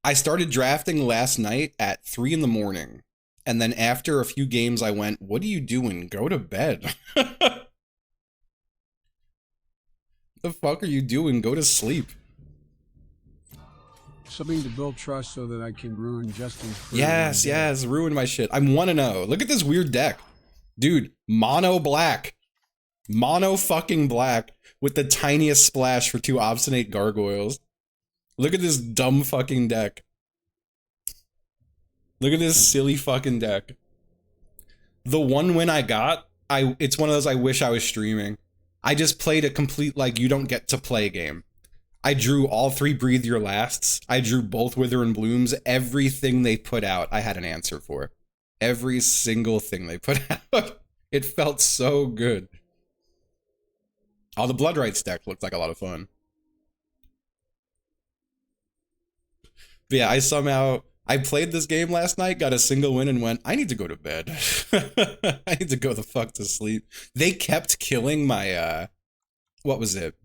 I started drafting last night at 3 in the morning. And then after a few games, I went, what are you doing? Go to bed. The fuck are you doing? Go to sleep. Something to build trust so that I can ruin Justin's career. Yes, yes, ruin my shit. I'm 1-0. Look at this weird deck. Dude, mono black. Mono fucking black with the tiniest splash for 2 obstinate gargoyles. Look at this dumb fucking deck. Look at this silly fucking deck. The one win I got, it's one of those I wish I was streaming. I just played a complete, like, you don't get to play game. I drew all 3 Breathe Your Lasts. I drew both Wither and Blooms. Everything they put out, I had an answer for. Every single thing they put out. It felt so good. Oh, the Blood Rites deck looked like a lot of fun. But yeah, I played this game last night, got a single win, and went, I need to go to bed. I need to go the fuck to sleep. They kept killing my, what was it?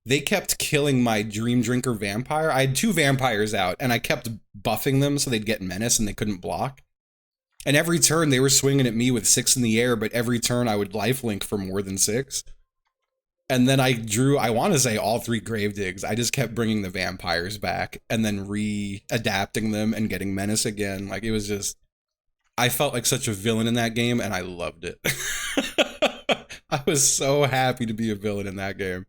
They kept killing my Dream Drinker vampire. I had 2 vampires out, and I kept buffing them so they'd get menace and they couldn't block. And every turn they were swinging at me with 6 in the air, but every turn I would lifelink for more than 6. And then I drew, I want to say all 3 Gravedigs. I just kept bringing the vampires back and then re-adapting them and getting menace again. Like, it was just, I felt like such a villain in that game, and I loved it. I was so happy to be a villain in that game.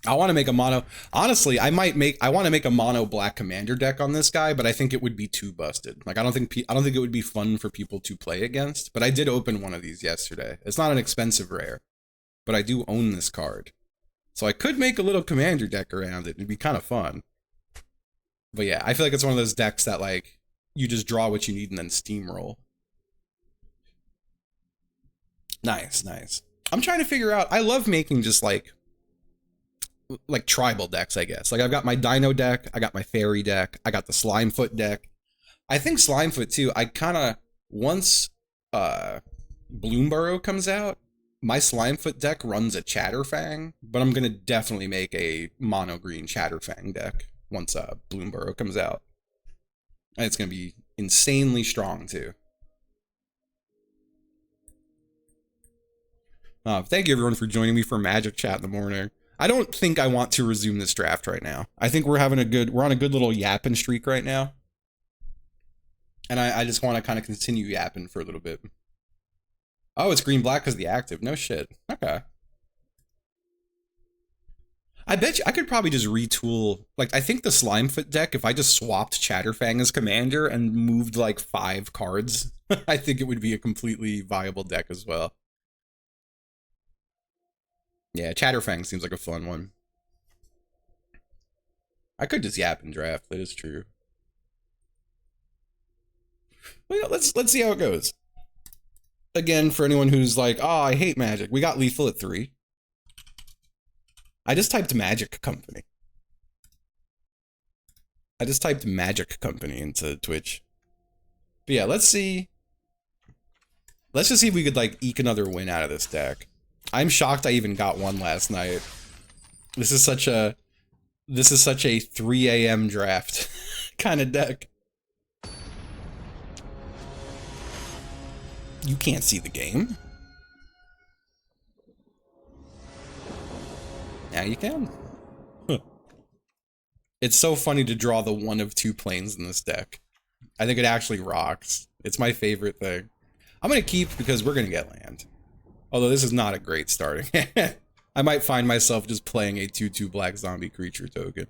I want to make a mono. Honestly, I want to make a mono black commander deck on this guy, but I think it would be too busted. Like, I don't think it would be fun for people to play against. But I did open one of these yesterday. It's not an expensive rare, but I do own this card, so I could make a little commander deck around it. It'd be kind of fun. But yeah, I feel like it's one of those decks that, like, you just draw what you need and then steamroll. Nice, nice. I'm trying to figure out. I love making just like tribal decks, I guess. Like, I've got my Dino deck, I got my Fairy deck, I got the Slimefoot deck. I think Slimefoot too, I kind of, once Bloomburrow comes out, my Slimefoot deck runs a Chatterfang, but I'm going to definitely make a mono green Chatterfang deck once Bloomburrow comes out. And it's going to be insanely strong too. Thank you everyone for joining me for Magic Chat in the morning. I don't think I want to resume this draft right now. I think we're on a good little yapping streak right now. And I just want to kind of continue yapping for a little bit. Oh, it's green-black because the active. No shit. Okay. I bet you I could probably just retool. Like, I think the Slimefoot deck, if I just swapped Chatterfang as commander and moved like 5 cards, I think it would be a completely viable deck as well. Yeah, Chatterfang seems like a fun one. I could just yap and draft. That is true. Well, yeah, let's see how it goes. Again, for anyone who's like, oh, I hate Magic, we got Lethal at 3. I just typed Magic Company. I just typed Magic Company into Twitch. But yeah, let's see. Let's just see if we could, like, eke another win out of this deck. I'm shocked I even got one last night. This is such a 3 a.m. draft kind of deck. You can't see the game. Now you can. It's so funny to draw the 1 of 2 planes in this deck. I think it actually rocks. It's my favorite thing. I'm going to keep because we're going to get land. Although this is not a great starting. I might find myself just playing a 2/2 black zombie creature token.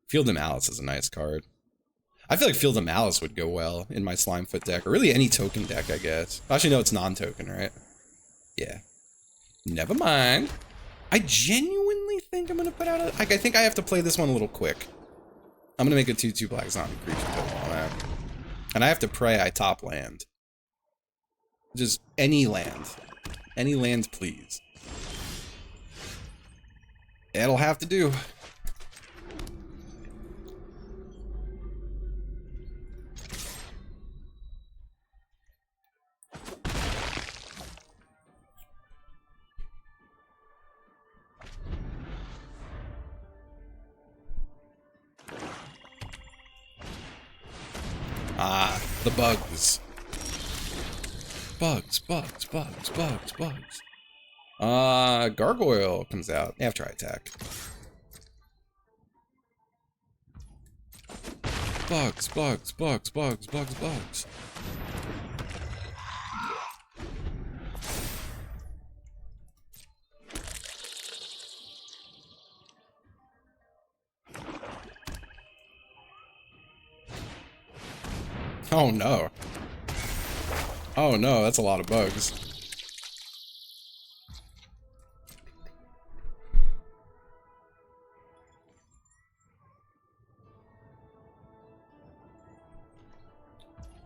Field of Malice is a nice card. I feel like Field of Malice would go well in my Slimefoot deck, or really any token deck, I guess. Actually, no, it's non-token, right? Yeah. Never mind. I genuinely think I'm going to put out a... I think I have to play this one a little quick. I'm going to make a 2/2 black zombie creature token on that. And I have to pray I top land. Just any land. Any land, please. It'll have to do. Ah, the bugs. Bugs, bugs, bugs, bugs, bugs. Gargoyle comes out after I attack. Bugs, bugs, bugs, bugs, bugs, bugs. Oh no. Oh no, that's a lot of bugs.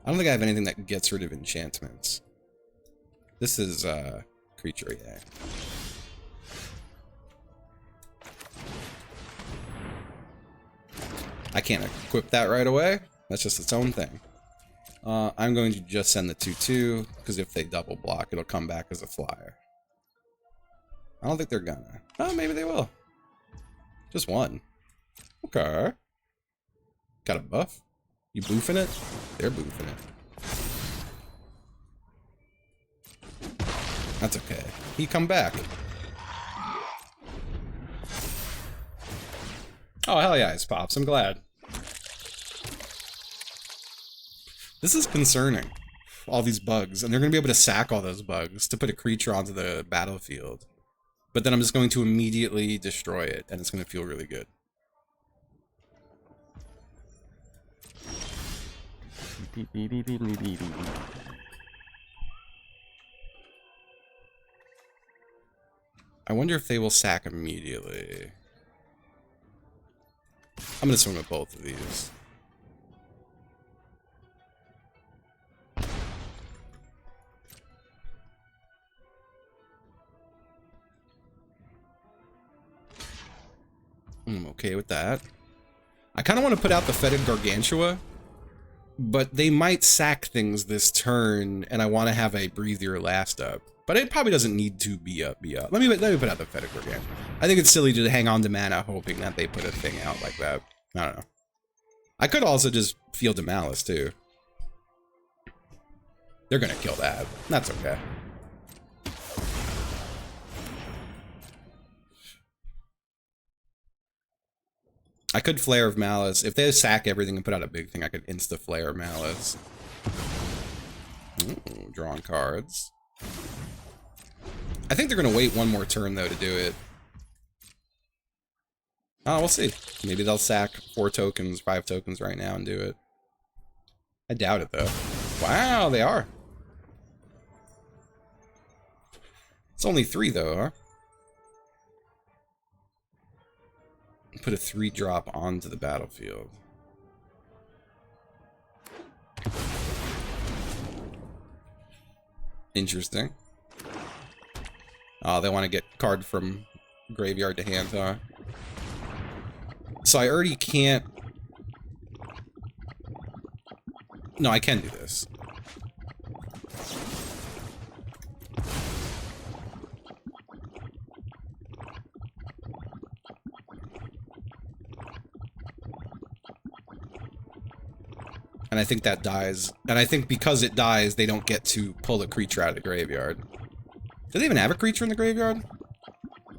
I don't think I have anything that gets rid of enchantments. This is, creature, yeah. I can't equip that right away. That's just its own thing. I'm going to just send the 2/2, because if they double block, it'll come back as a flyer. I don't think they're gonna. Oh, maybe they will. Just one. Okay. Got a buff? You boofing it? They're boofing it. That's okay. He come back. Oh, hell yeah, it's Pops. I'm glad. This is concerning. All these bugs. And they're going to be able to sack all those bugs to put a creature onto the battlefield. But then I'm just going to immediately destroy it, and it's going to feel really good. I wonder if they will sack immediately. I'm going to swing with both of these. I'm okay with that. I kind of want to put out the Fetid Gargantua, but they might sack things this turn, and I want to have a Breathe Your Last up. But it probably doesn't need to be up. Let me put out the Fetid Gargantua. I think it's silly to hang on to mana hoping that they put a thing out like that. I don't know. I could also just Field to Malice, too. They're gonna kill that. That's okay. I could Flare of Malice. If they sack everything and put out a big thing, I could insta-Flare Malice. Ooh, drawing cards. I think they're going to wait one more turn, though, to do it. Oh, we'll see. Maybe they'll sack 4 tokens, 5 tokens right now and do it. I doubt it, though. Wow, they are. It's only 3, though, huh? Put a 3-drop onto the battlefield. Interesting. Oh, they want to get card from graveyard to hand, huh? So I already can't... No, I can do this. And I think that dies. And I think because it dies, they don't get to pull a creature out of the graveyard. Do they even have a creature in the graveyard?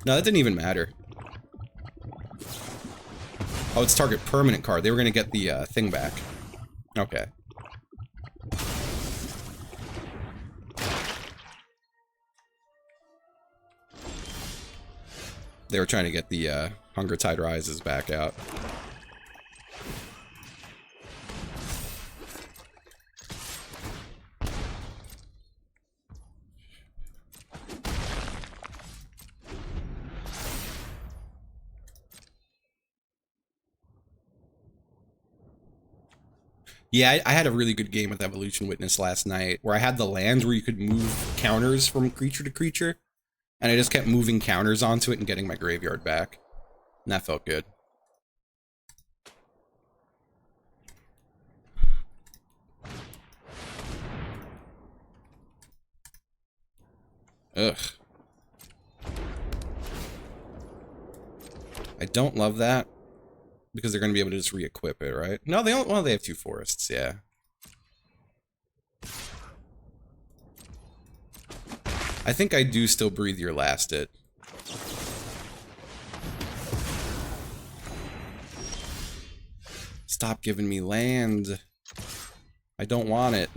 No, that didn't even matter. Oh, it's target permanent card. They were going to get the thing back. Okay. They were trying to get the Hunger Tide Rises back out. Yeah, I had a really good game with Evolution Witness last night, where I had the lands where you could move counters from creature to creature, and I just kept moving counters onto it and getting my graveyard back. And that felt good. Ugh. I don't love that. Because they're going to be able to just re-equip it, right? No, they don't. Well, they have 2 forests, yeah. I think I do still breathe your last it. Stop giving me land. I don't want it.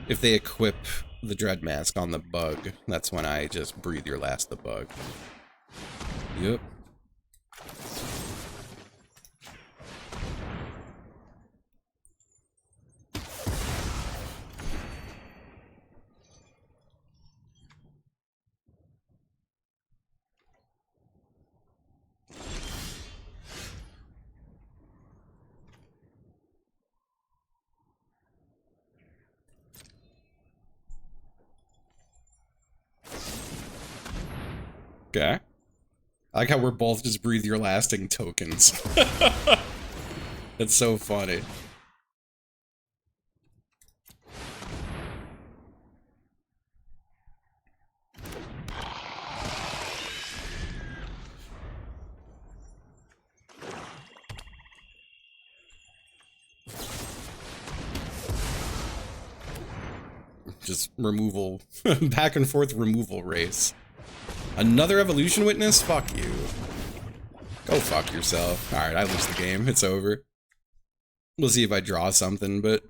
If they equip the Dread Mask on the bug, that's when I just breathe your last the bug. Yep. Okay. I like how we're both just breathe your lasting tokens. That's so funny. Just removal, back and forth removal race. Another evolution witness? Fuck you. Go fuck yourself. Alright, I lose the game. It's over. We'll see if I draw something, but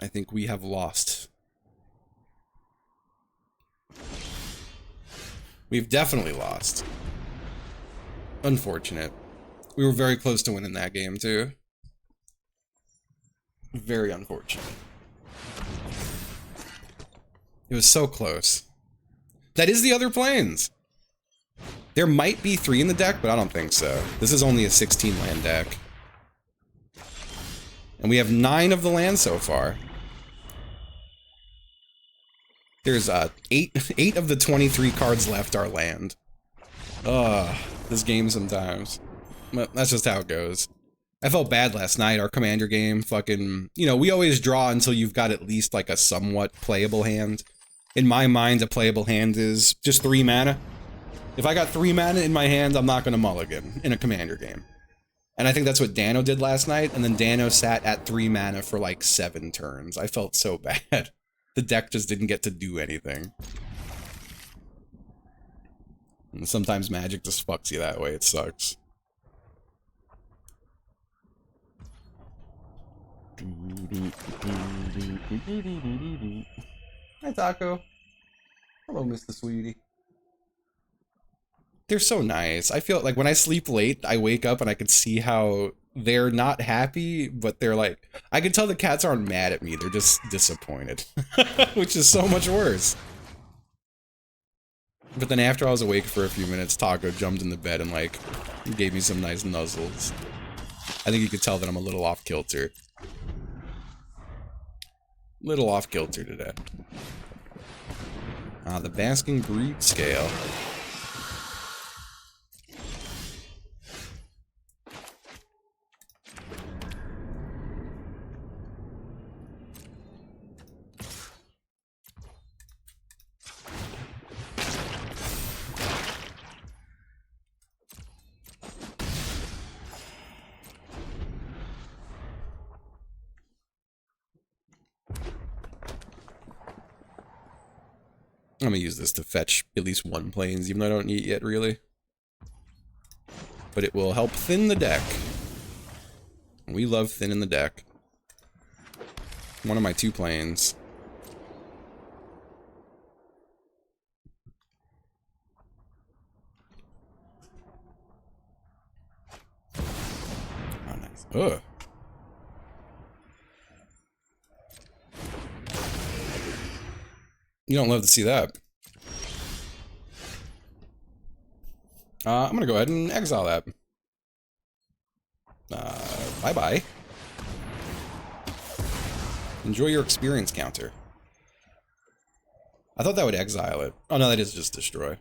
I think we have lost. We've definitely lost. Unfortunate. We were very close to winning that game, too. Very unfortunate. It was so close. That is the other planes! There might be 3 in the deck, but I don't think so. This is only a 16 land deck. And we have 9 of the land so far. There's 8 of the 23 cards left are land. This game sometimes. But that's just how it goes. I felt bad last night. Our commander game, fucking... You know, we always draw until you've got at least like a somewhat playable hand. In my mind, a playable hand is just 3 mana. If I got 3 mana in my hand, I'm not going to mulligan in a commander game. And I think that's what Dano did last night, and then Dano sat at 3 mana for like 7 turns. I felt so bad. The deck just didn't get to do anything. And sometimes Magic just fucks you that way, it sucks. Hi, Taco. Hello, Mr. Sweetie. They're so nice. I feel like when I sleep late, I wake up and I can see how they're not happy, but they're like... I can tell the cats aren't mad at me, they're just disappointed. Which is so much worse. But then after I was awake for a few minutes, Taco jumped in the bed and like, gave me some nice nuzzles. I think you could tell that I'm a little off kilter. Little off kilter today. The Basking Breed Scale. I'm gonna use this to fetch at least 1 planes, even though I don't need it yet, really. But it will help thin the deck. We love thinning the deck. One of my 2 planes. Oh, nice. Ugh. You don't love to see that. I'm gonna go ahead and exile that. Bye-bye. Enjoy your experience counter. I thought that would exile it. Oh no, that is just destroy.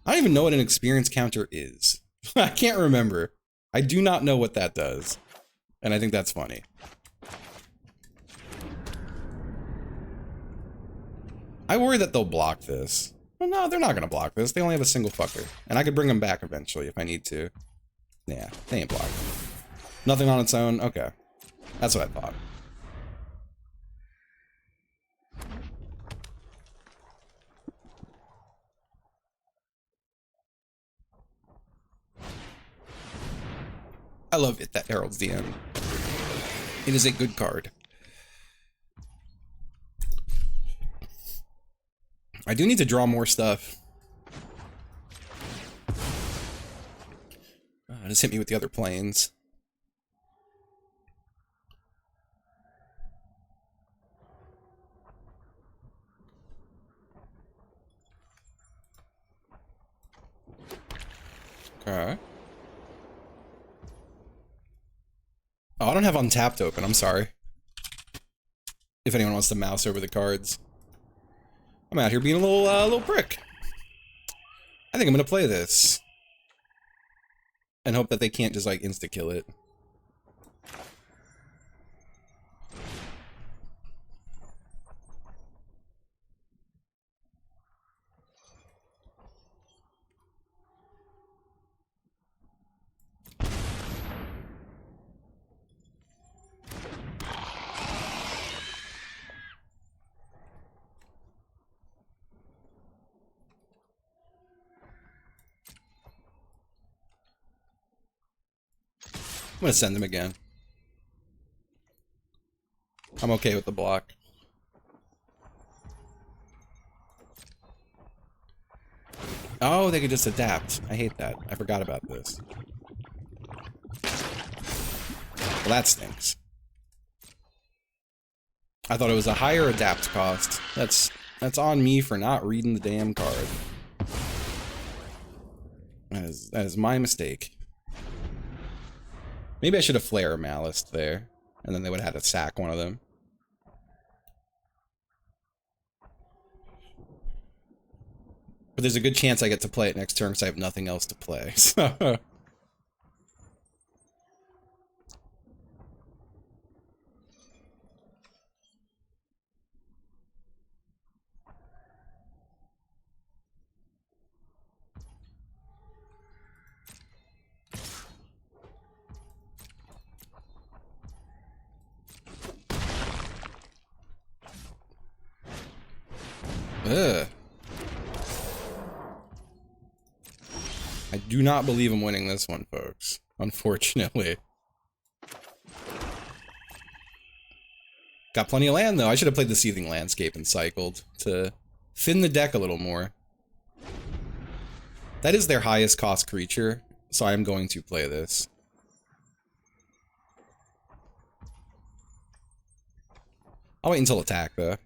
I don't even know what an experience counter is. I can't remember. I do not know what that does. And I think that's funny. I worry that they'll block this. Well, no, they're not gonna block this. They only have a single fucker. And I could bring them back eventually if I need to. Yeah, they ain't blocking. Nothing on its own? Okay. That's what I thought. I love it that heralds the end. It is a good card. I do need to draw more stuff. Just hit me with the other planes. Okay. Oh, I don't have Untapped open, I'm sorry. If anyone wants to mouse over the cards. I'm out here being a little prick. I think I'm gonna play this. And hope that they can't just, like, insta-kill it. I'm gonna send them again. I'm okay with the block. Oh, they could just adapt. I hate that. I forgot about this. Well, that stinks. I thought it was a higher adapt cost. That's on me for not reading the damn card. That is my mistake. Maybe I should have Flare Malice there, and then they would have had to sack one of them. But there's a good chance I get to play it next turn because I have nothing else to play. So. Ugh. I do not believe I'm winning this one, folks. Unfortunately. Got plenty of land, though. I should have played the Seething Landscape and cycled to thin the deck a little more. That is their highest cost creature, so I am going to play this. I'll wait until attack, though.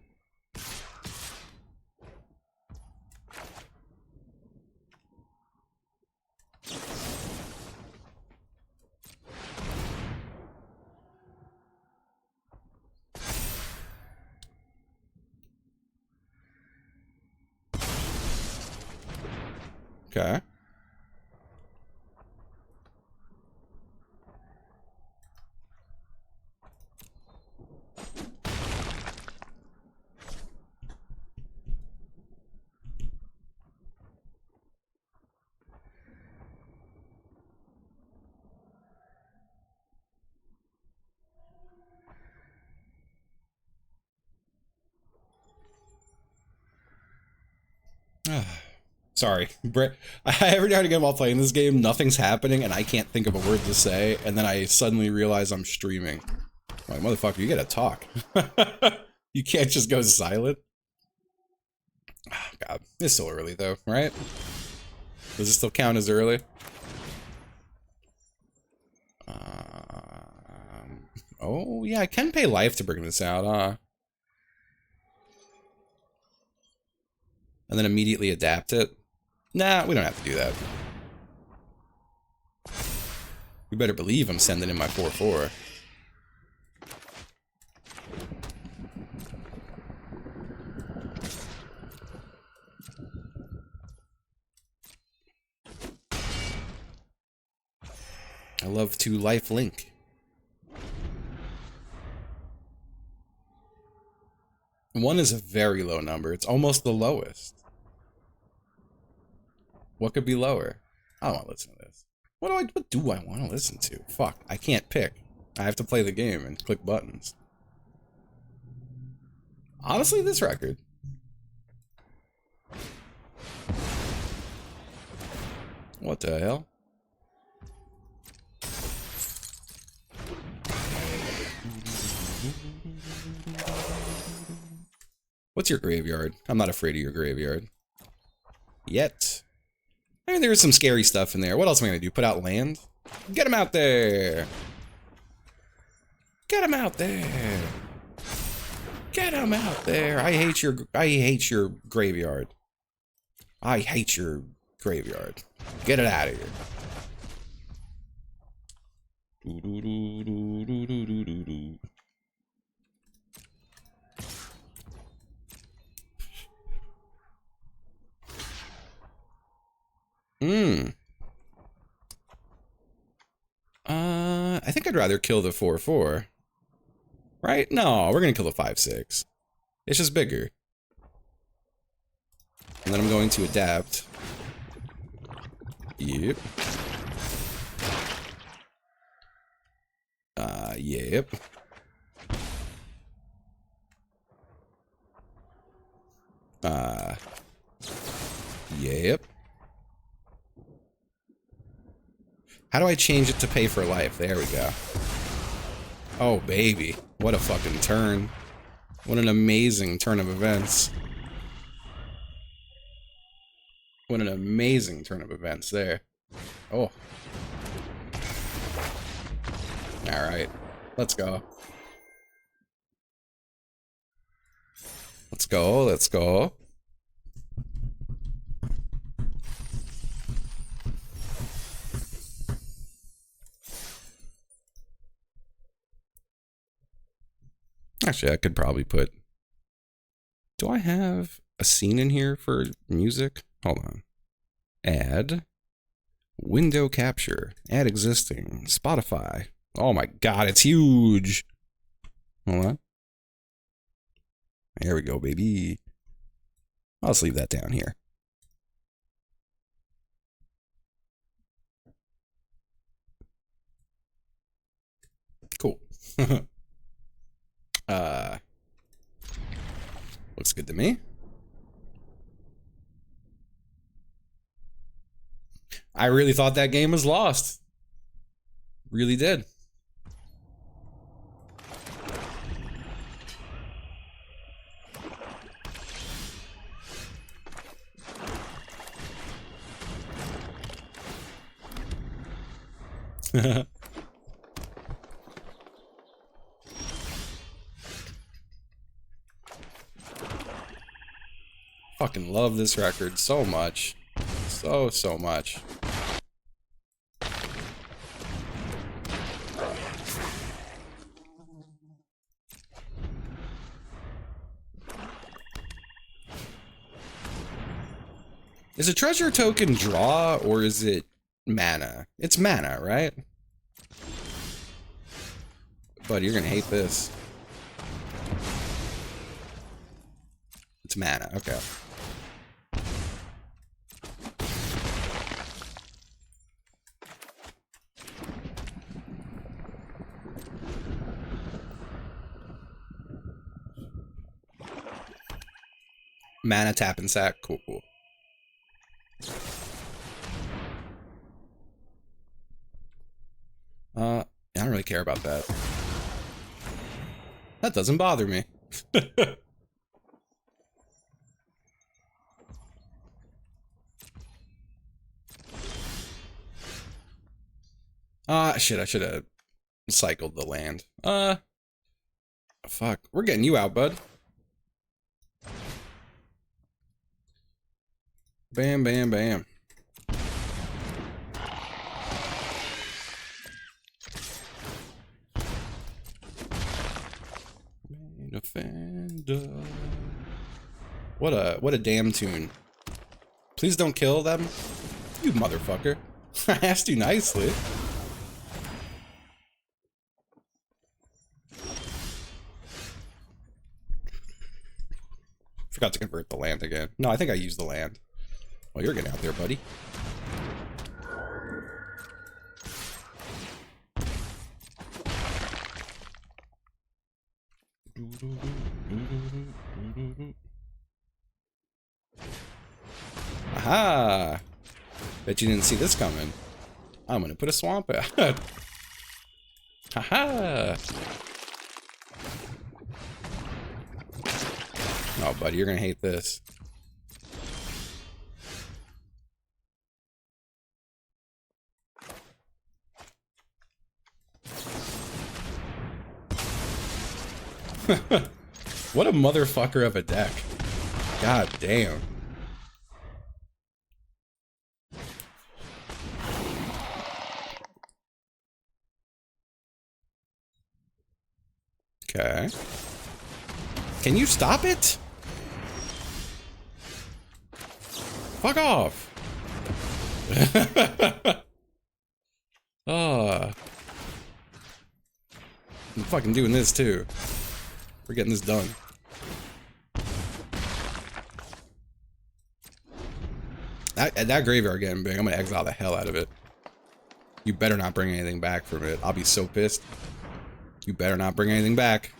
Okay. Sorry. Every now and again while playing this game, nothing's happening and I can't think of a word to say, and then I suddenly realize I'm streaming. I'm like, motherfucker, you gotta talk. You can't just go silent. Oh, God. It's still early, though, right? Does it still count as early? Oh, yeah, I can pay life to bring this out, huh? And then immediately adapt it? Nah, we don't have to do that. You better believe I'm sending in my 4/4. I love to life link. One is a very low number. It's almost the lowest. What could be lower? I don't want to listen to this. What do I want to listen to? Fuck, I can't pick. I have to play the game and click buttons. Honestly, this record. What the hell? What's your graveyard? I'm not afraid of your graveyard. Yet. I mean, there's some scary stuff in there. What else am I gonna do? Put out land? Get him out there! Get him out there! Get him out there! I hate your graveyard. I hate your graveyard. Get it out of here. I think I'd rather kill the 4/4. Right? No, we're gonna kill the 5/6. It's just bigger. And then I'm going to adapt. Yep. Yep. Yep. How do I change it to pay for life? There we go. Oh, baby. What a fucking turn. What an amazing turn of events. What an amazing turn of events there. Oh. Alright. Let's go. Let's go. Let's go. Actually, I could probably put... Do I have a scene in here for music? Hold on. Add. Window capture. Add existing. Spotify. Oh my god, it's huge. Hold on. There we go, baby. I'll just leave that down here. Cool. Looks good to me. I really thought that game was lost. Really did. Fucking love this record so much. So much. Is a treasure token draw or is it mana? It's mana, right? Buddy, you're gonna hate this. It's mana, okay. Mana tap and sack, cool. I don't really care about that. That doesn't bother me. Shit, I should have cycled the land. Fuck. We're getting you out, bud. Bam, bam, bam. Defender. What a damn tune. Please don't kill them. You motherfucker. I asked you nicely. Forgot to convert the land again. No, I think I used the land. Well, you're getting out there, buddy. Aha! Bet you didn't see this coming. I'm gonna put a swamp out. Haha! Oh, buddy, you're gonna hate this. What a motherfucker of a deck. God damn. Okay. Can you stop it? Fuck off. I'm fucking doing this too. We're getting this done. That graveyard getting big. I'm gonna exile the hell out of it. You better not bring anything back from it. I'll be so pissed. You better not bring anything back.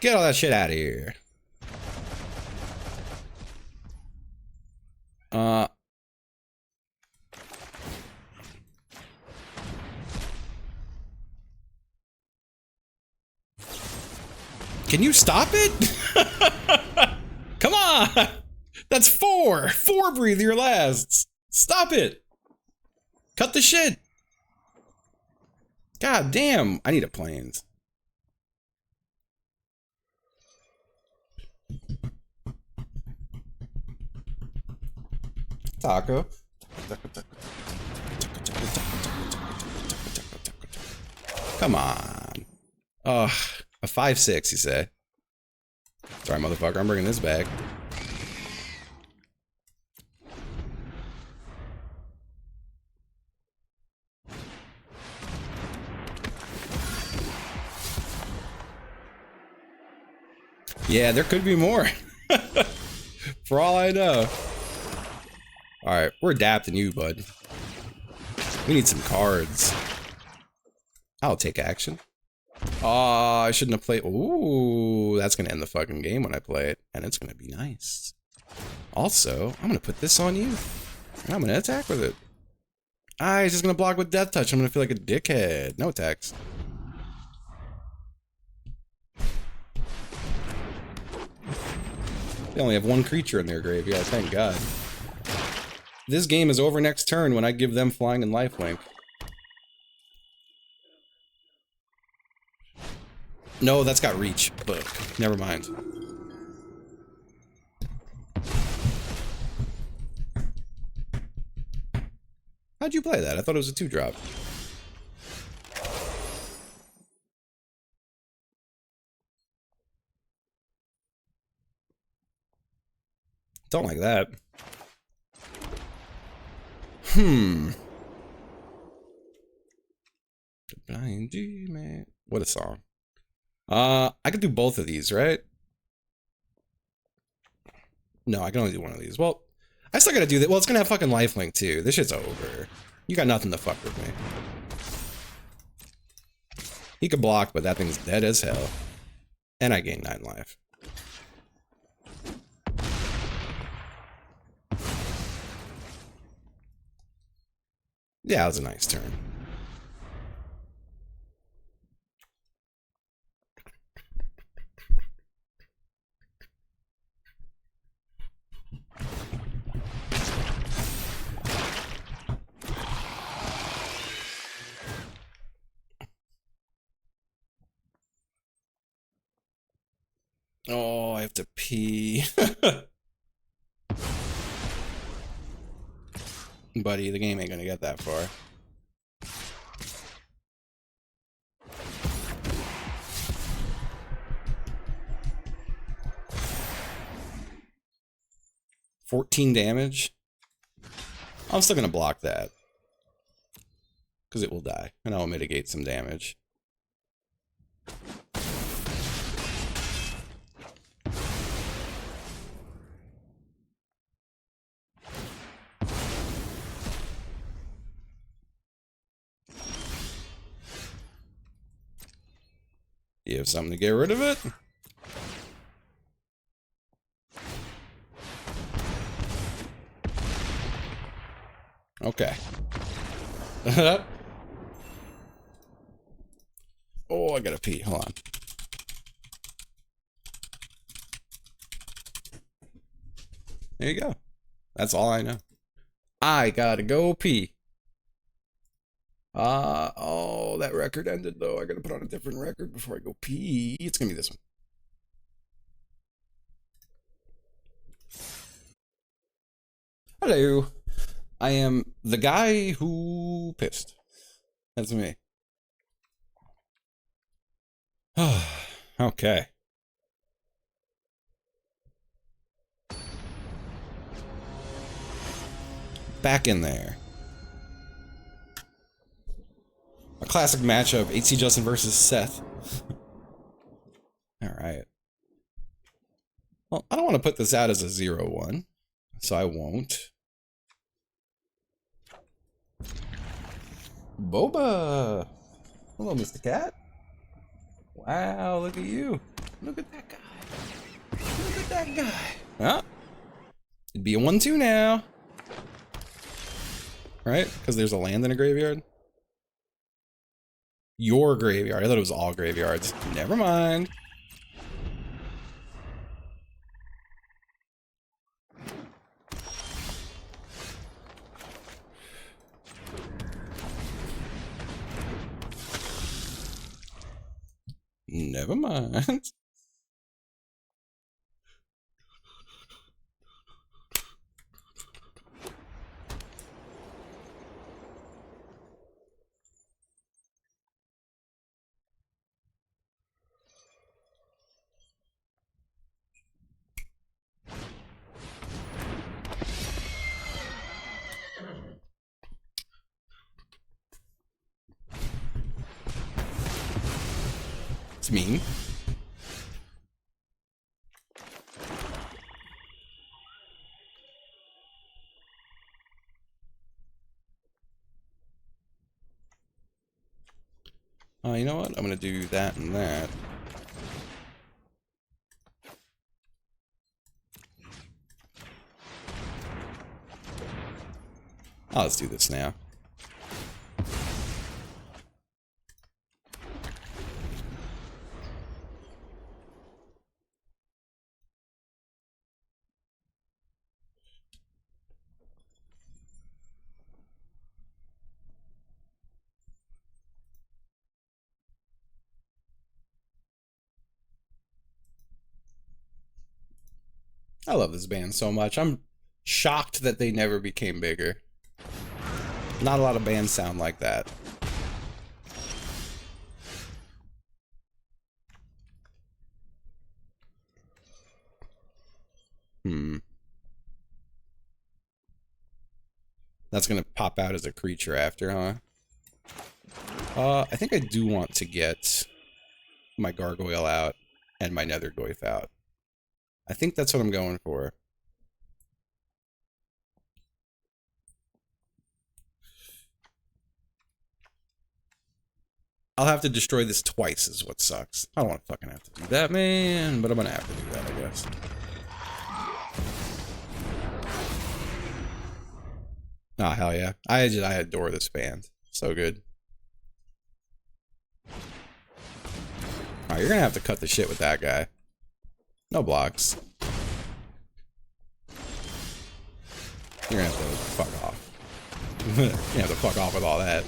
Get all that shit out of here. Can you stop it? Come on! That's 4! 4 breathe your lasts! Stop it! Cut the shit! God damn! I need a planes. Taco. Come on. Ugh. A 5/6, you say? Sorry, motherfucker, I'm bringing this back. Yeah, there could be more. For all I know. Alright, we're adapting you, bud. We need some cards. I'll take action. Oh, I shouldn't have played. Ooh, that's gonna end the fucking game when I play it, and it's gonna be nice. Also, I'm gonna put this on you, and I'm gonna attack with it. Ah, he's just gonna block with Death Touch. I'm gonna feel like a dickhead. No attacks. They only have one creature in their graveyard. Thank God. This game is over next turn when I give them flying and lifelink. No, that's got reach, but never mind. How'd you play that? I thought it was a 2-drop. Don't like that. Man. What a song. I could do both of these, right? No, I can only do one of these. Well, I still gotta do that. Well, it's gonna have fucking lifelink too. This shit's over. You got nothing to fuck with me. He could block, but that thing's dead as hell. And I gain 9 life. Yeah, that was a nice turn. Oh, I have to pee. Buddy, the game ain't gonna get that far. $14 damage. I'm still gonna block that. Because it will die. And I'll mitigate some damage. You have something to get rid of it? Okay. Oh, I gotta pee. Hold on. There you go. That's all I know. I gotta go pee. Oh, that record ended though. I gotta put on a different record before I go pee. It's gonna be this one. Hello. I am the guy who pissed. That's me. Okay. Back in there. A classic matchup, HC Justin versus Seth. Alright. Well, I don't want to put this out as a 0-1, so I won't. Boba! Hello, Mr. Cat. Wow, look at you. Look at that guy. Look at that guy. Well, it'd be a 1-2 now. Right? Because there's a land in a graveyard. Your graveyard. I thought it was all graveyards. Never mind. Never mind. It's mean. You know what? I'm gonna do that and that. Oh, let's do this now. I love this band so much. I'm shocked that they never became bigger. Not a lot of bands sound like that. That's gonna pop out as a creature after, huh? I think I do want to get my Gargoyle out and my Nethergoyf out. I think that's what I'm going for. I'll have to destroy this twice is what sucks. I don't want to fucking have to do that, man, but I'm gonna have to do that, I guess. Ah, hell yeah. I adore this band. So good. Alright, you're gonna have to cut the shit with that guy. No blocks. You're gonna have to fuck off. You're gonna have to fuck off with all that.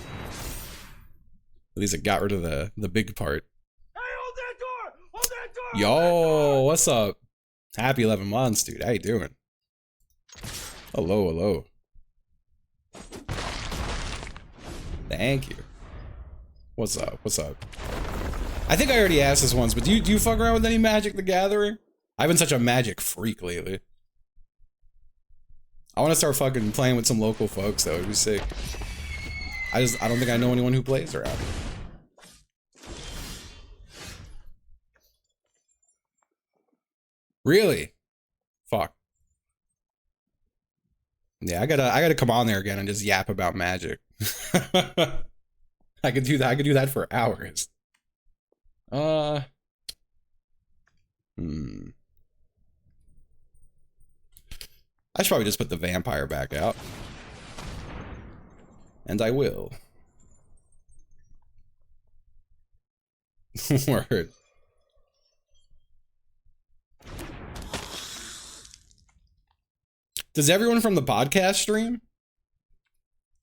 At least it got rid of the big part. Hey, hold that door! Hold that door! Yo, what's up? Happy 11 months, dude. How you doing? Hello, hello. Thank you. What's up? What's up? I think I already asked this once, but do you fuck around with any Magic the Gathering? I've been such a Magic freak lately. I want to start fucking playing with some local folks though. It'd be sick. I don't think I know anyone who plays around here. Really? Fuck. Yeah, I gotta come on there again and just yap about Magic. I could do that. I could do that for hours. I should probably just put the vampire back out. And I will. Word. Does everyone from the podcast stream?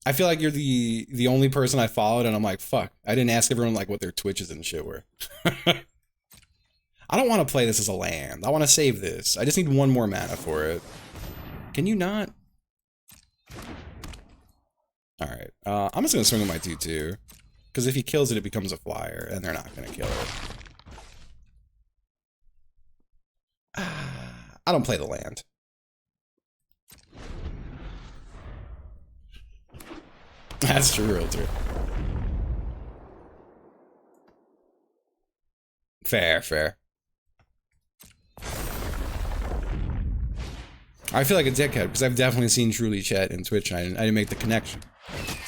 I feel like you're the only person I followed, and I'm like, fuck. I didn't ask everyone like what their Twitches and shit were. I don't want to play this as a land. I want to save this. I just need one more mana for it. Can you not? Alright. I'm just going to swing with my 2/2. Because if he kills it, it becomes a flyer, and they're not going to kill it. I don't play the land. That's true, real true. Fair, fair. I feel like a dickhead because I've definitely seen Truly Chat in Twitch and I didn't make the connection.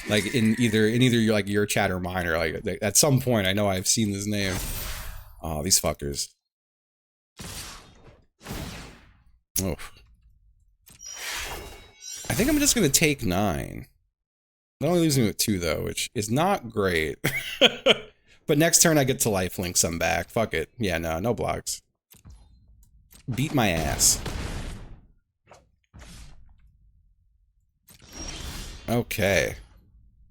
Like in either your chat or mine, or like at some point I know I've seen this name. Oh, these fuckers. Oh. I think I'm just gonna take 9. That only leaves me with 2 though, which is not great. But next turn I get to lifelink some back. Fuck it. Yeah, no blocks. Beat my ass. Okay.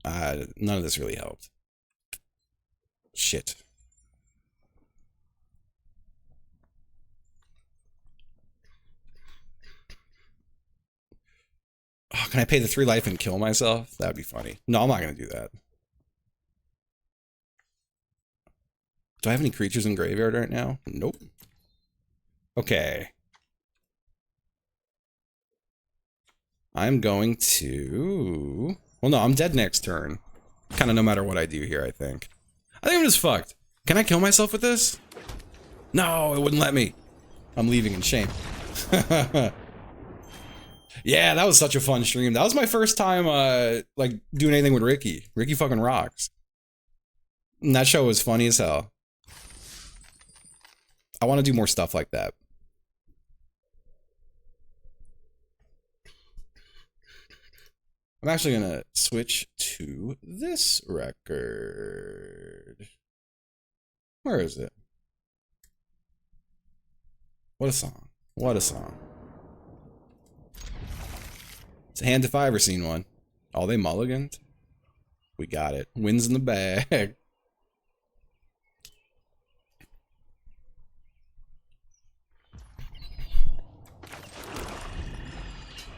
None of this really helped. Shit. Oh, can I pay the 3 life and kill myself? That would be funny. No, I'm not going to do that. Do I have any creatures in graveyard right now? Nope. Okay. I'm going to... Well, no, I'm dead next turn. Kind of no matter what I do here, I think. I think I'm just fucked. Can I kill myself with this? No, it wouldn't let me. I'm leaving in shame. Yeah, that was such a fun stream. That was my first time, like, doing anything with Ricky. Ricky fucking rocks. And that show was funny as hell. I want to do more stuff like that. I'm actually gonna switch to this record. Where is it? What a song. What a song. It's a hand if I ever seen one. Oh, they mulliganed? We got it. Wins in the bag.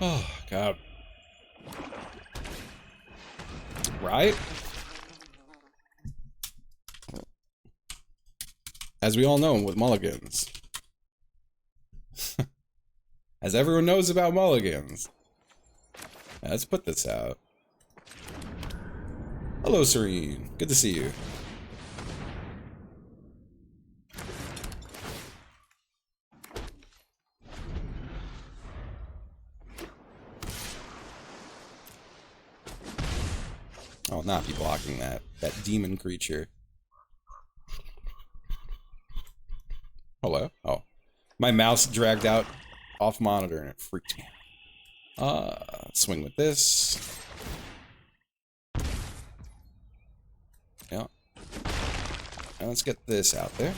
Oh, God. Right? As we all know with mulligans. As everyone knows about mulligans. Let's put this out. Hello, Serene. Good to see you. I'll not be blocking that demon creature. Hello? Oh. My mouse dragged out off monitor and it freaked me. Swing with this. Yeah. And let's get this out there.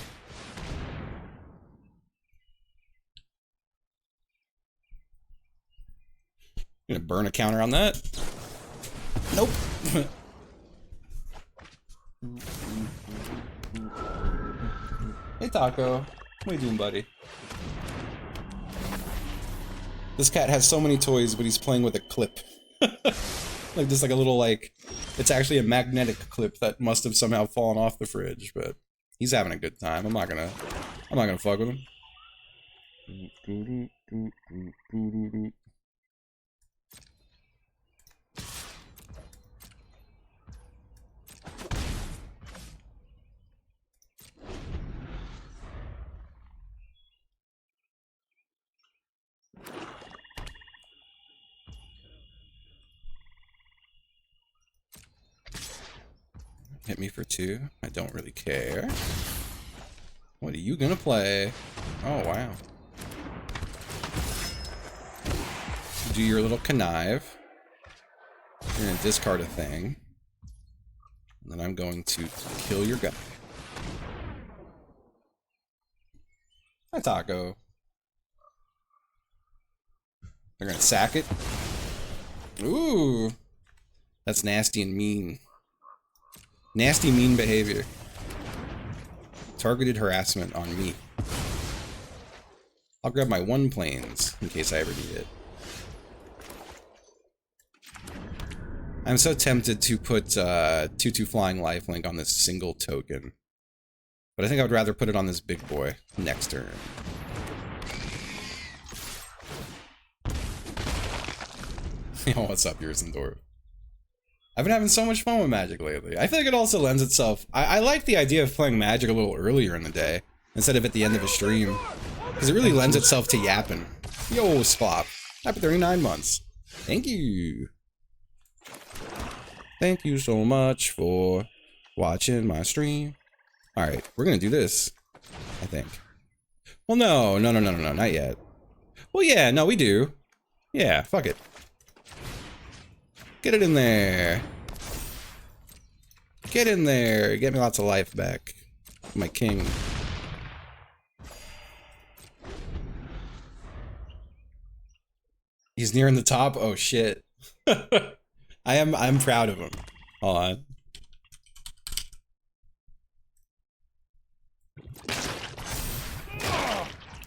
Gonna burn a counter on that. Nope. Hey Taco, what are you doing, buddy? This cat has so many toys, but he's playing with a clip. Like just like a little like, it's actually a magnetic clip that must have somehow fallen off the fridge, but he's having a good time. I'm not gonna fuck with him. Hit me for 2. I don't really care. What are you gonna play? Oh, wow. Do your little connive. You're gonna discard a thing. And then I'm going to kill your guy. Hi, Taco. They're gonna sack it. Ooh. That's nasty and mean. Nasty, mean behavior. Targeted harassment on me. I'll grab my 1 planes in case I ever need it. I'm so tempted to put 2/2 flying lifelink on this single token. But I think I would rather put it on this big boy next turn. Yo, what's up, Yurzendorf? I've been having so much fun with Magic lately. I feel like it also lends itself... I like the idea of playing Magic a little earlier in the day, instead of at the end of a stream. Because it really lends itself to yapping. Yo, Spop. Happy 39 months. Thank you. Thank you so much for watching my stream. Alright, we're gonna do this, I think. Well, no, not yet. Well, yeah, no, we do. Yeah, fuck it. Get it in there. Get in there. Get me lots of life back. My king. He's nearing the top? Oh shit. I'm proud of him. Hold on.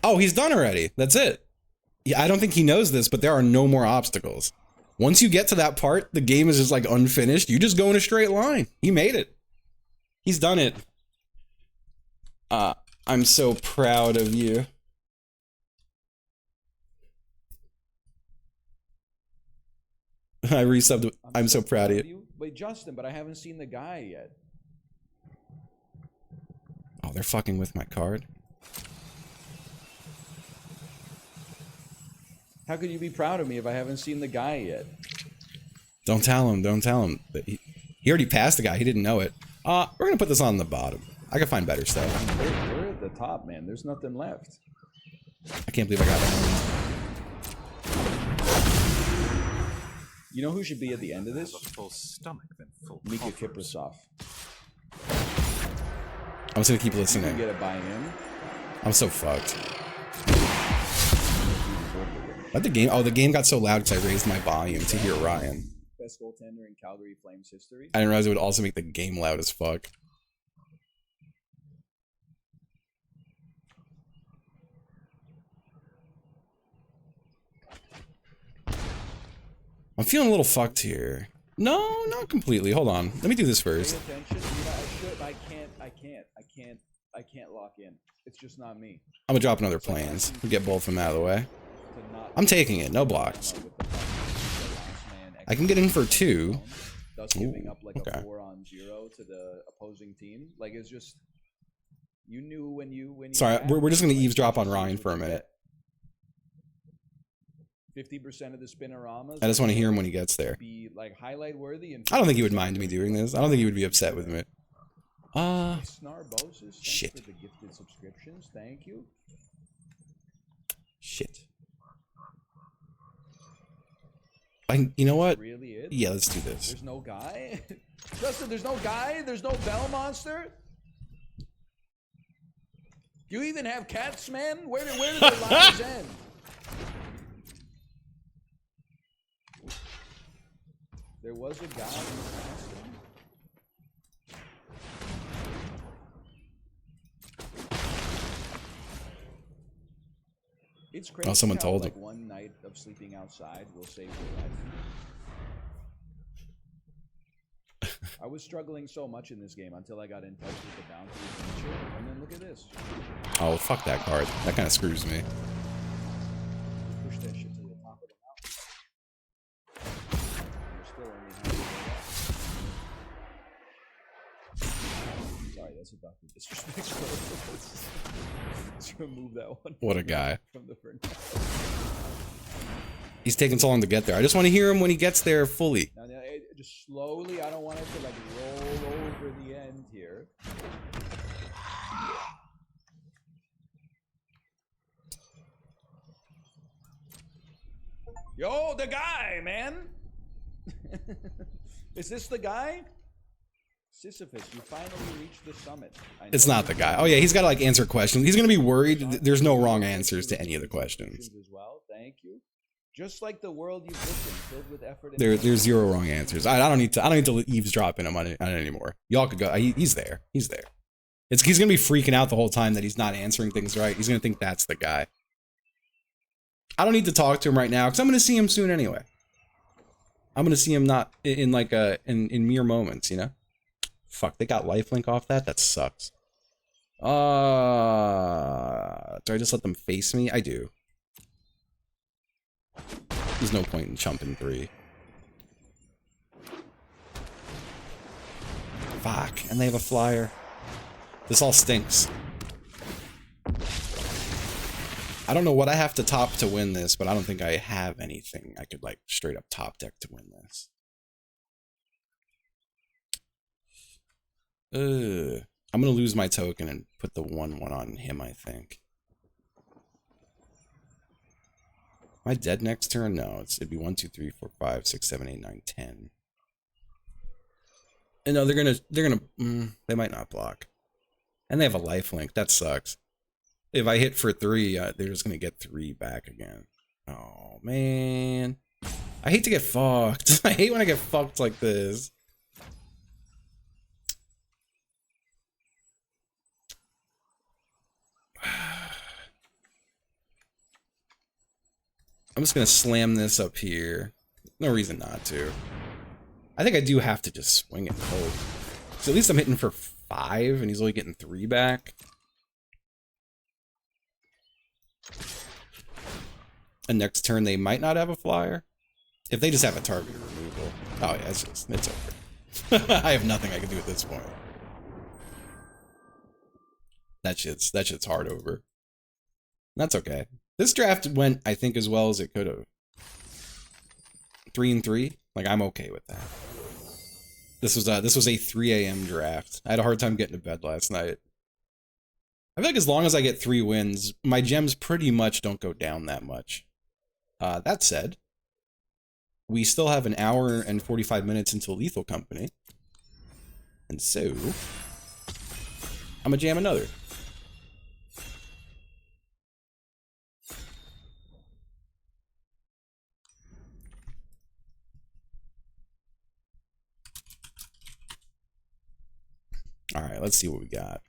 Oh, he's done already. That's it. Yeah, I don't think he knows this, but there are no more obstacles. Once you get to that part, the game is just like unfinished. You just go in a straight line. He made it. He's done it. I'm so proud of you. I resubbed. I'm so proud of you. Wait, Justin, but I haven't seen the guy yet. Oh, they're fucking with my card. How could you be proud of me if I haven't seen the guy yet? Don't tell him. Don't tell him. He already passed the guy. He didn't know it. We're gonna put this on the bottom. I can find better stuff. We're at the top, man. There's nothing left. I can't believe I got that. You know who should be at the end of this? Full stomach, then full Mika Kiprasov. I'm just gonna keep You listening. get it by him. I'm so fucked. Let the game. Oh, the game got so loud because I raised my volume to hear Ryan. Best goaltender in Calgary Flames history. I didn't realize it would also make the game loud as fuck. I'm feeling a little fucked here. No, not completely. Hold on. Let me do this first. Pay attention. You know, I can't lock in. It's just not me. I'm gonna drop another planes. We'll get both of them out of the way. I'm taking it. No blocks. I can get in for 2. Thus giving up like okay. a 4-on-0 to the opposing team. Like it's just you knew when you Sorry, had we're just gonna like, eavesdrop on Ryan for a minute. 50% of the spinoramas. I just want to hear him when he gets there. Be like highlight worthy. And I don't think he would mind me doing this. I don't think he would be upset with me. Snarbosis, shit. Thanks for the gifted subscriptions. Thank you. Shit. You know what? Really is? Yeah, let's do this. There's no guy? Justin, there's no guy? There's no bell monster? Do you even have cats, man? Where did their lives end? There was a guy in Boston. It's crazy. Oh, someone how, told like, him. one night of sleeping outside will save your life. I was struggling so much in this game until I got in touch with the bounty feature, and then look at this. Oh, fuck that card. That kind of screws me. Push that shit to the top of the mountain. You're still only halfway. Sorry, that's a Dr. Disrespectful. Let's remove that one. What a guy. From the front. He's taking so long to get there. I just want to hear him when he gets there fully. Now, just slowly. I don't want it to like roll over the end here. Yo, the guy, man. Is this the guy? Sisyphus, you finally reached the summit. It's not the guy. Oh yeah, he's got to like answer questions. He's gonna be worried. There's no wrong answers to any of the questions. As well. Thank you. Just like the world you've lived in, filled with effort. There's zero wrong answers. I don't need to eavesdrop in him on it anymore. Y'all could go. He's there. He's there. He's gonna be freaking out the whole time that he's not answering things right. He's gonna think that's the guy. I don't need to talk to him right now because I'm gonna see him soon anyway. I'm gonna see him not in like in mere moments, you know. Fuck, they got lifelink off that? That sucks. Do I just let them face me? I do. There's no point in chumping 3. Fuck, and they have a flyer. This all stinks. I don't know what I have to top to win this, but I don't think I have anything I could like straight up top deck to win this. I'm gonna lose my token and put the 1/1 on him, I think. Am I dead next turn? No, it'd be 1, 2, 3, 4, 5, 6, 7, 8, 9, 10. And no, they might not block. And they have a lifelink. That sucks. If I hit for 3, they're just gonna get 3 back again. Oh man, I hate to get fucked. I hate when I get fucked like this. I'm just gonna slam this up here. No reason not to. I think I do have to just swing it and hope. So at least I'm hitting for 5 and he's only getting 3 back. And next turn they might not have a flyer. If they just have a target removal. Oh yeah, it's over. I have nothing I can do at this point. That shit's hard over. That's okay. This draft went, I think, as well as it could have. 3 and 3, like I'm okay with that. This was a 3 a.m. draft. I had a hard time getting to bed last night. I feel like as long as I get 3 wins, my gems pretty much don't go down that much. That said, we still have an hour and 45 minutes until Lethal Company, and so I'm gonna jam another. Alright, let's see what we got.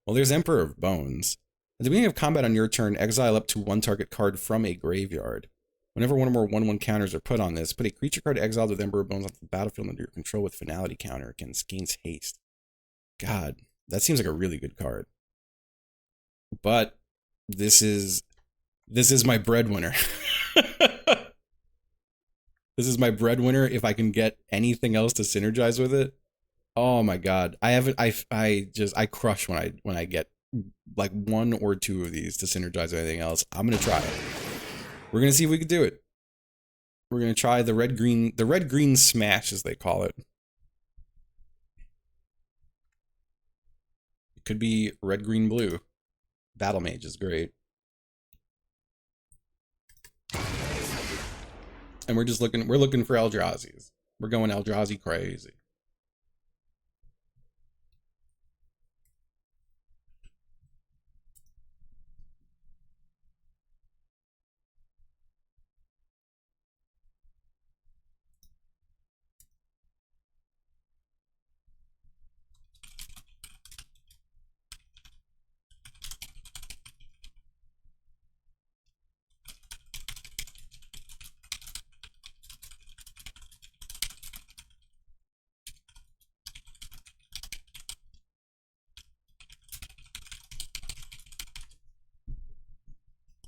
Well, there's Emperor of Bones. At the beginning of combat on your turn, exile up to 1 target card from a graveyard. Whenever one or more 1/1 counters are put on this, put a creature card exiled with Emperor of Bones onto the battlefield under your control with Finality counter against gains haste. God, that seems like a really good card. But this is my breadwinner. This is my breadwinner if I can get anything else to synergize with it. Oh my god. I crush when I get like 1 or 2 of these to synergize with anything else. I'm gonna try it. We're gonna see if we can do it. We're gonna try the red green smash, as they call it. It could be red, green, blue. Battle Mage is great. And we're looking for Eldrazi's. We're going Eldrazi crazy.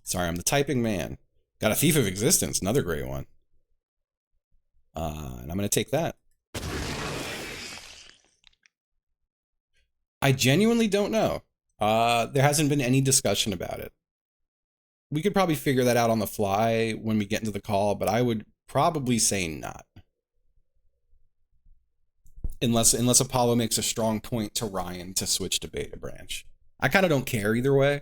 Sorry, I'm the typing man. Got a Thief of Existence, another great one. And I'm going to take that. I genuinely don't know. There hasn't been any discussion about it. We could probably figure that out on the fly when we get into the call, but I would probably say not. Unless Apollo makes a strong point to Ryan to switch to Beta Branch. I kind of don't care either way.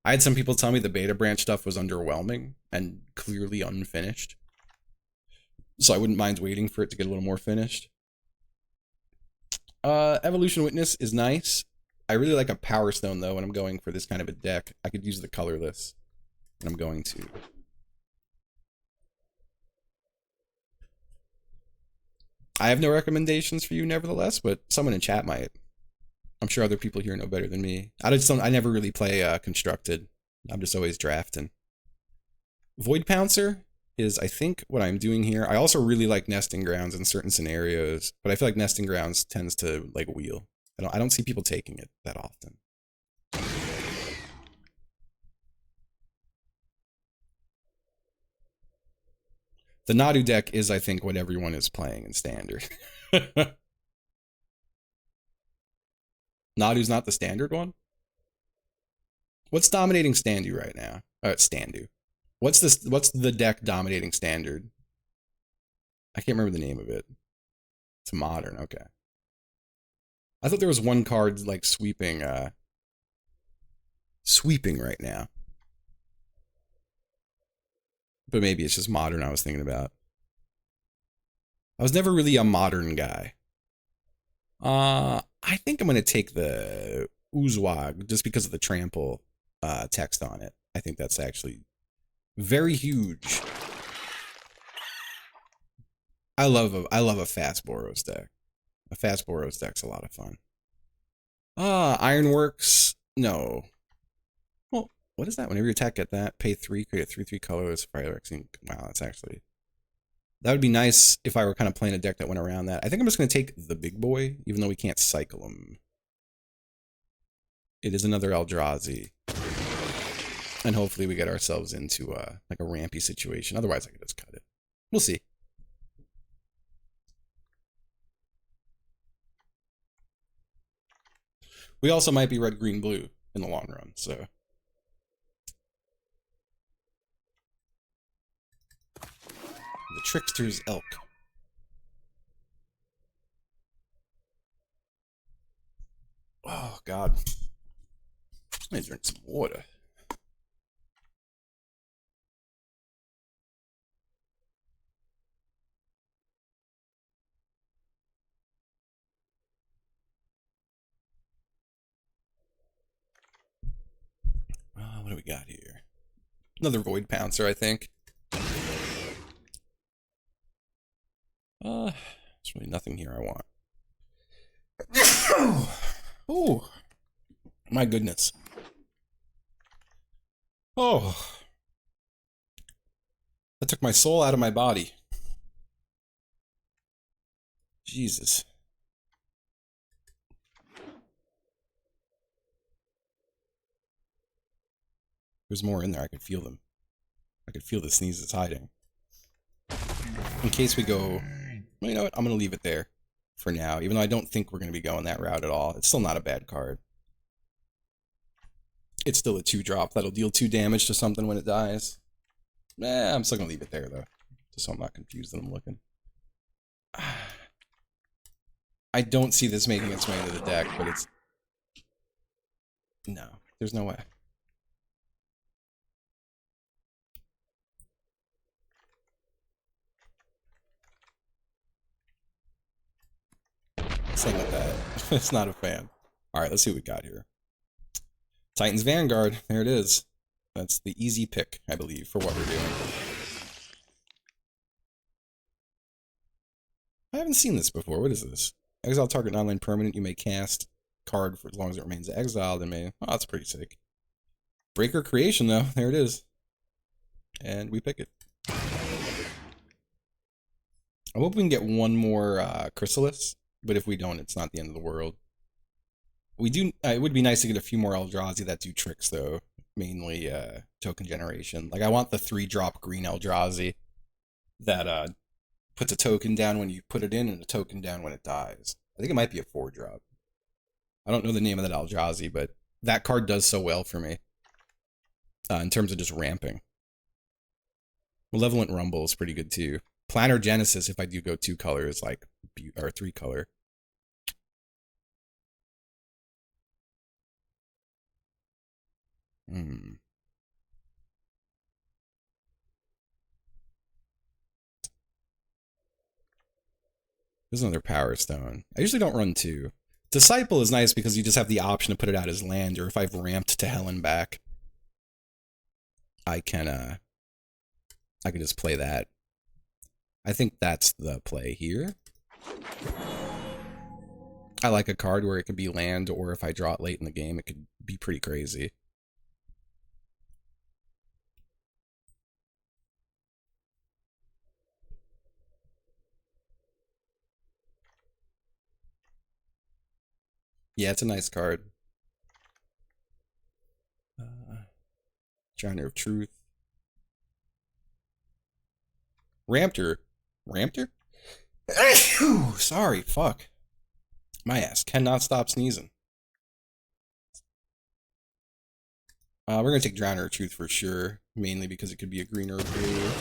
I had some people tell me the Beta Branch stuff was underwhelming and clearly unfinished. So I wouldn't mind waiting for it to get a little more finished. Evolution Witness is nice. I really like a Power Stone though when I'm going for this kind of a deck. I could use the colorless, and I'm going to. I have no recommendations for you, nevertheless, but someone in chat might. I'm sure other people here know better than me. I never really play constructed. I'm just always drafting. Void Pouncer is, I think, what I'm doing here. I also really like Nesting Grounds in certain scenarios, but I feel like Nesting Grounds tends to like wheel. I don't see people taking it that often. The Nadu deck is, I think, what everyone is playing in Standard. Nadu's not the Standard one? What's dominating Standu right now? It's Standu. What's the deck dominating Standard? I can't remember the name of it. It's Modern, okay. I thought there was one card like sweeping right now. But maybe it's just Modern I was thinking about. I was never really a Modern guy. I think I'm going to take the Uzwag just because of the trample text on it. I think that's actually very huge. I love a fast Boros deck. A fast Boros deck's a lot of fun. Ironworks, no. Well, what is that? Whenever you attack, get that. Pay 3, create a 3/3 colorless fire vaccine. Wow, that's actually... That would be nice if I were kind of playing a deck that went around that. I think I'm just going to take the big boy, even though we can't cycle him. It is another Eldrazi. And hopefully we get ourselves into like a rampy situation. Otherwise, I could just cut it. We'll see. We also might be red, green, blue in the long run, so... The Trickster's Elk. Oh, God. Let me drink some water. What do we got here? Another Void Pouncer, I think. There's really nothing here I want. Oh, my goodness. Oh, that took my soul out of my body. Jesus. There's more in there. I could feel them. I could feel the sneezes hiding. In case we go... Well, you know what? I'm going to leave it there for now, even though I don't think we're going to be going that route at all. It's still not a bad card. It's still a 2-drop that'll deal 2 damage to something when it dies. I'm still going to leave it there, though, just so I'm not confused and I'm looking. I don't see this making its way into the deck, but it's... No, there's no way. Same with that. It's not a fan. Alright, let's see what we got here. Titan's Vanguard. There it is. That's the easy pick, I believe, for what we're doing. I haven't seen this before. What is this? Exile target non-land permanent. You may cast card for as long as it remains exiled. And may... Oh, that's pretty sick. Breaker Creation, though. There it is. And we pick it. I hope we can get one more Chrysalis. But if we don't, it's not the end of the world. We do. It would be nice to get a few more Eldrazi that do tricks, though. Mainly token generation. Like, I want the 3-drop green Eldrazi that puts a token down when you put it in and a token down when it dies. I think it might be a 4-drop. I don't know the name of that Eldrazi, but that card does so well for me in terms of just ramping. Malevolent Rumble is pretty good, too. Planar Genesis, if I do go 2 colors, like, or 3 color. There's another Power Stone. I usually don't run 2. Disciple is nice because you just have the option to put it out as land, or if I've ramped to hell and back, I can just play that. I think that's the play here. I like a card where it could be land, or if I draw it late in the game, it could be pretty crazy. Yeah, it's a nice card. Genre of Truth. Raptor. Raptor? Sorry, fuck. My ass cannot stop sneezing. We're going to take Drowner of Truth for sure, mainly because it could be a green or a blue.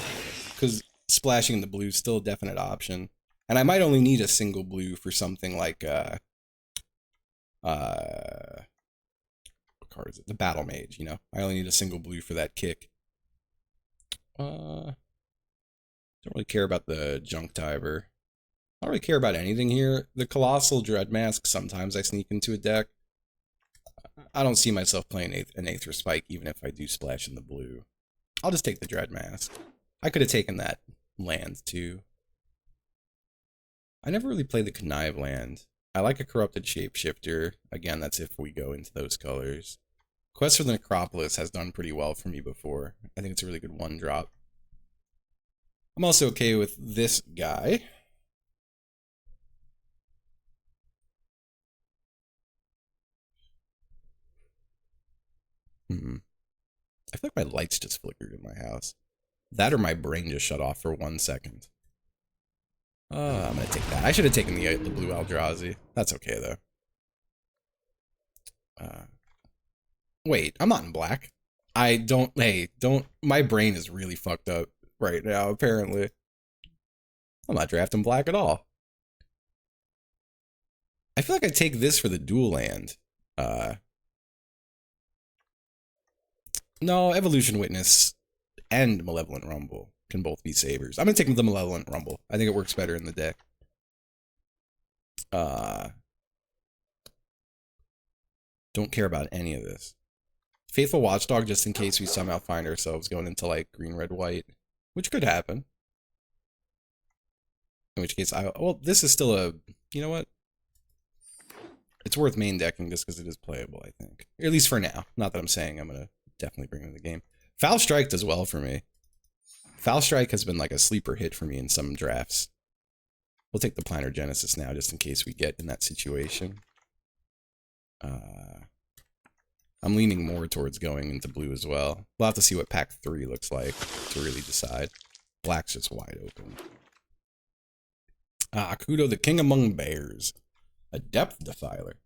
Because splashing in the blue is still a definite option. And I might only need a single blue for something like, what card is it? The Battle Mage, you know? I only need a single blue for that kick. Don't really care about the Junk Diver. I don't really care about anything here. The Colossal Dread Mask, sometimes I sneak into a deck. I don't see myself playing an Aether Spike, even if I do splash in the blue. I'll just take the Dread Mask. I could have taken that land, too. I never really played the Connive land. I like a Corrupted Shapeshifter. Again, that's if we go into those colors. Quest for the Necropolis has done pretty well for me before. I think it's a really good 1-drop. I'm also okay with this guy. I feel like my lights just flickered in my house. That or my brain just shut off for 1 second. I'm gonna take that. I should have taken the blue Eldrazi. That's okay though. Wait, I'm not in black. My brain is really fucked up right now, apparently. I'm not drafting black at all. I feel like I take this for the dual land. No, Evolution Witness and Malevolent Rumble can both be savers. I'm gonna take the Malevolent Rumble. I think it works better in the deck. Don't care about any of this. Faithful Watchdog, just in case we somehow find ourselves going into like green, red, white, which could happen. In which case, well, this is still a, you know what? It's worth main decking just because it is playable, I think. Or at least for now. Not that I'm saying I'm gonna definitely bring it in the game. Foul Strike does well for me. Foul Strike has been like a sleeper hit for me in some drafts. We'll take the Planar Genesis now, just in case we get in that situation. I'm leaning more towards going into blue as well. We'll have to see what pack 3 looks like to really decide. Black's just wide open. Kudo, the King Among Bears. A Depth Defiler.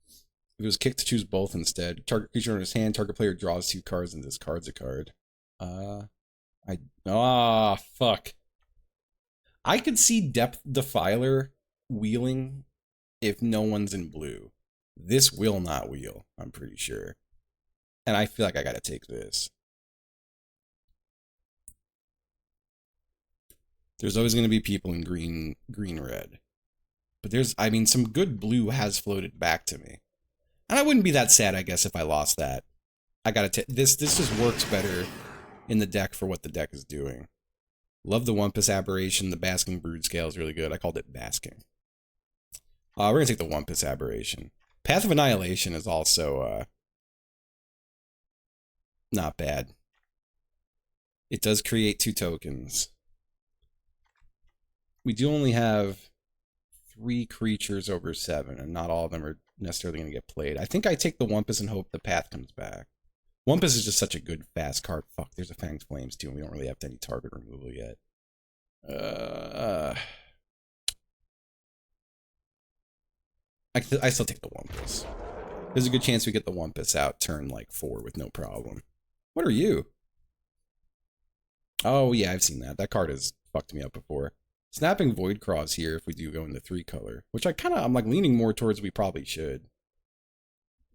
If it was kicked to choose both instead. Target creature in his hand, target player draws 2 cards and discards a card. Fuck. I could see Depth Defiler wheeling if no one's in blue. This will not wheel, I'm pretty sure. And I feel like I gotta take this. There's always gonna be people in green, red. But some good blue has floated back to me. And I wouldn't be that sad, I guess, if I lost that. I gotta take this just works better in the deck for what the deck is doing. Love the Wumpus Aberration. The Basking Brood Scale is really good. I called it Basking. We're gonna take the Wumpus Aberration. Path of Annihilation is also not bad. It does create 2 tokens. We do only have 3 creatures over 7, and not all of them are necessarily going to get played. I think I take the Wumpus and hope the Path comes back. Wumpus is just such a good, fast card. Fuck, there's a Fanged Flames too, and we don't really have any target removal yet. I still take the Wumpus. There's a good chance we get the Wumpus out turn like 4 with no problem. What are you? Oh yeah, I've seen that. That card has fucked me up before. Snapping Voidcraw's here if we do go into 3 color, which I'm like leaning more towards we probably should.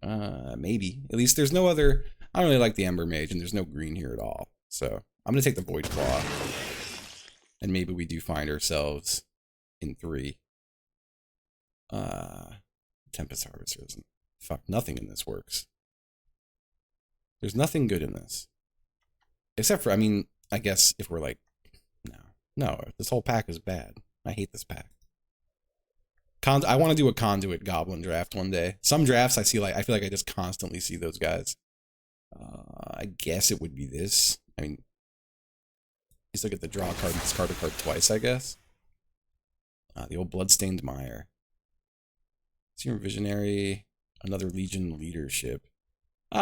Maybe. At least there's no other. I don't really like the Ember Mage, and there's no green here at all. So I'm gonna take the Voidclaw, and maybe we do find ourselves in 3. Tempest Harvester isn't. Fuck, nothing in this works. There's nothing good in this. Except for, I mean, I guess if we're like, no, this whole pack is bad. I hate this pack. I want to do a Conduit Goblin draft one day. Some drafts I feel like I just constantly see those guys. I guess it would be this. I mean, just look at the draw card and discard a card twice, I guess. The old Bloodstained Mire. Serum Visionary. Another Legion Leadership.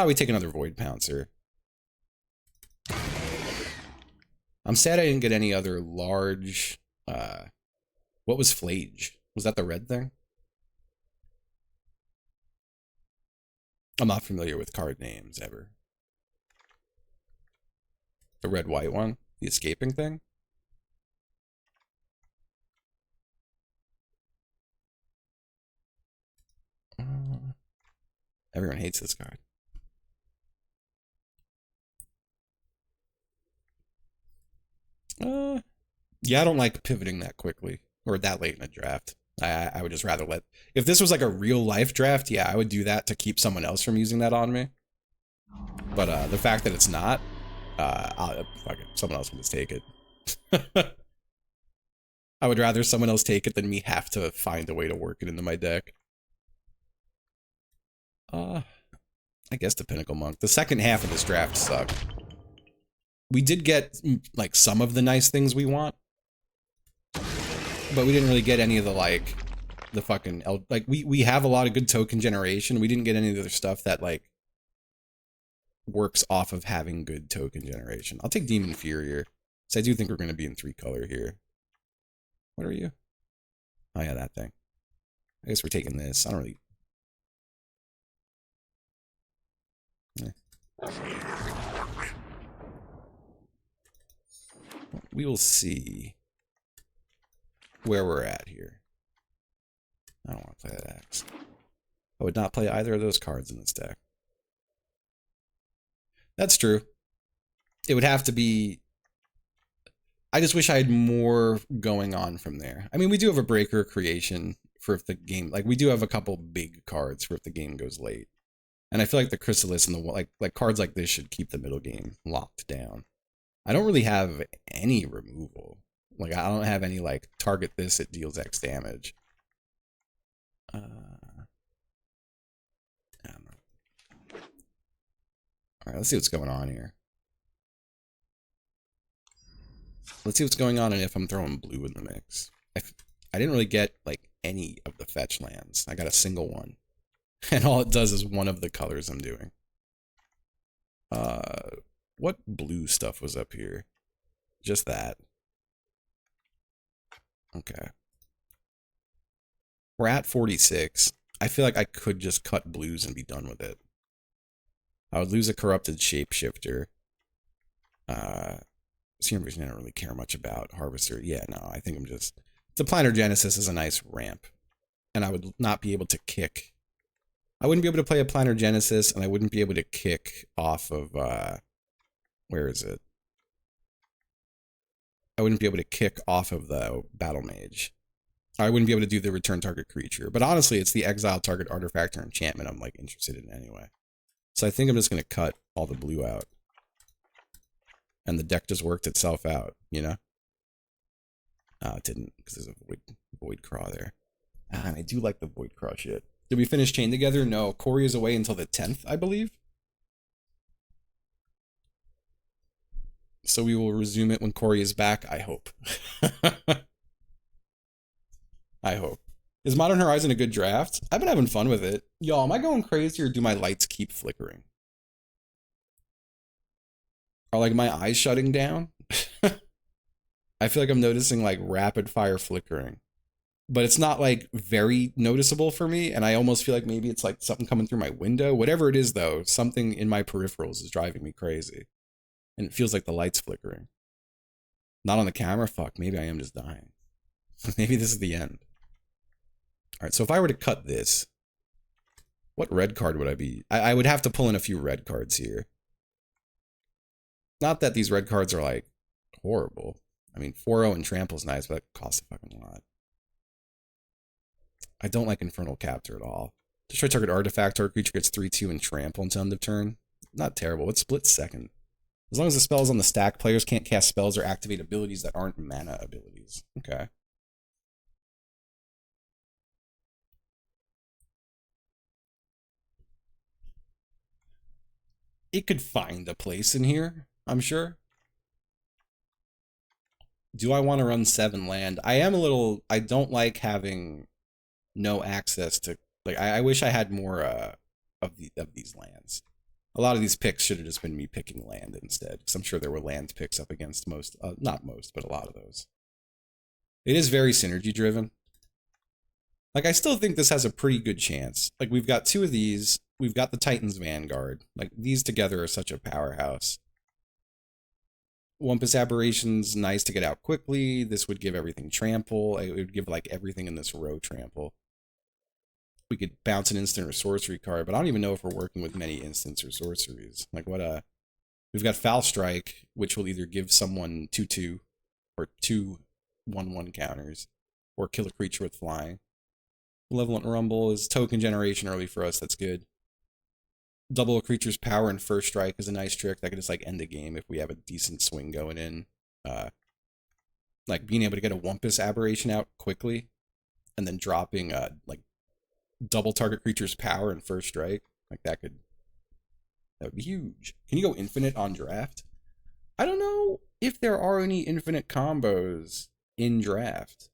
We take another Void Pouncer. I'm sad I didn't get any other large... what was Flage? Was that the red thing? I'm not familiar with card names, ever. The red-white one? The escaping thing? Everyone hates this card. Yeah, I don't like pivoting that quickly. Or that late in a draft. I would just rather let... If this was like a real-life draft, yeah, I would do that to keep someone else from using that on me. But the fact that it's not... fuck it. Someone else can just take it. I would rather someone else take it than me have to find a way to work it into my deck. I guess the Pinnacle Monk. The second half of this draft sucked. We did get, like, some of the nice things we want. But we didn't really get any of the, like, the fucking... Like, we have a lot of good token generation. We didn't get any of the other stuff that, like, works off of having good token generation. I'll take Demon Furier. So I do think we're going to be in 3-color here. What are you? Oh, yeah, that thing. I guess we're taking this. I don't really... We will see where we're at here. I don't want to play that X. I would not play either of those cards in this deck. That's true. It would have to be... I just wish I had more going on from there. I mean, we do have a Breaker Creation for if the game... Like, we do have a couple big cards for if the game goes late. And I feel like the Chrysalis and the... Like cards like this should keep the middle game locked down. I don't really have any removal. Like, I don't have any, like, target this, it deals X damage. I don't know. Alright, let's see what's going on here. Let's see what's going on and if I'm throwing blue in the mix. I didn't really get, like, any of the fetch lands. I got a single one. And all it does is one of the colors I'm doing. What blue stuff was up here? Just that. Okay. We're at 46. I feel like I could just cut blues and be done with it. I would lose a Corrupted Shapeshifter. Serum Vision I don't really care much about. Harvester, yeah, no, I think I'm just... The Planar Genesis is a nice ramp. And I would not be able to kick... I wouldn't be able to play a Planar Genesis, and I wouldn't be able to kick off of, where is it? I wouldn't be able to kick off of the Battle Mage. I wouldn't be able to do the return target creature. But honestly, it's the exile target artifact or enchantment I'm, like, interested in anyway. So I think I'm just going to cut all the blue out. And the deck just worked itself out, you know? It didn't, because there's a Void Craw there. And I do like the Void Craw shit. Did we finish Chain together? No. Corey is away until the 10th, I believe. So we will resume it when Corey is back, I hope. I hope. Is Modern Horizon a good draft? I've been having fun with it. Y'all, am I going crazy or do my lights keep flickering? Are, like, my eyes shutting down? I feel like I'm noticing, like, rapid fire flickering. But it's not, like, very noticeable for me, and I almost feel like maybe it's, like, something coming through my window. Whatever it is, though, something in my peripherals is driving me crazy. And it feels like the light's flickering. Not on the camera? Fuck, maybe I am just dying. Maybe this is the end. Alright, so if I were to cut this, what red card would I be? I would have to pull in a few red cards here. Not that these red cards are, like, horrible. I mean, 4-0 and Trample's nice, but that costs a fucking lot. I don't like Infernal Captor at all. Destroy target artifact, target creature gets 3/2 and trample until end of turn. Not terrible. It splits second. As long as the spell is on the stack, players can't cast spells or activate abilities that aren't mana abilities. Okay. It could find a place in here, I'm sure. Do I want to run 7 land? I don't like having no access to, like, I wish I had more of these lands. A lot of these picks should have just been me picking land instead, because I'm sure there were land picks up against most, not most, but a lot of those. It is very synergy driven. Like, I still think this has a pretty good chance. Like, we've got 2 of these. We've got the Titan's Vanguard. Like, these together are such a powerhouse. Wumpus Aberration's nice to get out quickly. This would give everything trample. It would give, like, everything in this row trample. We could bounce an instant or sorcery card, but I don't even know if we're working with many instants or sorceries. Like, we've got Foul Strike, which will either give someone 2/2 or 2 1/1 counters, or kill a creature with flying. Malevolent Rumble is token generation early for us. That's good. Double a creature's power and first strike is a nice trick that could just, like, end the game if we have a decent swing going in. Like, being able to get a Wumpus Aberration out quickly and then dropping, like, double target creature's power and first strike. Like, that would be huge. Can you go infinite on draft? I don't know if there are any infinite combos in draft.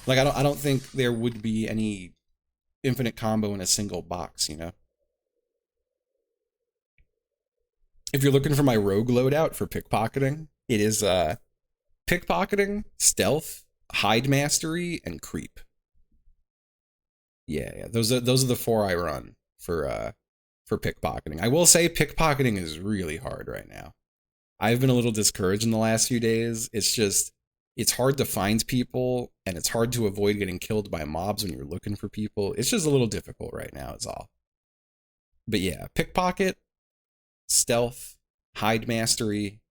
Like, I don't think there would be any infinite combo in a single box, you know? If you're looking for my rogue loadout for pickpocketing, it is pickpocketing, stealth, hide mastery, and creep. Yeah, those are the 4 I run for pickpocketing. I will say pickpocketing is really hard right now. I've been a little discouraged in the last few days. It's hard to find people, and it's hard to avoid getting killed by mobs when you're looking for people. It's just a little difficult right now, is all. But yeah, pickpocket, stealth, hide mastery,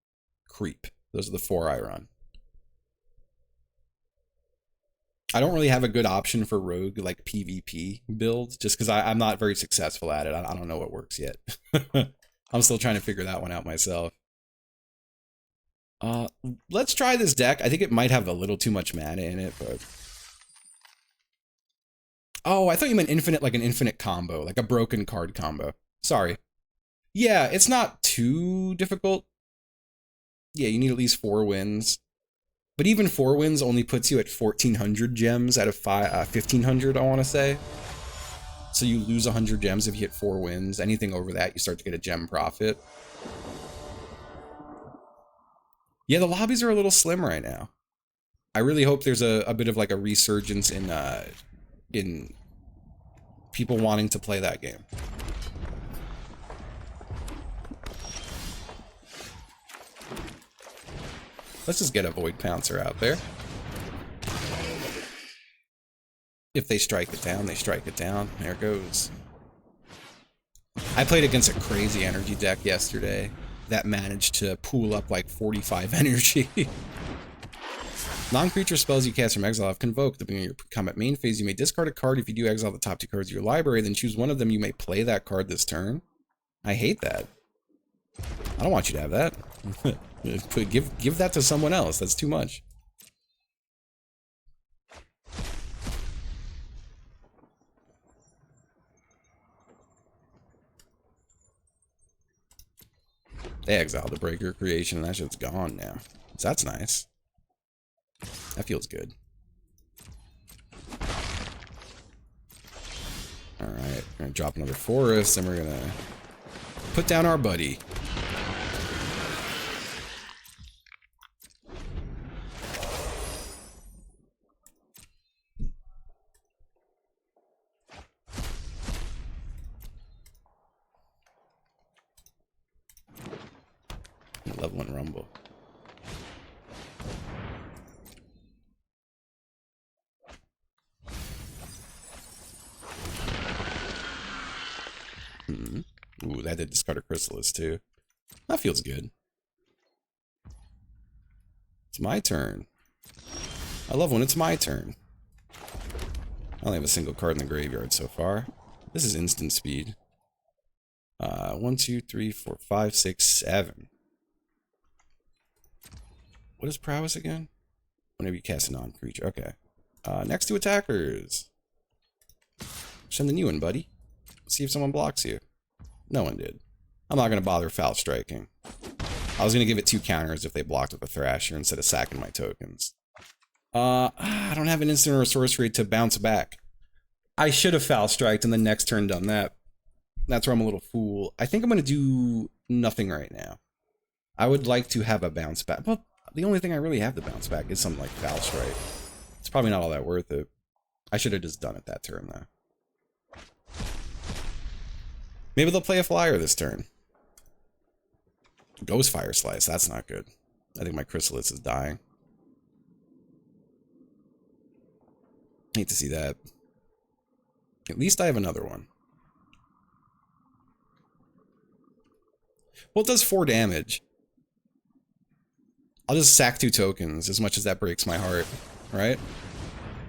creep. Those are the 4 I run. I don't really have a good option for rogue, like, PvP build, just because I'm not very successful at it. I don't know what works yet. I'm still trying to figure that one out myself. Let's try this deck. I think it might have a little too much mana in it, but... Oh, I thought you meant infinite, like an infinite combo, like a broken card combo. Sorry. Yeah, it's not too difficult. Yeah, you need at least 4 wins. But even 4 wins only puts you at 1,400 gems out of 1,500, I want to say. So you lose 100 gems if you hit 4 wins. Anything over that, you start to get a gem profit. Yeah, the lobbies are a little slim right now. I really hope there's a bit of, like, a resurgence in people wanting to play that game. Let's just get a Void Pouncer out there. If they strike it down, they strike it down. There it goes. I played against a crazy energy deck yesterday that managed to pool up like 45 energy. Non-creature spells you cast from exile have Convoke. At the beginning of your combat main phase, you may discard a card. If you do, exile the top 2 cards of your library, then choose one of them. You may play that card this turn. I hate that. I don't want you to have that. Give that to someone else. That's too much. They exiled the Breaker Creation, and that shit's gone now. So that's nice. That feels good. Alright, we're gonna drop another forest, and we're gonna put down our buddy. Level 1 Rumble. Ooh, that did discard a Chrysalis too. That feels good. It's my turn. I love when it's my turn. I only have a single card in the graveyard so far. This is instant speed. 1, 2, 3, 4, 5, 6, 7. What is prowess again? Whenever you cast a non-creature. Okay. Next two attackers. Sending you in, buddy. See if someone blocks you. No one did. I'm not going to bother foul striking. I was going to give it 2 counters if they blocked with a Thrasher instead of sacking my tokens. I don't have an instant or a sorcery to bounce back. I should have foul striked and the next turn done that. That's where I'm a little fool. I think I'm going to do nothing right now. I would like to have a bounce back. Well, the only thing I really have to bounce back is something like foul strike. It's probably not all that worth it. I should have just done it that turn, though. Maybe they'll play a flyer this turn. Ghost Fire Slice, that's not good. I think my Chrysalis is dying. Hate to see that. At least I have another one. Well, it does 4 damage. I'll just sack 2 tokens, as much as that breaks my heart, right?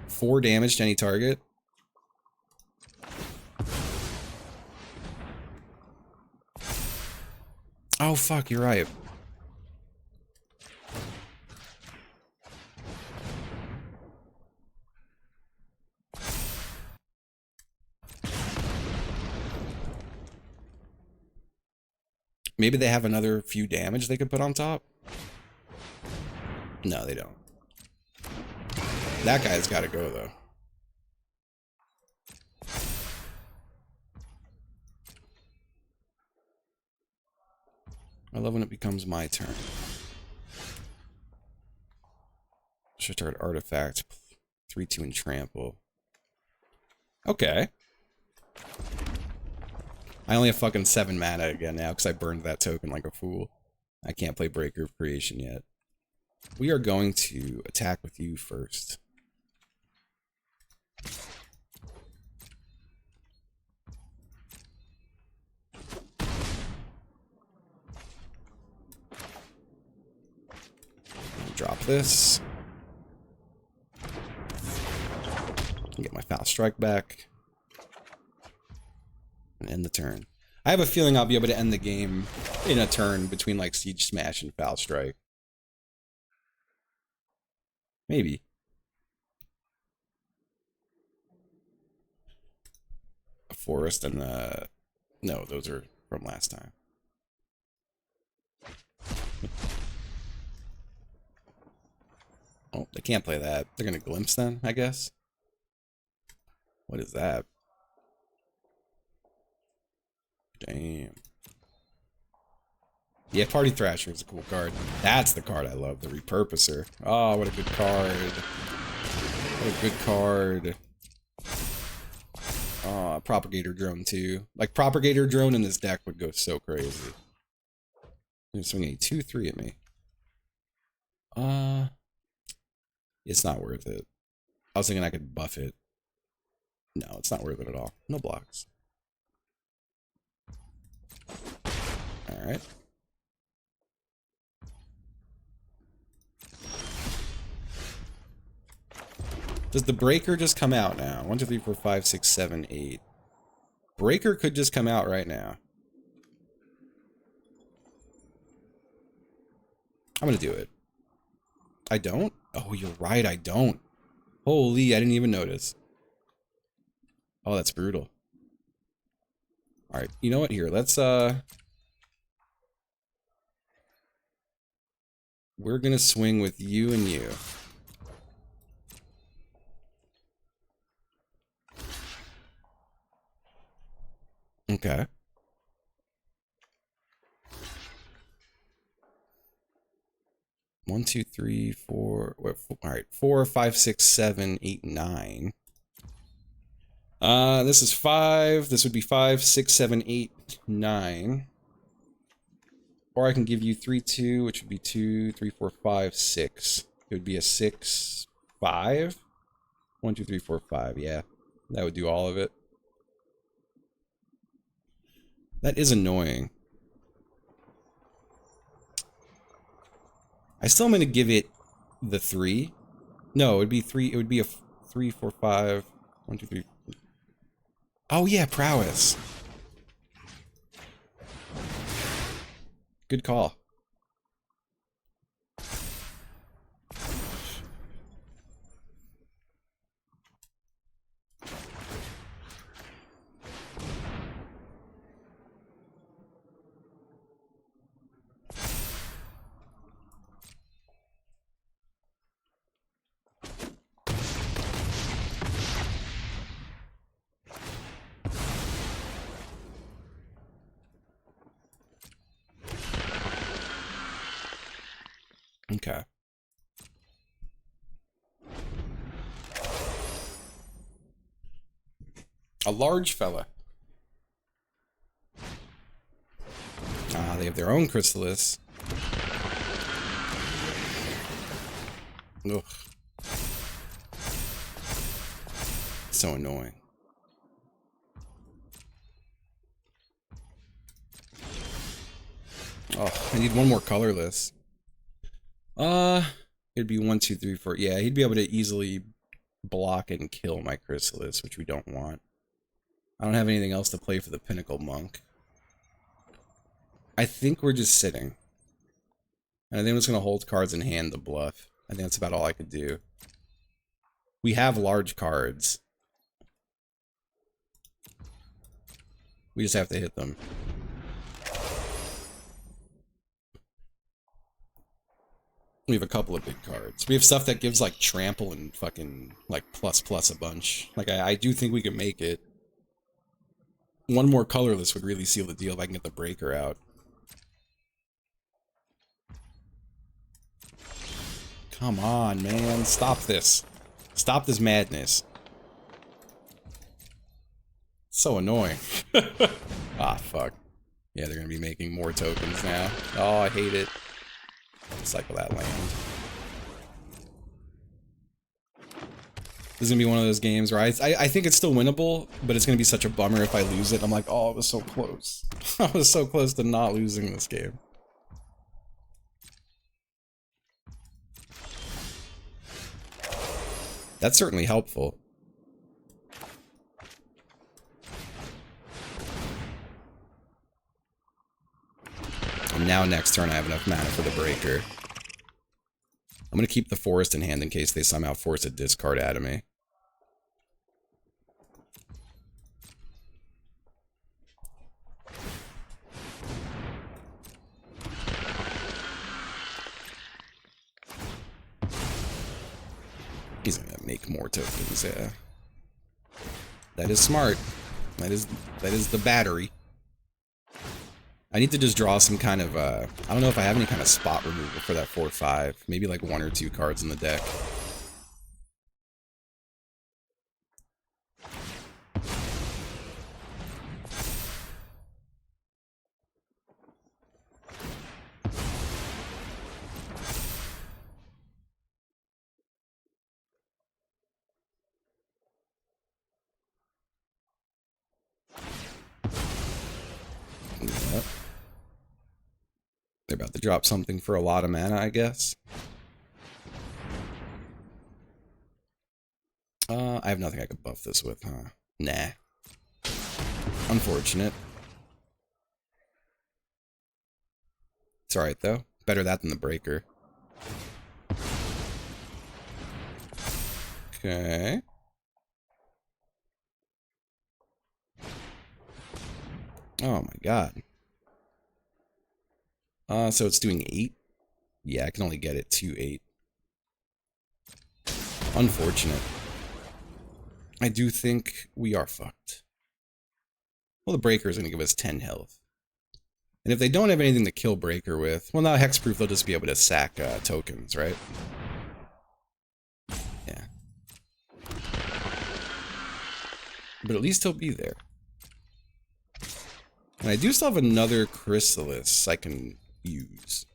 4 damage to any target. Oh, fuck, you're right. Maybe they have another few damage they could put on top? No, they don't. That guy's got to go, though. I love when it becomes my turn. Should start artifact. 3-2 and trample. Okay. I only have fucking 7 mana again now because I burned that token like a fool. I can't play Breaker of Creation yet. We are going to attack with you first. Drop this. Get my foul strike back. And end the turn. I have a feeling I'll be able to end the game in a turn between like Siege Smash and Foul Strike. Maybe. A forest and no, those are from last time. Oh, they can't play that. They're gonna glimpse then, I guess. What is that? Damn. Yeah, Party Thrasher is a cool card. That's the card I love, the Repurposer. Oh, what a good card. What a good card. Oh, Propagator Drone too. Like, Propagator Drone in this deck would go so crazy. You're swinging a 2-3 at me. It's not worth it. I was thinking I could buff it. No, it's not worth it at all. No blocks. Alright. Does the Breaker just come out now? 1, 2, 3, 4, 5, 6, 7, 8. Breaker could just come out right now. I'm gonna do it. I don't? Oh, you're right, I don't. Holy, I didn't even notice. Oh, that's brutal. Alright, you know what? Here, let's, we're gonna swing with you and you. Okay. One, two, three, four. All right, 4, 5, 6, 7, 8, 9. This is 5. This would be 5, 6, 7, 8, 9. Or I can give you 3, 2, which would be 2, 3, 4, 5, 6. It would be a 6, 5. 1, 2, 3, 4, 5. Yeah, that would do all of it. That is annoying. I still am going to give it the 3. No, it'd be 3. It would be a 3, 4, 5. 1, 2, 3. Oh yeah, prowess. Good call. Okay. A large fella. Ah, they have their own chrysalis. Ugh. So annoying. Oh, I need one more colorless. It'd be 1, 2, 3, 4. Yeah, he'd be able to easily block and kill my chrysalis, which we don't want. I don't have anything else to play for the Pinnacle Monk. I think we're just sitting. And I think I'm just going to hold cards in hand to bluff. I think that's about all I could do. We have large cards. We just have to hit them. We have a couple of big cards. We have stuff that gives like trample and fucking like plus a bunch. Like I do think we can make it. One more colorless would really seal the deal if I can get the breaker out. Come on, man. Stop this. Stop this madness. So annoying. Ah, fuck. Yeah, they're gonna be making more tokens now. Oh, I hate it. Cycle that land. This is gonna be one of those games where I think it's still winnable, but it's gonna be such a bummer if I lose it. I'm like, oh, it was so close. I was so close to not losing this game. That's certainly helpful. And now next turn I have enough mana for the breaker. I'm going to keep the forest in hand in case they somehow force a discard out of me. He's going to make more tokens, yeah. That is smart. That is the battery. I need to just draw some kind of, I don't know if I have any kind of spot removal for that 4/5. Maybe like 1 or 2 cards in the deck. Yep. They're about to drop something for a lot of mana, I guess. I have nothing I could buff this with, huh? Nah. Unfortunate. It's alright, though. Better that than the breaker. Okay. Oh my god. So it's doing 8? Yeah, I can only get it to 8. Unfortunate. I do think we are fucked. Well, the breaker is going to give us 10 health. And if they don't have anything to kill breaker with, well, now hexproof, they'll just be able to sack tokens, right? Yeah. But at least he'll be there. And I do still have another chrysalis I can use.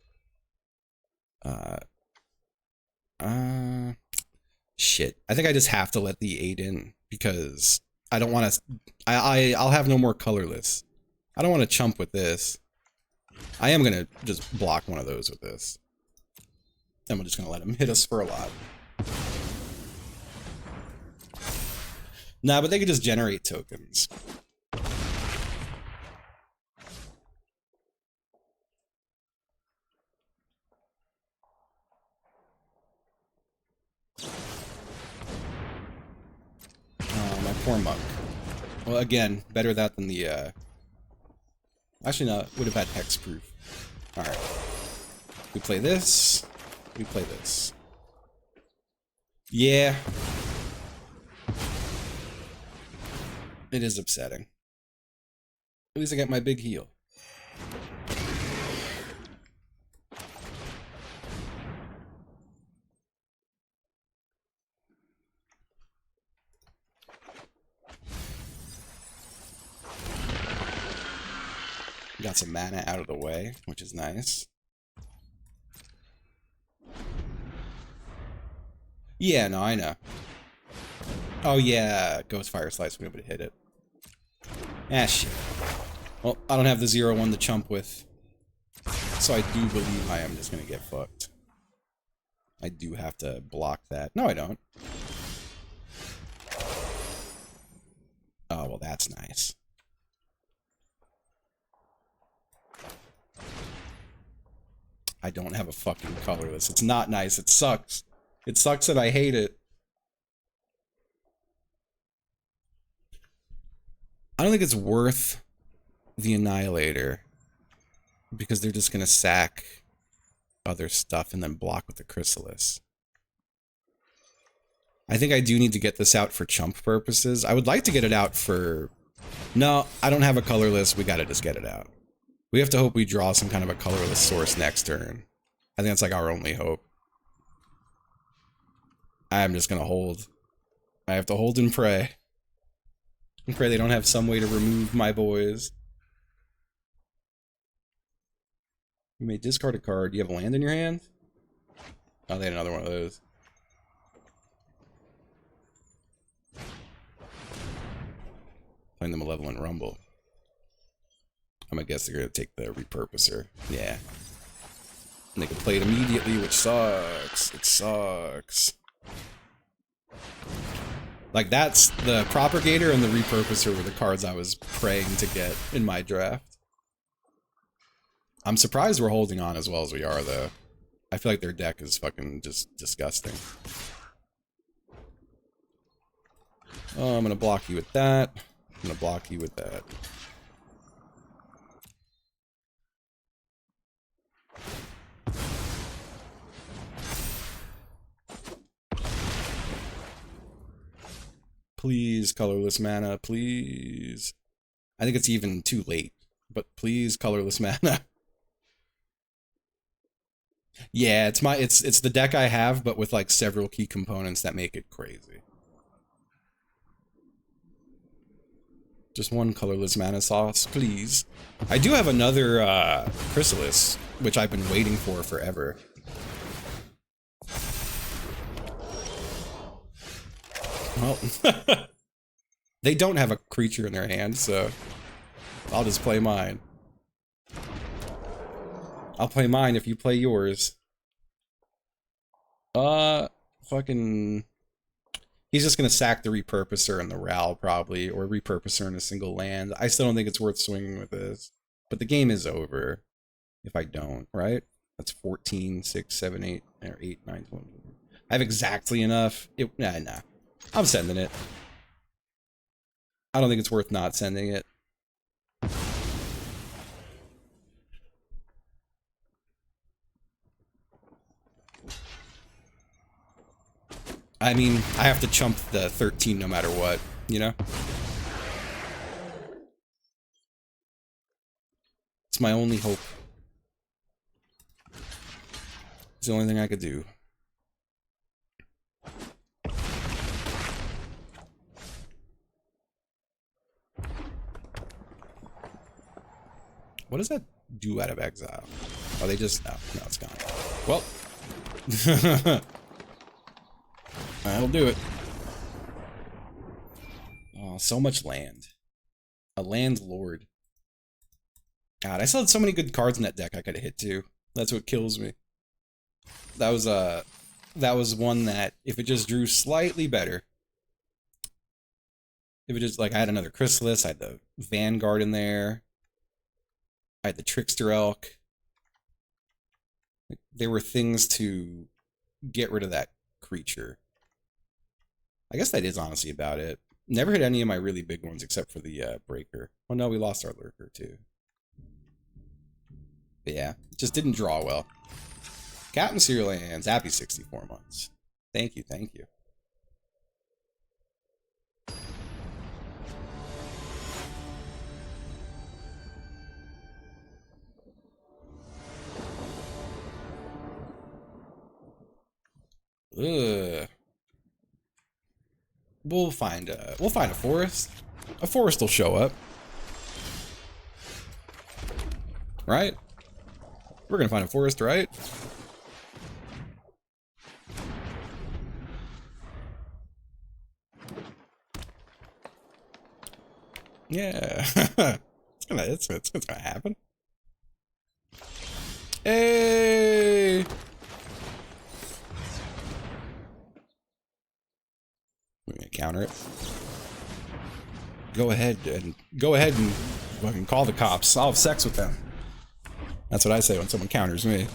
Shit. I think I just have to let the 8 in because I don't want to. I'll have no more colorless. I don't want to chump with this. I am gonna just block one of those with this. And we're just gonna let him hit us for a lot. Nah, but they could just generate tokens. Oh, my poor monk. Well, again, better that than the, Actually, no, it would have had hexproof. Alright. We play this. We play this. Yeah. It is upsetting. At least I get my big heal. Got some mana out of the way, which is nice. Yeah, no, I know. Oh yeah, Ghost Fire Slice, we able to hit it. Ah, shit. Well, I don't have the 0-1 to chump with. So I do believe I am just gonna get fucked. I do have to block that. No, I don't. Oh, well, that's nice. I don't have a fucking colorless. It's not nice. It sucks. It sucks and I hate it. I don't think it's worth the Annihilator because they're just gonna sack other stuff and then block with the Chrysalis. I think I do need to get this out for chump purposes. I would like to get it out for... No, I don't have a colorless. We gotta just get it out. We have to hope we draw some kind of a colorless source next turn. I think that's like our only hope. I'm just gonna hold. I have to hold and pray. And pray they don't have some way to remove my boys. You may discard a card. Do you have a land in your hand? Oh, they had another one of those. Playing the Malevolent Rumble. I'm gonna guess they're gonna take the Repurposer. Yeah. And they can play it immediately, which sucks. It sucks. Like, that's the Propagator and the Repurposer were the cards I was praying to get in my draft. I'm surprised we're holding on as well as we are, though. I feel like their deck is fucking just disgusting. Oh, I'm gonna block you with that. I'm gonna block you with that. Please, colorless mana, please. I think it's even too late, but please, colorless mana. Yeah, it's the deck I have, but with like several key components that make it crazy. Just one colorless mana sauce, please. I do have another Chrysalis, which I've been waiting for forever. Well, they don't have a creature in their hand, so I'll just play mine. I'll play mine if you play yours. Fucking... He's just gonna sack the Repurposer and the Ral, probably, or Repurposer in a single land. I still don't think it's worth swinging with this. But the game is over if I don't, right? That's 14, 6, 7, 8, or 8, 9, 12. I have exactly enough. Nah. I'm sending it. I don't think it's worth not sending it. I mean, I have to chump the 13 no matter what, you know? It's my only hope. It's the only thing I could do. What does that do out of exile? Oh, they just... No, it's gone. Well. That'll do it. Oh, so much land. A landlord. God, I still had so many good cards in that deck I could have hit too. That's what kills me. That was one that, if it just drew slightly better, If it just like I had another Chrysalis, I had the Vanguard in there. I had the Trickster Elk. There were things to get rid of that creature. I guess that is honestly about it. Never hit any of my really big ones except for the Breaker. Oh no, we lost our Lurker too. But yeah, just didn't draw well. Captain Serial Lands, happy 64 months. Thank you, thank you. Ugh. We'll find a forest. A forest will show up. Right? We're gonna find a forest, right? Yeah. it's gonna happen. Hey! We're gonna counter it. Go ahead and fucking call the cops. I'll have sex with them. That's what I say when someone counters me.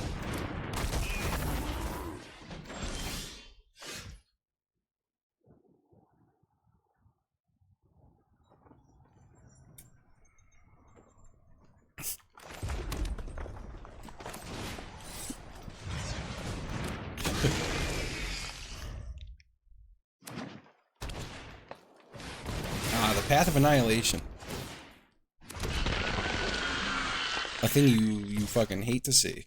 The Path of Annihilation. A thing you fucking hate to see.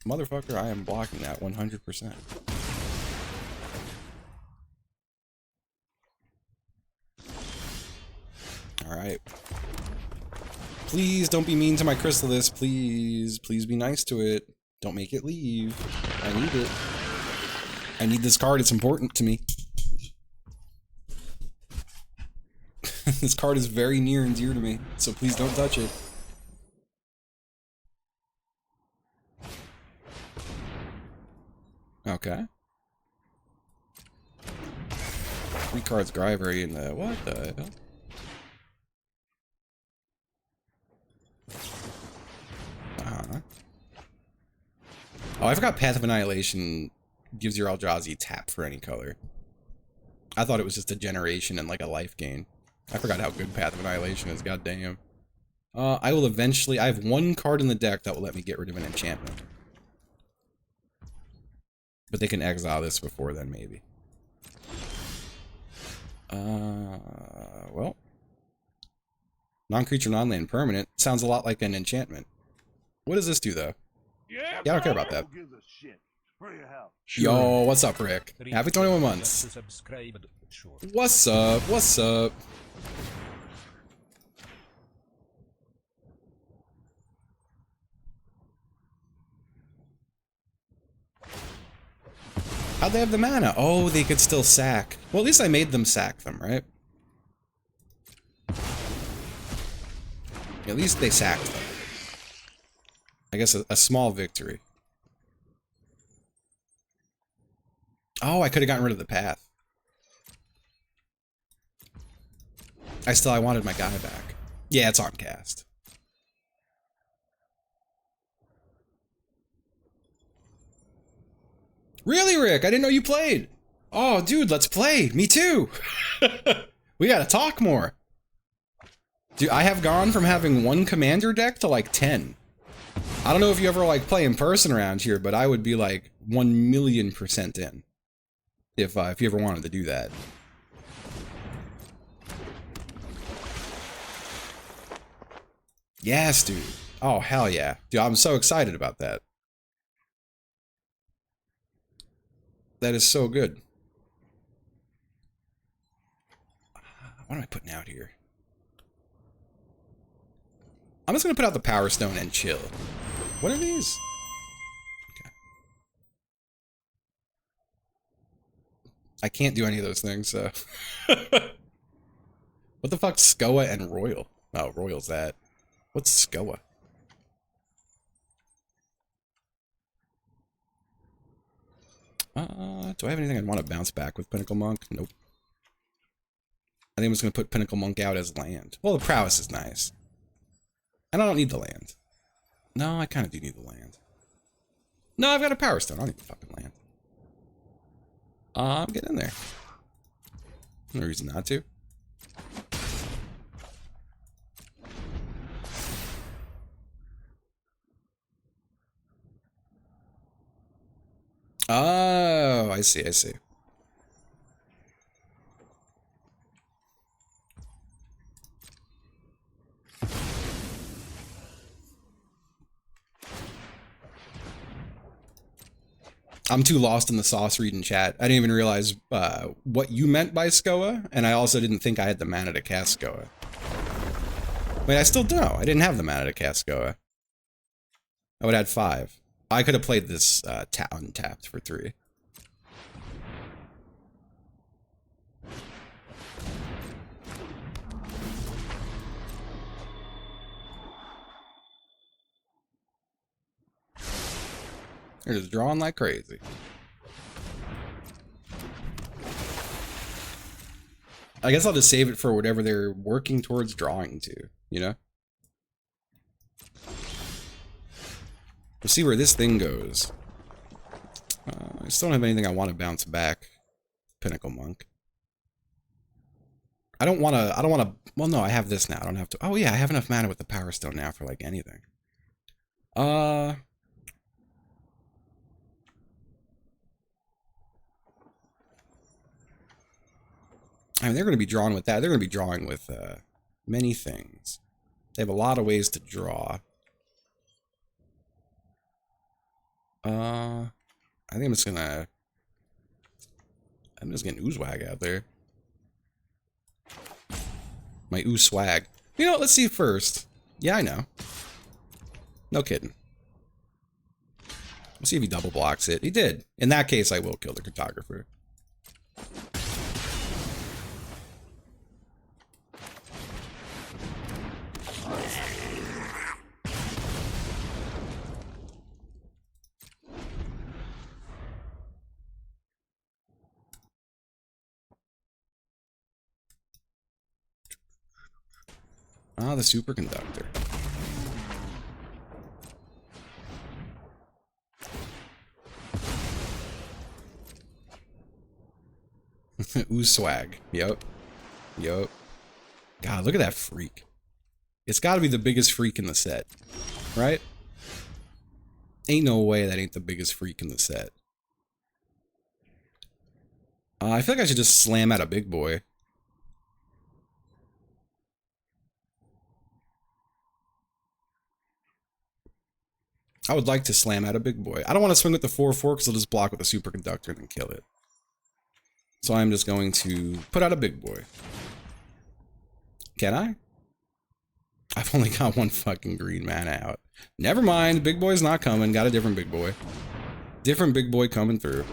Motherfucker, I am blocking that 100%. Alright. Please don't be mean to my Chrysalis. Please. Please be nice to it. Don't make it leave. I need it. I need this card. It's important to me. This card is very near and dear to me, so please don't touch it. Okay. 3 cards Gryvery in the... What the hell? Oh, I forgot Path of Annihilation gives your Eldrazi tap for any color. I thought it was just a generation and like a life gain. I forgot how good Path of Annihilation is, goddamn. I will eventually... I have 1 card in the deck that will let me get rid of an enchantment. But they can exile this before then, maybe. Well. Non-creature, non-land, permanent. Sounds a lot like an enchantment. What does this do, though? Yeah, I don't care about that. Yo, what's up, Rick? Happy 21 months. What's up? What's up? How'd they have the mana? Oh, they could still sack. Well, at least I made them sack them, right? At least they sacked them. I guess a small victory. Oh, I could have gotten rid of the path. I wanted my guy back. Yeah, it's on cast. Really, Rick? I didn't know you played. Oh, dude, let's play. Me too. We gotta talk more. Dude, I have gone from having 1 commander deck to like 10. I don't know if you ever like play in person around here, but I would be like 1,000,000% in. If you ever wanted to do that. Yes, dude. Oh, hell yeah. Dude, I'm so excited about that. That is so good. What am I putting out here? I'm just gonna put out the Power Stone and chill. What are these? Okay. I can't do any of those things, so... What the fuck's Skoa and Royal? Oh, Royal's that. What's Skoa? Do I have anything I'd want to bounce back with Pinnacle Monk? Nope. I think I'm just going to put Pinnacle Monk out as land. Well, the prowess is nice. And I don't need the land. No, I kind of do need the land. No, I've got a Power Stone. I don't need the fucking land. Get in there. No reason not to. Oh, I see, I see. I'm too lost in the sauce read in chat. I didn't even realize what you meant by Skoa, and I also didn't think I had the mana to cast Skoa. Wait, I still don't. I didn't have the mana to cast Skoa. I would add 5. I could have played this untapped for 3. They're just drawing like crazy. I guess I'll just save it for whatever they're working towards drawing to, you know? We'll see where this thing goes. I still don't have anything I want to bounce back. Pinnacle Monk. I don't want to, well no, I have this now. I don't have to, oh yeah, I have enough mana with the Power Stone now for like anything. I mean, they're going to be drawn with that. They're going to be drawing with many things. They have a lot of ways to draw. I think I'm just gonna get an Oozwag out there. My Oozwag. You know, let's see first. Yeah, I know. No kidding. We'll see if he double blocks it. He did. In that case, I will kill the Cartographer. Ah, the Superconductor. Oozwag. Yup. Yup. God, look at that freak. It's got to be the biggest freak in the set. Right? Ain't no way that ain't the biggest freak in the set. I feel like I should just slam out a big boy. I would like to slam out a big boy. I don't want to swing with the 4/4 because I'll just block with the Superconductor and then kill it. So I'm just going to put out a big boy. Can I? I've only got one fucking green mana out. Never mind, big boy's not coming. Got a different big boy. Different big boy coming through.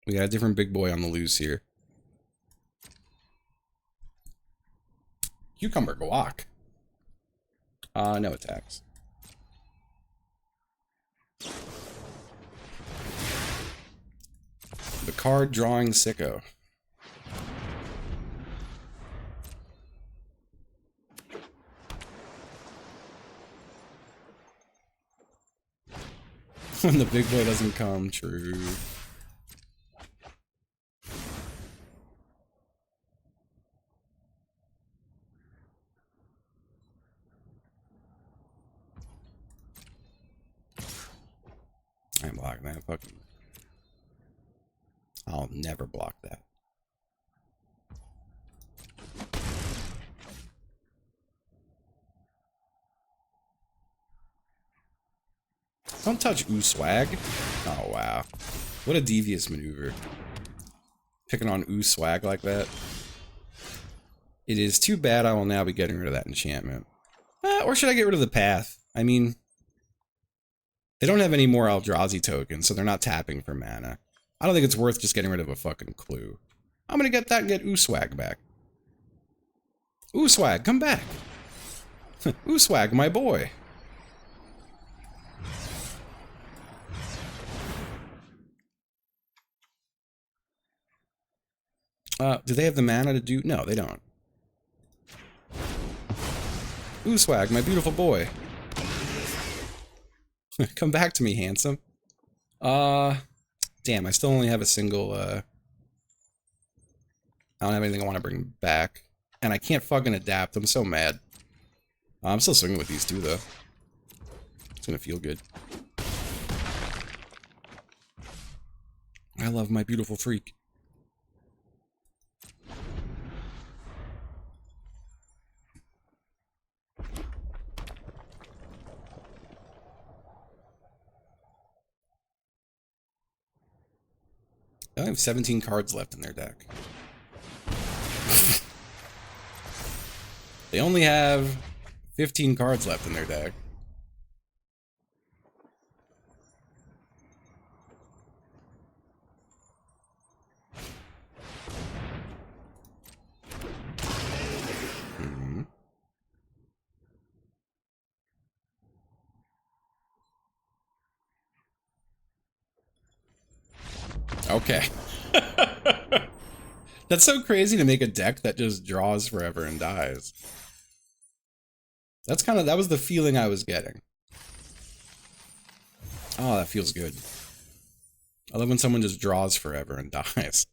We got a different big boy on the loose here. Cucumber Guac. No attacks. The card drawing sicko. When the big boy doesn't come, true. I'm blocking that fucking. I'll never block that. Don't touch Oozwag. Oh wow. What a devious maneuver. Picking on Oozwag like that. It is too bad I will now be getting rid of that enchantment. Or should I get rid of the path? I mean, they don't have any more Eldrazi tokens, so they're not tapping for mana. I don't think it's worth just getting rid of a fucking clue. I'm gonna get that and get Oozwag back. Oozwag, come back. Oozwag, my boy. Do they have the mana to do... No, they don't. Ooh, Swag, my beautiful boy. Come back to me, handsome. Damn, I still only have a single, I don't have anything I want to bring back. And I can't fucking adapt, I'm so mad. I'm still swinging with these two, though. It's gonna feel good. I love my beautiful freak. They only have 17 cards left in their deck. They only have 15 cards left in their deck. Okay. That's so crazy to make a deck that just draws forever and dies. That's kind of, that was the feeling I was getting. Oh, that feels good. I love when someone just draws forever and dies.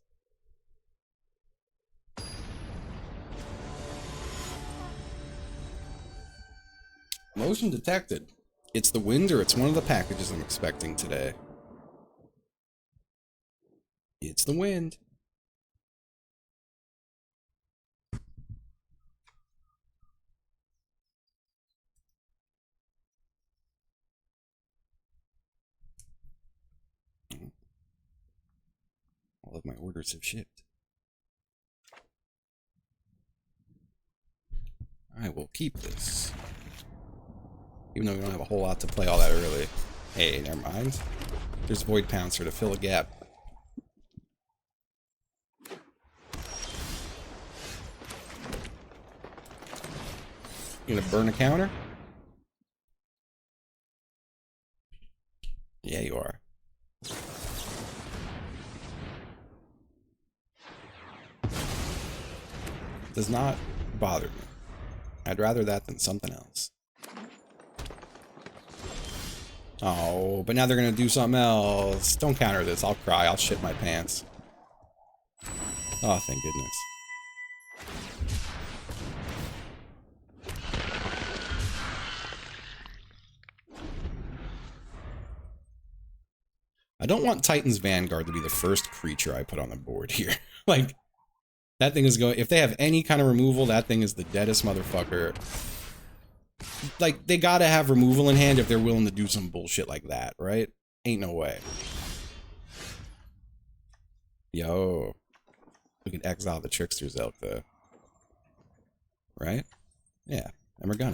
Motion detected. It's the wind or it's one of the packages I'm expecting today. It's the wind. All of my orders have shipped. I will keep this. Even though we don't have a whole lot to play all that early. Hey, never mind. There's Void Pouncer to fill a gap. You gonna burn a counter? Yeah, you are. Does not bother me. I'd rather that than something else. Oh, but now they're gonna do something else. Don't counter this. I'll cry. I'll shit my pants. Oh, thank goodness. I don't want Titan's Vanguard to be the first creature I put on the board here. Like, that thing is going... If they have any kind of removal, that thing is the deadest motherfucker. Like, they gotta have removal in hand if they're willing to do some bullshit like that, right? Ain't no way. Yo. We could exile the Trickster's Elk, though. Right? Yeah. And we're gonna.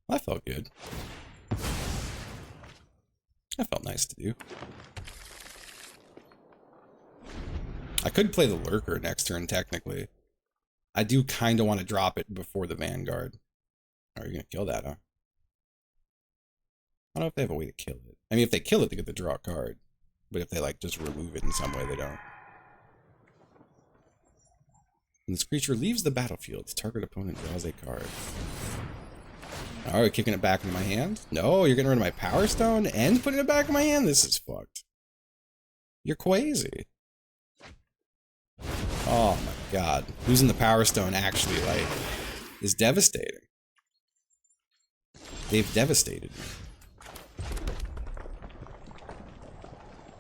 That felt good. That felt nice to do. I could play the Lurker next turn, technically. I do kind of want to drop it before the Vanguard. Are you going to kill that, huh? I don't know if they have a way to kill it. I mean, if they kill it, they get to draw a card. But if they, like, just remove it in some way, they don't. When this creature leaves the battlefield, target opponent draws a card. Alright, kicking it back into my hand? No, you're getting rid of my Power Stone and putting it back in my hand? This is fucked. You're crazy. Oh my god. Losing the Power Stone actually, like, is devastating. They've devastated me.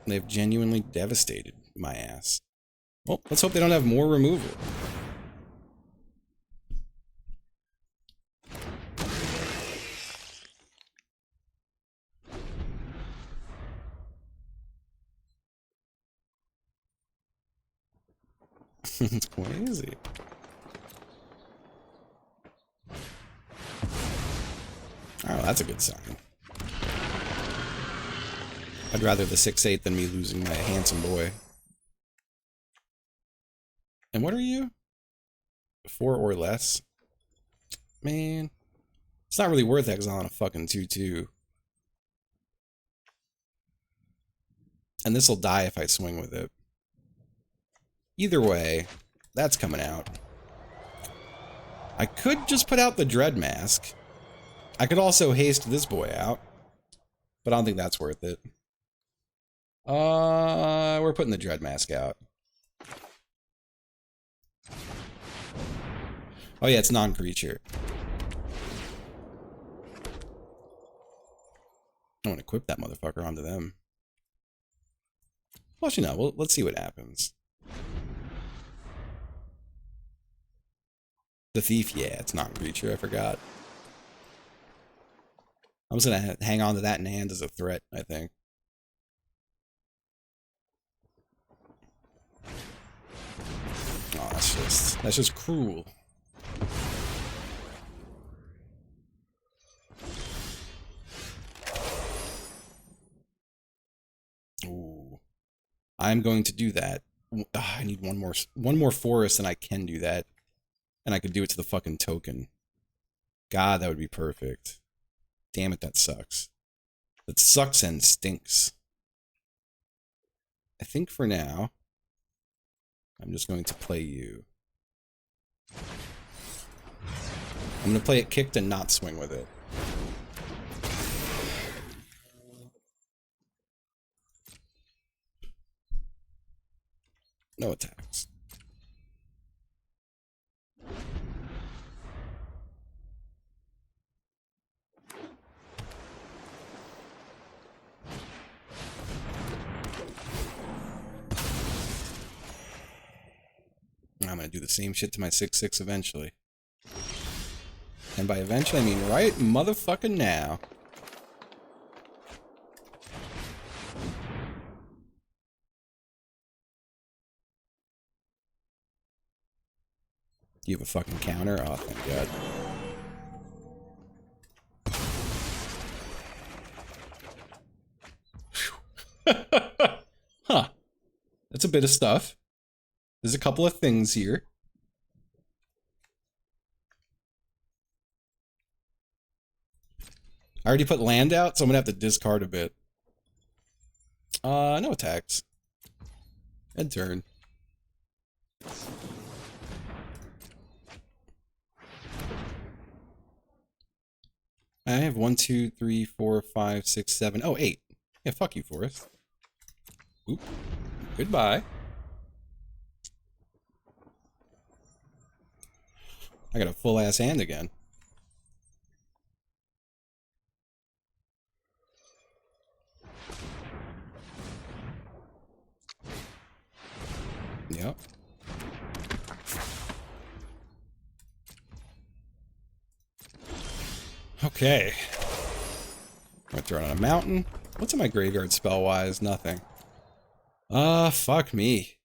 They've genuinely devastated my ass. Well, let's hope they don't have more removal. It's crazy. Oh, that's a good sign. I'd rather the 6/8 than me losing my handsome boy. And what are you? 4 or less? Man. It's not really worth exiling a fucking 2/2. And this'll die if I swing with it. Either way, that's coming out. I could just put out the Dread Mask. I could also haste this boy out. But I don't think that's worth it. We're putting the Dread Mask out. Oh yeah, it's non-creature. I want to equip that motherfucker onto them. Well, actually, no. Let's see what happens. The Thief, yeah, it's non-creature. I forgot. I'm just gonna hang on to that in hand as a threat, I think. Oh, that's just cruel. Ooh. I'm going to do that. I need one more forest, and I can do that. And I could do it to the fucking token. God, that would be perfect. Damn it, that sucks. That sucks and stinks. I think for now, I'm just going to play you. I'm going to play it kicked and not swing with it. No attacks. I'm going to do the same shit to my 6/6 eventually. And by eventually, I mean right motherfucking now. You have a fucking counter? Oh, thank God. Huh. That's a bit of stuff. There's a couple of things here. I already put land out, so I'm gonna have to discard a bit. No attacks. End turn. I have 1, 2, 3, 4, 5, 6, 7. Oh, 8. Yeah, fuck you, Forest. Oop. Goodbye. I got a full ass hand again. Yep. Okay. I'm gonna throw it on a mountain. What's in my graveyard spell-wise? Nothing. Fuck me.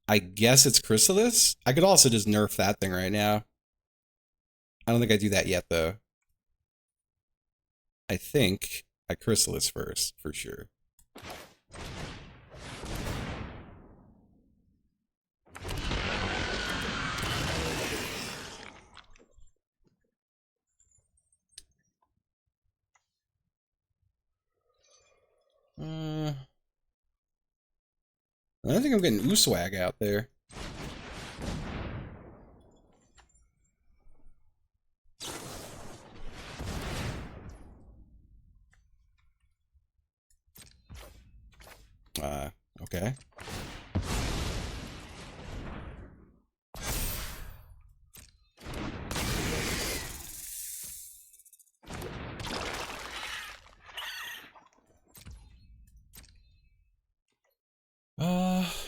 I guess it's Chrysalis? I could also just nerf that thing right now. I don't think I do that yet, though. I think I Chrysalis first, for sure. I don't think I'm getting Uswag out there. Okay.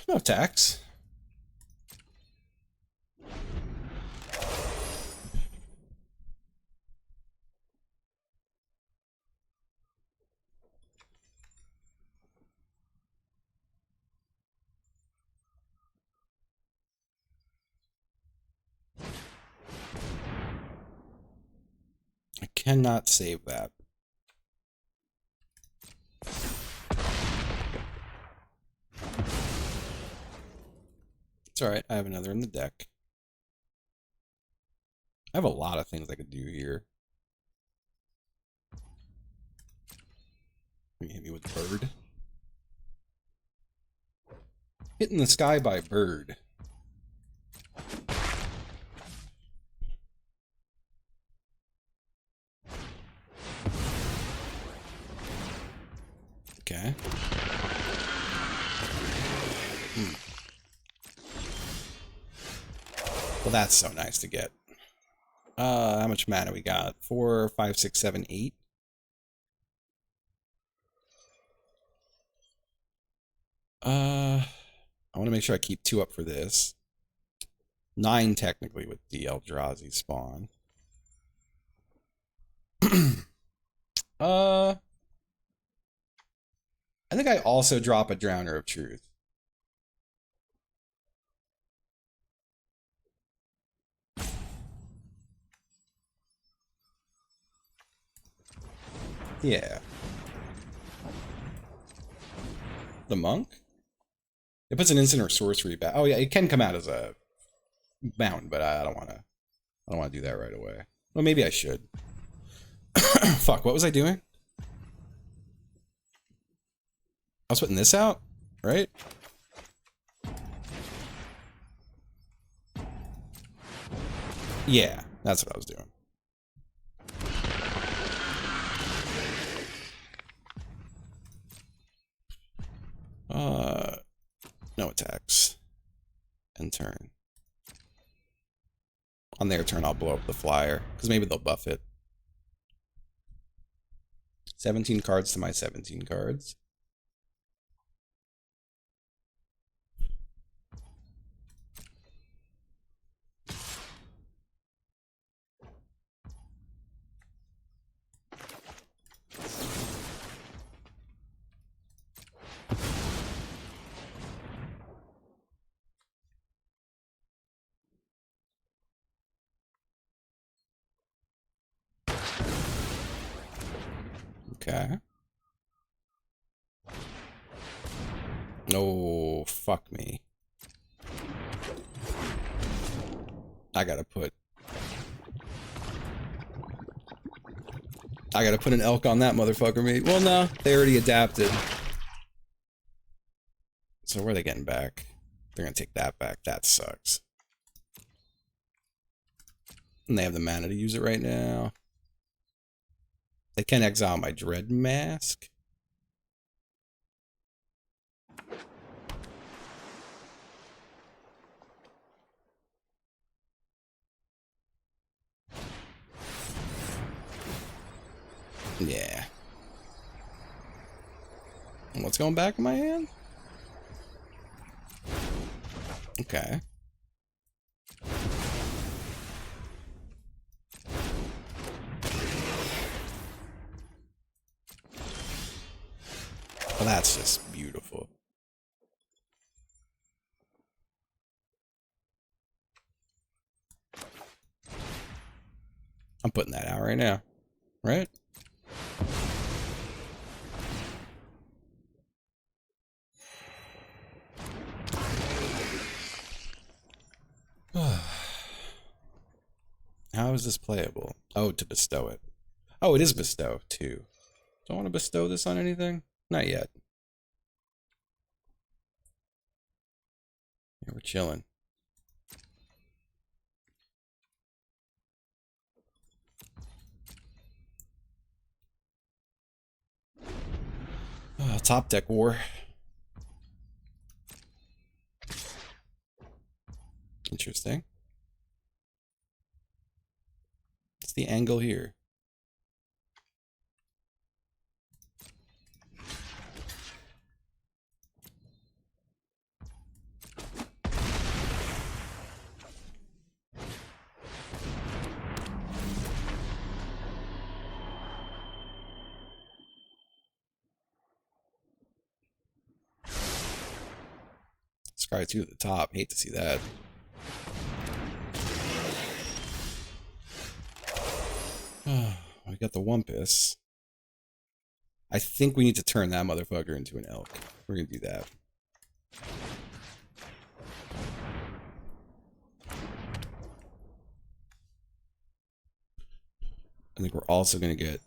No attacks. I cannot save that. It's alright, I have another in the deck. I have a lot of things I could do here. You hit me with bird. Hit in the sky by bird. Okay. Well, that's so nice to get. How much mana we got? 4, 5, 6, 7, 8. I want to make sure I keep 2 up for this. 9 technically with the Eldrazi spawn. I think I also drop a Drowner of Truth. Yeah. The monk? It puts an instant or sorcery back. Oh yeah, it can come out as a mountain, but I don't want to. I don't want to do that right away. Well, maybe I should. Fuck, what was I doing? I was putting this out, right? Yeah, that's what I was doing. No attacks. End turn. On their turn, I'll blow up the flyer, because maybe they'll buff it. 17 cards to my 17 cards. Okay. Oh, fuck me. I gotta put an elk on that motherfucker, mate. Well, no, they already adapted. So where are they getting back? They're gonna take that back. That sucks. And they have the mana to use it right now. They can exile my Dread Mask. Yeah. And what's going back in my hand? Okay. Well, that's just beautiful. I'm putting that out right now, right? How is this playable? Oh, to bestow it. Oh, it is bestow, too. Do I want to bestow this on anything? Not yet. Yeah, we're chilling. Top deck war. Interesting. What's the angle here? Scry 2 at the top. Hate to see that. We got the Wumpus. I think we need to turn that motherfucker into an elk. We're gonna do that. I think we're also going to get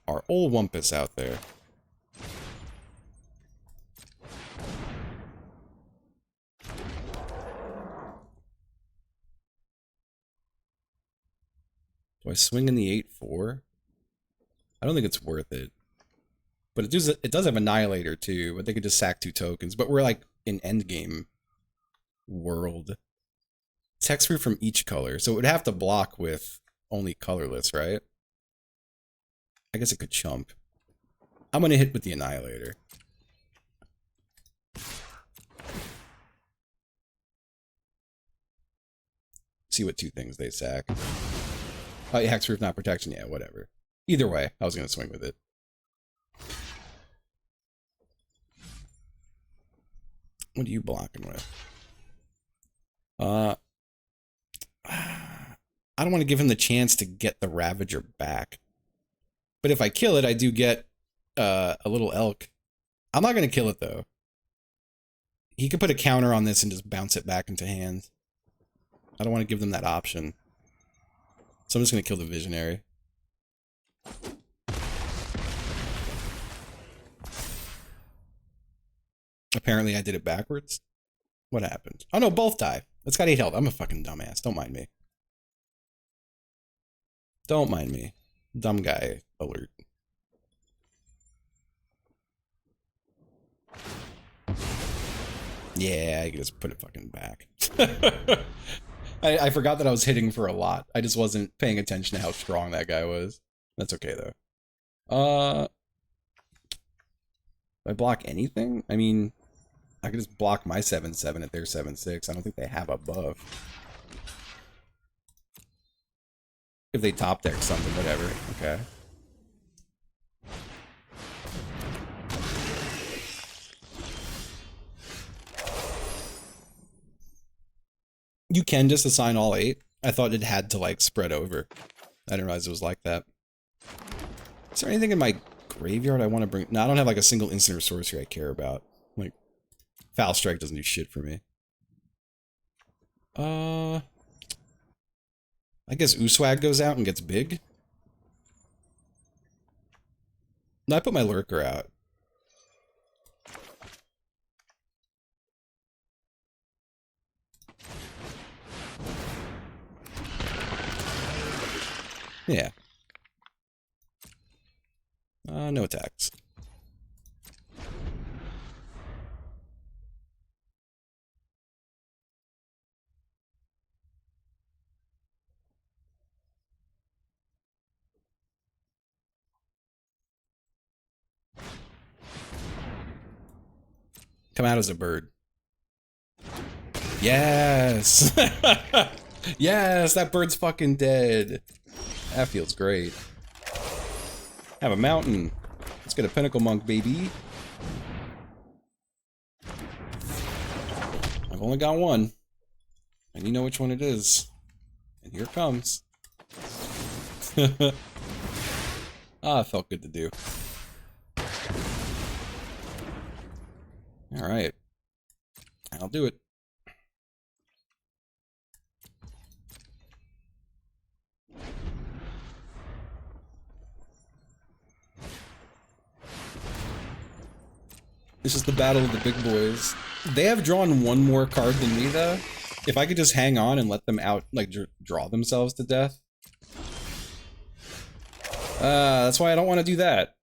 our old Wumpus out there. Do I swing in the 8-4? I don't think it's worth it. But it does have Annihilator too, but they could just sack 2 tokens. But we're like in endgame world. Text from each color, so it would have to block with only colorless, right? I guess it could chump. I'm gonna hit with the Annihilator. See what 2 things they sack. Oh, yeah, hexproof, not protection. Yeah, whatever. Either way, I was gonna swing with it. What are you blocking with? I don't want to give him the chance to get the Ravager back. But if I kill it, I do get a little elk. I'm not going to kill it, though. He could put a counter on this and just bounce it back into hand. I don't want to give them that option. So I'm just going to kill the Visionary. Apparently I did it backwards. What happened? Oh no, both die. It's got 8 health. I'm a fucking dumbass. Don't mind me. Don't mind me. Dumb guy alert. Yeah, I can just put it fucking back. I forgot that I was hitting for a lot. I just wasn't paying attention to how strong that guy was. That's okay though. Do I block anything? I mean, I could just block my 7-7 at their 7-6. I don't think they have a buff. If they top deck something, whatever. Okay. You can just assign all 8. I thought it had to, like, spread over. I didn't realize it was like that. Is there anything in my graveyard I want to bring? No, I don't have, like, a single instant or sorcery I care about. Like, Foul Strike doesn't do shit for me. I guess Uswag goes out and gets big. No, I put my Lurker out. Yeah. No attacks. Come out as a bird. Yes! Yes, that bird's fucking dead. That feels great. Have a mountain. Let's get a Pinnacle Monk, baby. I've only got one. And you know which one it is. And here it comes. Ah, it felt good to do. Alright. I'll do it. This is the battle of the big boys. They have drawn one more card than me, though. If I could just hang on and let them out, like, draw themselves to death. That's why I don't want to do that.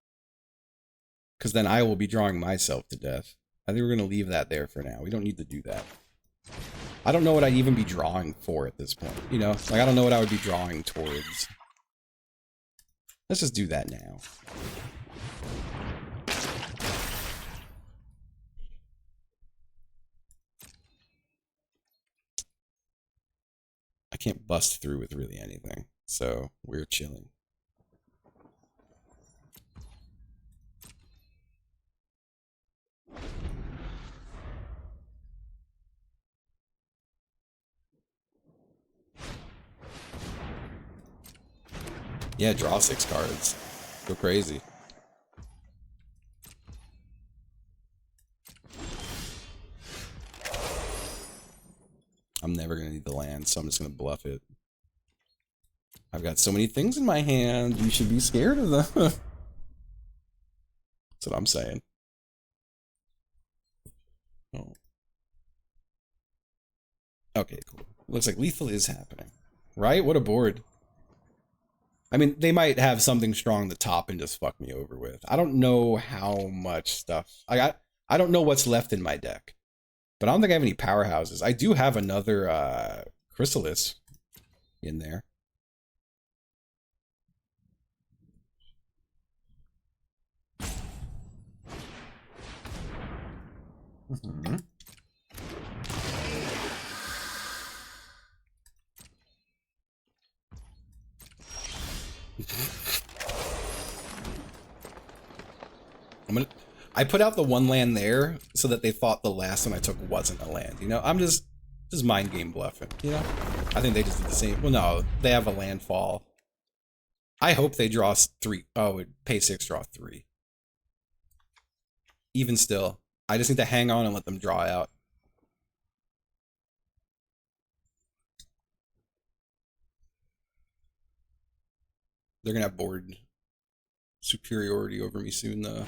Because then I will be drawing myself to death. I think we're going to leave that there for now. We don't need to do that. I don't know what I'd even be drawing for at this point. You know? Like, I don't know what I would be drawing towards. Let's just do that now. I can't bust through with really anything, so we're chilling. Yeah, draw 6 cards. Go crazy. I'm never going to need the land, so I'm just going to bluff it. I've got so many things in my hand. You should be scared of them. That's what I'm saying. Oh. Okay, cool. Looks like lethal is happening. Right? What a board. I mean, they might have something strong at the top and just fuck me over with. I don't know how much stuff. I don't know what's left in my deck. But I don't think I have any powerhouses. I do have another Chrysalis in there. Mm-hmm. I put out the one land there so that they thought the last one I took wasn't a land. You know, I'm just mind game bluffing. You know, I think they just did the same. Well, no, they have a landfall. I hope they draw 3. Oh, pay 6, draw 3. Even still, I just need to hang on and let them draw out. They're gonna have board superiority over me soon, though.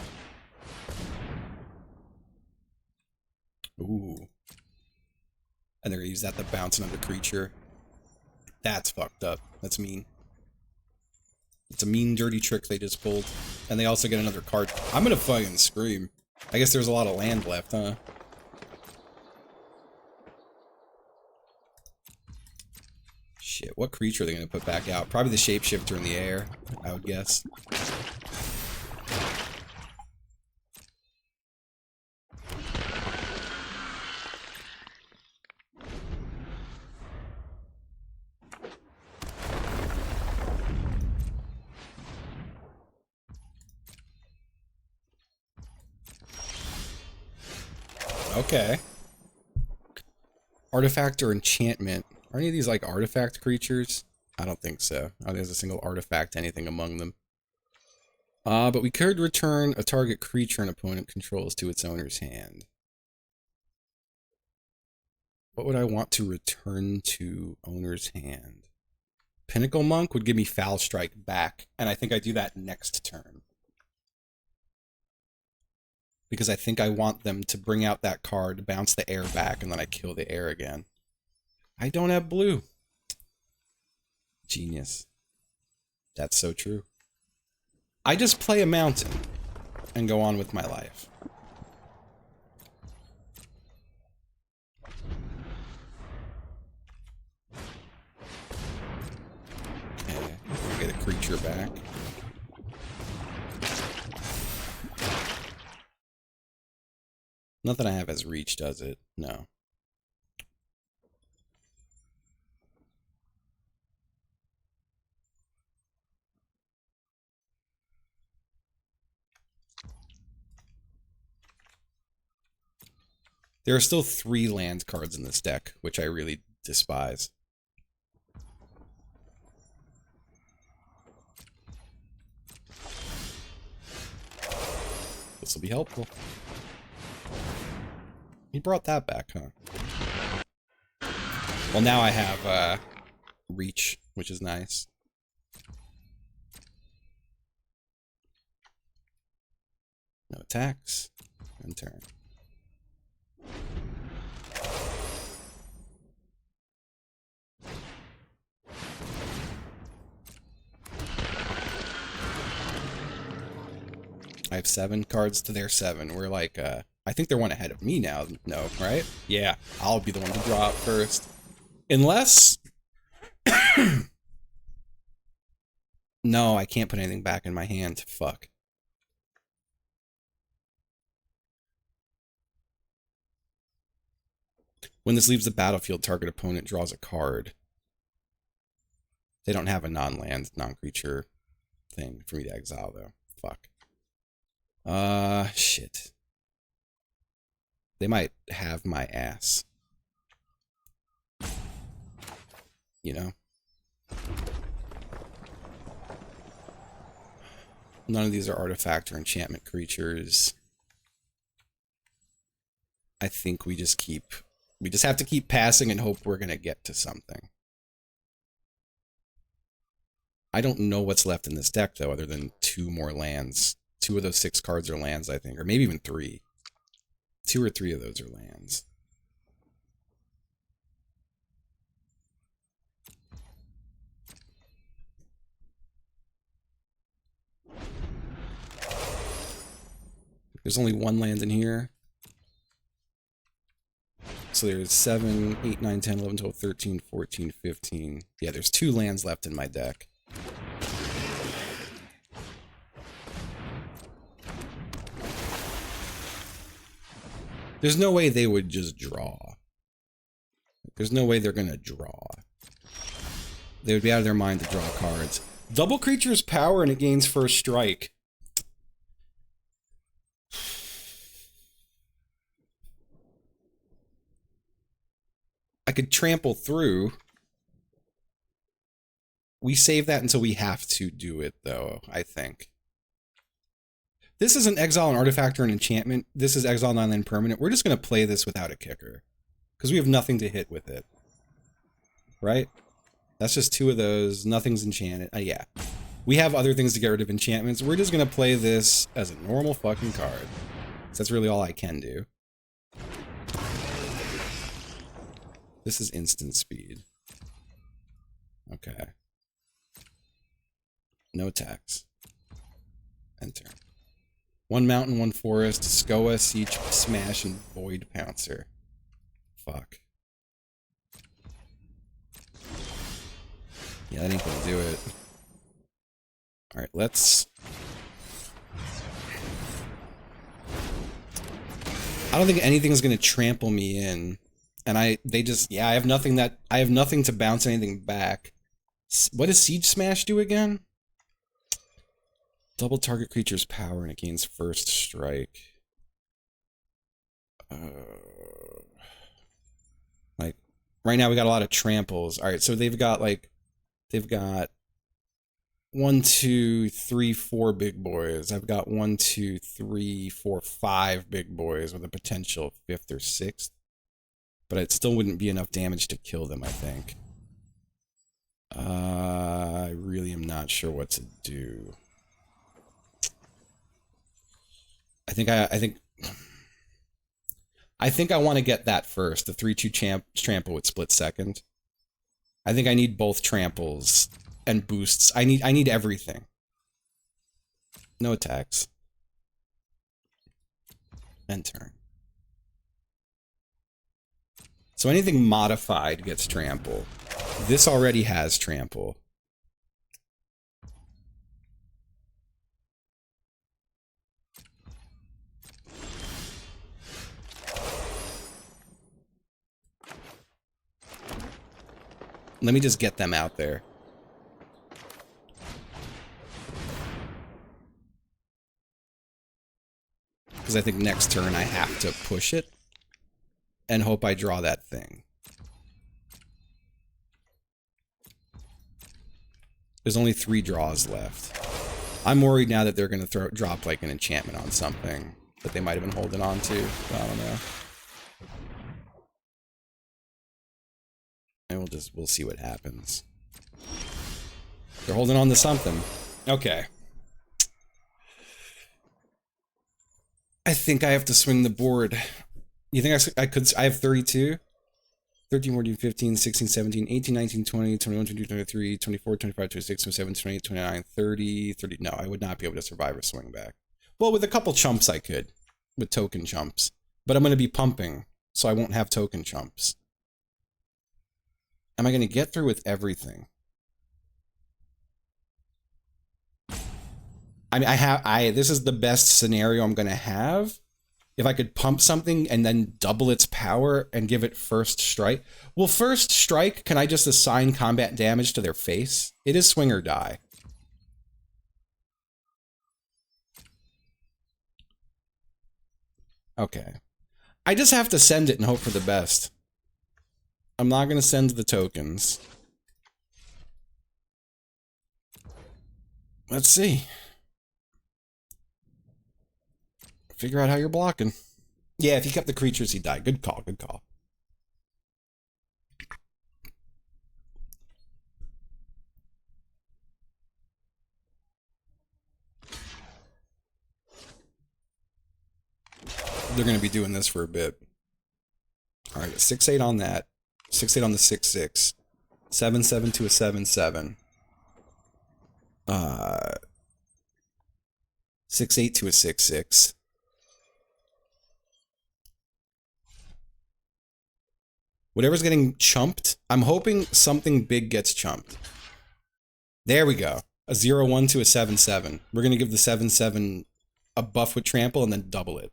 Ooh. And they're gonna use that to bounce another creature. That's fucked up. That's mean. It's a mean, dirty trick they just pulled. And they also get another card. I'm gonna fucking scream. I guess there's a lot of land left, huh? Shit, what creature are they gonna put back out? Probably the shapeshifter in the air, I would guess. Okay. Artifact or enchantment. Are any of these like artifact creatures? I don't think so. I don't think there's a single artifact anything among them. But we could return a target creature an opponent controls to its owner's hand. What would I want to return to owner's hand? Pinnacle Monk would give me Foul Strike back, and I think I do that next turn. Because I think I want them to bring out that card, bounce the air back, and then I kill the air again. I don't have blue. Genius. That's so true. I just play a mountain and go on with my life. Okay, get a creature back. Nothing I have as reach, does it? No. There are still 3 land cards in this deck, which I really despise. This will be helpful. He brought that back, huh? Well, now I have reach, which is nice. No attacks. End turn. I have 7 cards to their 7. We're like, I think they're 1 ahead of me now. No, right? Yeah, I'll be the one to draw it first. Unless... No, I can't put anything back in my hand. Fuck. When this leaves the battlefield, target opponent draws a card. They don't have a non-land, non-creature thing for me to exile, though. Fuck. Shit. They might have my ass. You know? None of these are artifact or enchantment creatures. I think we just have to keep passing and hope we're gonna get to something. I don't know what's left in this deck, though, other than 2 more lands. 2 of those 6 cards are lands, I think. Or maybe even 3. 2 or 3 of those are lands. There's only 1 land in here. So there's 7, 8, 9, 10, 11, 12, 13, 14, 15. Yeah, there's 2 lands left in my deck. There's no way they would just draw. There's no way they're gonna draw. They would be out of their mind to draw cards. Double creature's power and it gains first strike. I could trample through. We save that until we have to do it, though, I think. This isn't exile an artifact or an enchantment. This is exile non-land permanent. We're just going to play this without a kicker. Because we have nothing to hit with it. Right? That's just 2 of those. Nothing's enchanted. Yeah. We have other things to get rid of enchantments. We're just going to play this as a normal fucking card. So that's really all I can do. This is instant speed. Okay. No attacks. Enter. 1 mountain, 1 forest, Skoa, Siege, Smash, and Void Pouncer. Fuck. Yeah, that ain't gonna do it. Alright, let's... I don't think anything's gonna trample me in. And I have nothing to bounce anything back. What does Siege Smash do again? Double target creature's power and it gains first strike. Like, right now we got a lot of tramples. Alright, so they've got 1, 2, 3, 4 big boys. I've got 1, 2, 3, 4, 5 big boys with a potential 5th or 6th. But it still wouldn't be enough damage to kill them, I think. I really am not sure what to do. I think I want to get that first. The 3/2 trample with split second. I think I need both tramples and boosts. I need everything. No attacks. End turn. So anything modified gets trample. This already has trample. Let me just get them out there. Because I think next turn I have to push it. And hope I draw that thing. There's only 3 draws left. I'm worried now that they're going to drop like an enchantment on something that they might have been holding on to. I don't know. And we'll see what happens. They're holding on to something. Okay. I think I have to swing the board. You think I could? I have 32? 13, 14, 15, 16, 17, 18, 19, 20, 21, 22, 23, 24, 25, 26, 27, 28, 29, 30, 30. No, I would not be able to survive a swing back. Well, with a couple chumps I could. With token chumps. But I'm going to be pumping, so I won't have token chumps. Am I going to get through with everything? I mean, this is the best scenario I'm going to have. If I could pump something and then double its power and give it first strike. Well, first strike, can I just assign combat damage to their face? It is swing or die. Okay. I just have to send it and hope for the best. I'm not going to send the tokens. Let's see. Figure out how you're blocking. Yeah, if he kept the creatures, he died. Good call, good call. they're going to be doing this for a bit. All right, 6-8 on that. 6-8 on the 6-6. 7-7 to a 7-7. 6-8 to a 6-6. Whatever's getting chumped, I'm hoping something big gets chumped. There we go. A 0-1 to a 7-7. We're going to give the 7-7 a buff with trample and then double it.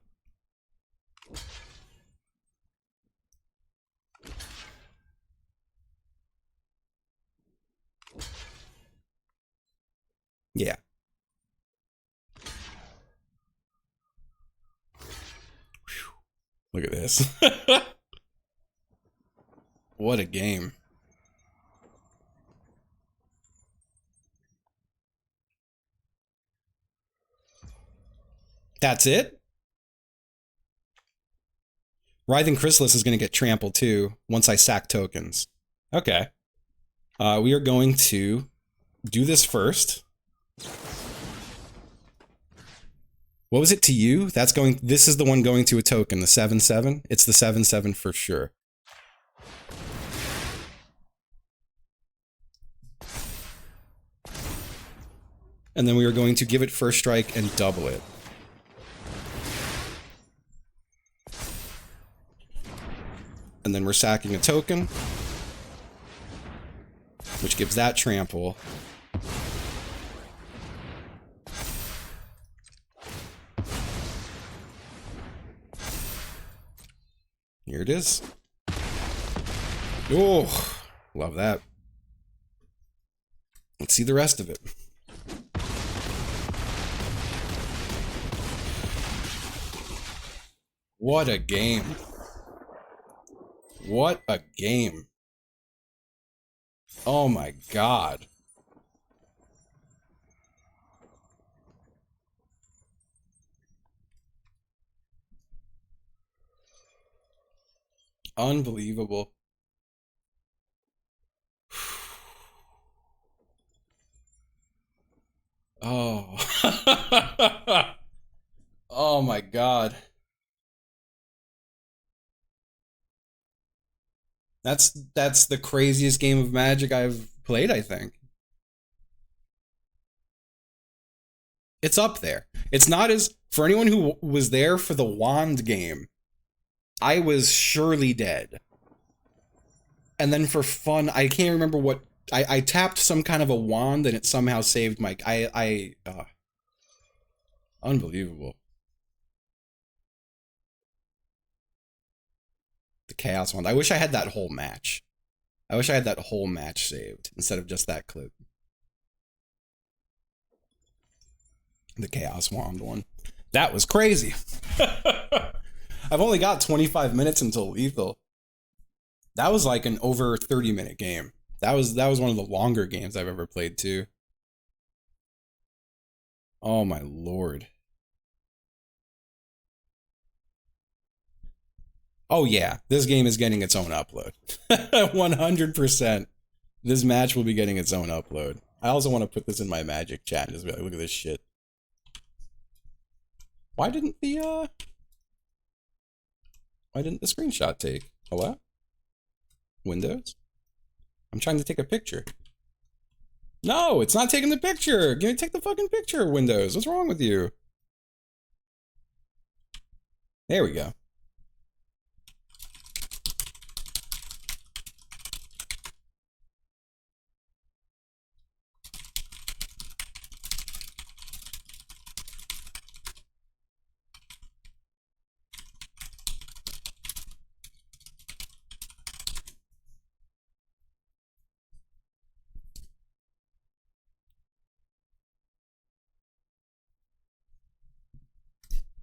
Yeah. Whew. Look at this. What a game. That's it? Writhing Chrysalis is going to get trampled too once I sack tokens. Okay. We are going to do this first. What was it to you? That's going. This is the one going to a token, the 7-7. It's the 7-7 for sure. And then we are going to give it first strike and double it. And then we're sacking a token, which gives that trample. Here it is. Oh, love that. Let's see the rest of it. What a game. What a game. Oh my god. Unbelievable. Oh. Oh my god. That's the craziest game of Magic I've played, I think. It's up there. It's not as... For anyone who was there for the wand game, I was surely dead. And then for fun, I can't remember what... I tapped some kind of a wand and it somehow saved my... Unbelievable. The Chaos Wand. I wish I had that whole match. I wish I had that whole match saved instead of just that clip. The Chaos Wand one. That was crazy. I've only got 25 minutes until lethal. That was like an over 30-minute game. That was one of the longer games I've ever played too. Oh my lord. Oh yeah, this game is getting its own upload. 100%. This match will be getting its own upload. I also want to put this in my Magic chat and just be like, look at this shit. Why didn't the screenshot take? Hello? Windows? I'm trying to take a picture. No, it's not taking the picture. Take the fucking picture, Windows. What's wrong with you? There we go.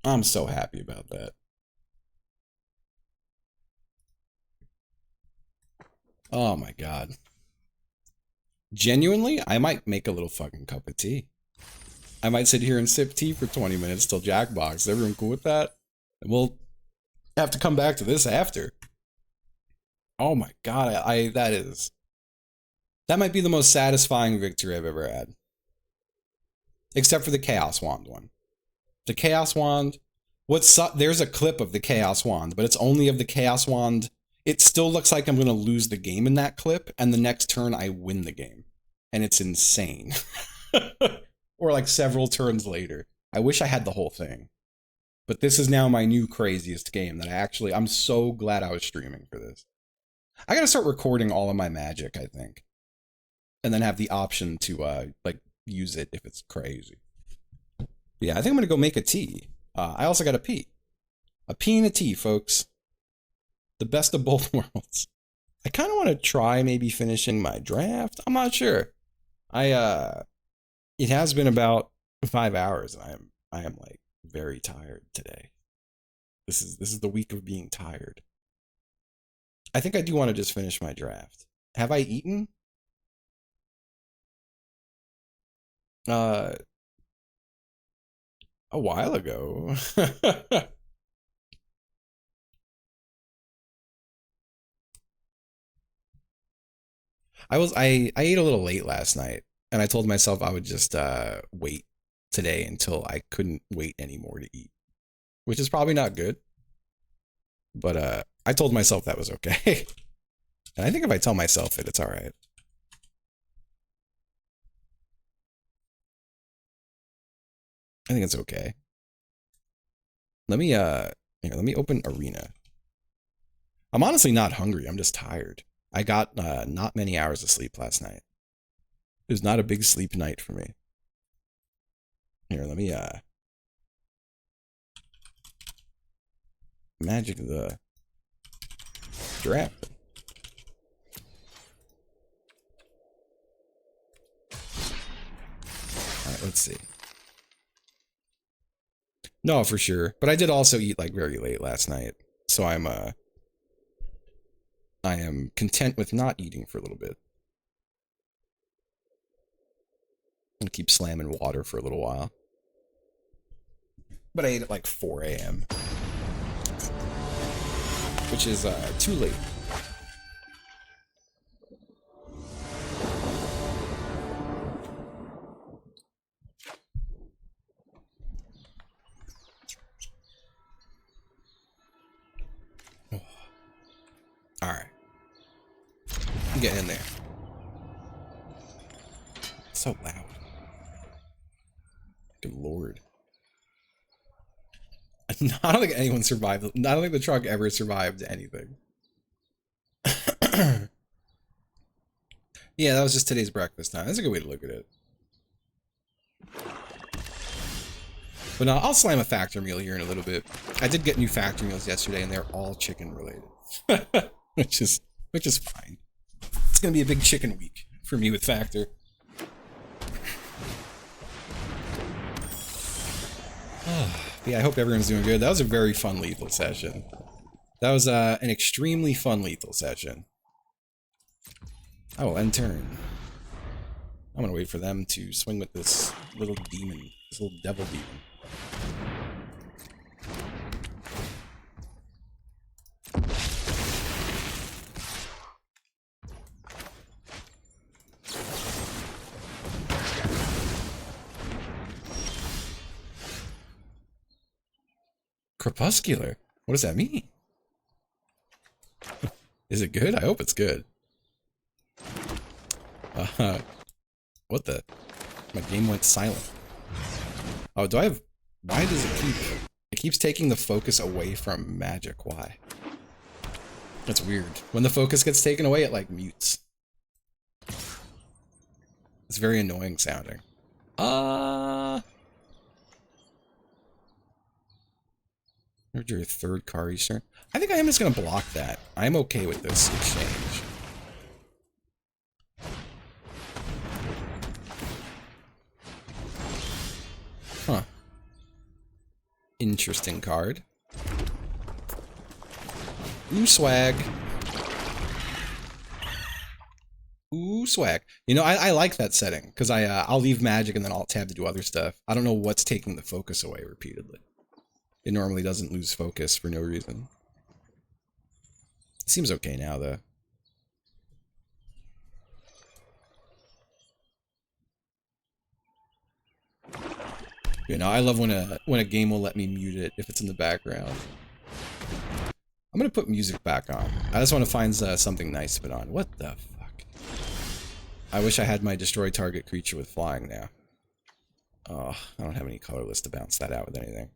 I'm so happy about that. Oh my god. Genuinely, I might make a little fucking cup of tea. I might sit here and sip tea for 20 minutes till Jackbox. Is everyone cool with that? And we'll have to come back to this after. Oh my god, that might be the most satisfying victory I've ever had. Except for the Chaos Wand one. The Chaos Wand There's a clip of the Chaos Wand, but it's only of the Chaos Wand. It still looks like I'm going to lose the game in that clip, and the next turn I win the game. And it's insane. Or like several turns later. I wish I had the whole thing. But this is now my new craziest game that I'm so glad I was streaming for this. I gotta start recording all of my magic, I think. And then have the option to, like, use it if it's crazy. Yeah, I think I'm gonna go make a tea. I also got a pee. A pee and a tea, folks. The best of both worlds. I kind of want to try maybe finishing my draft. I'm not sure. It has been about 5 hours, and I am like very tired today. This is the week of being tired. I think I do want to just finish my draft. Have I eaten? A while ago. I ate a little late last night, and I told myself I would just wait today until I couldn't wait anymore to eat, which is probably not good. But I told myself that was okay. And I think if I tell myself it, it's all right. I think it's okay. Let me let me open Arena. I'm honestly not hungry. I'm just tired. I got not many hours of sleep last night. It was not a big sleep night for me. Here, let me magic the draft. Alright, let's see. No, for sure. But I did also eat like very late last night. So I am content with not eating for a little bit. I'm gonna keep slamming water for a little while. But I ate at like 4 a.m. Which is too late. Oh. All right. I'm getting in there. It's so loud. Good lord. I don't think anyone survived. I don't think the truck ever survived anything. Yeah, that was just today's breakfast time. That's a good way to look at it. But no, I'll slam a factor meal here in a little bit. I did get new factor meals yesterday, and they're all chicken related, which is fine. It's gonna be a big chicken week for me with factor. Yeah, I hope everyone's doing good. That was a very fun lethal session. That was an extremely fun lethal session. I will end turn. I'm gonna wait for them to swing with this little demon, this little devil demon. Crepuscular? What does that mean? Is it good? I hope it's good. What the? My game went silent. Oh, do I have... Why does it keep... It keeps taking the focus away from magic. Why? That's weird. When the focus gets taken away, it, like, mutes. It's very annoying sounding. Here's your third card each turn. I think I am just going to block that. I'm okay with this exchange. Huh. Interesting card. Ooh, swag. Ooh, swag. You know, I like that setting, because I'll leave magic and then I'll tab to do other stuff. I don't know what's taking the focus away repeatedly. It normally doesn't lose focus for no reason. It seems okay now, though. You know, I love when a game will let me mute it if it's in the background. I'm gonna put music back on. I just want to find something nice to put on. What the fuck? I wish I had my destroy target creature with flying now. Oh, I don't have any colorless to bounce that out with anything.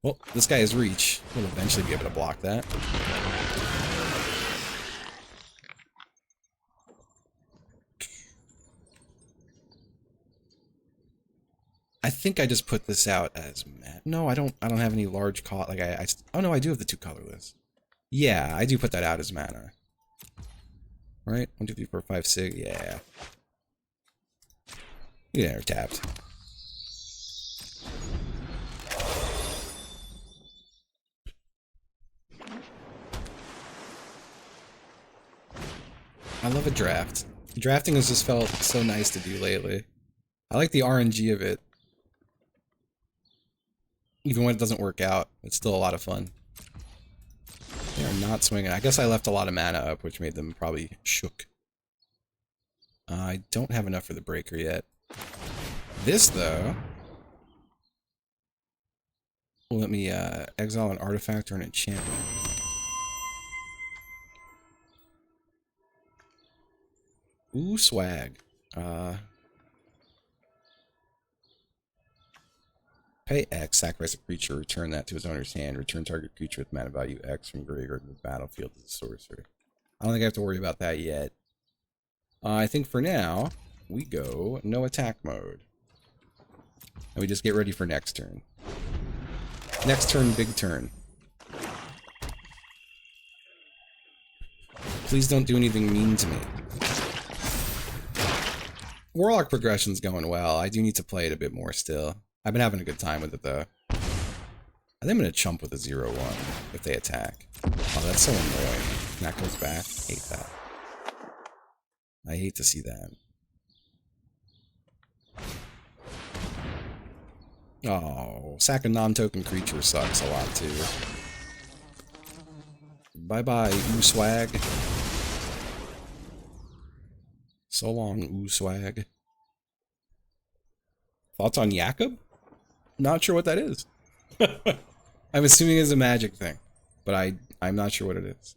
Well, this guy has reach. We'll eventually be able to block that. I think I just put this out as matte. No, I don't have any large color. Like oh no, I do have the 2 colorless. Yeah, I do put that out as mana. Right? 1, 2, 3, 4, 5, 6. Yeah. Yeah, they're tapped. I love a draft. Drafting has just felt so nice to do lately. I like the RNG of it. Even when it doesn't work out, it's still a lot of fun. They are not swinging. I guess I left a lot of mana up, which made them probably shook. I don't have enough for the breaker yet. This, though, will let me exile an artifact or an enchantment. Ooh, swag. Pay X, sacrifice a creature, return that to his owner's hand, return target creature with mana value X from graveyard to the battlefield as a sorcerer. I don't think I have to worry about that yet. I think for now, we go no attack mode. And we just get ready for next turn. Next turn, big turn. Please don't do anything mean to me. Warlock progression's going well. I do need to play it a bit more still. I've been having a good time with it, though. I think I'm going to chump with a 0-1 if they attack. Oh, that's so annoying. And that goes back. I hate that. I hate to see that. Oh, sack a non-token creature sucks a lot, too. Bye-bye, ooh swag. So long, ooh swag. Thoughts on Jakob? Not sure what that is. I'm assuming it's a magic thing, but I'm not sure what it is.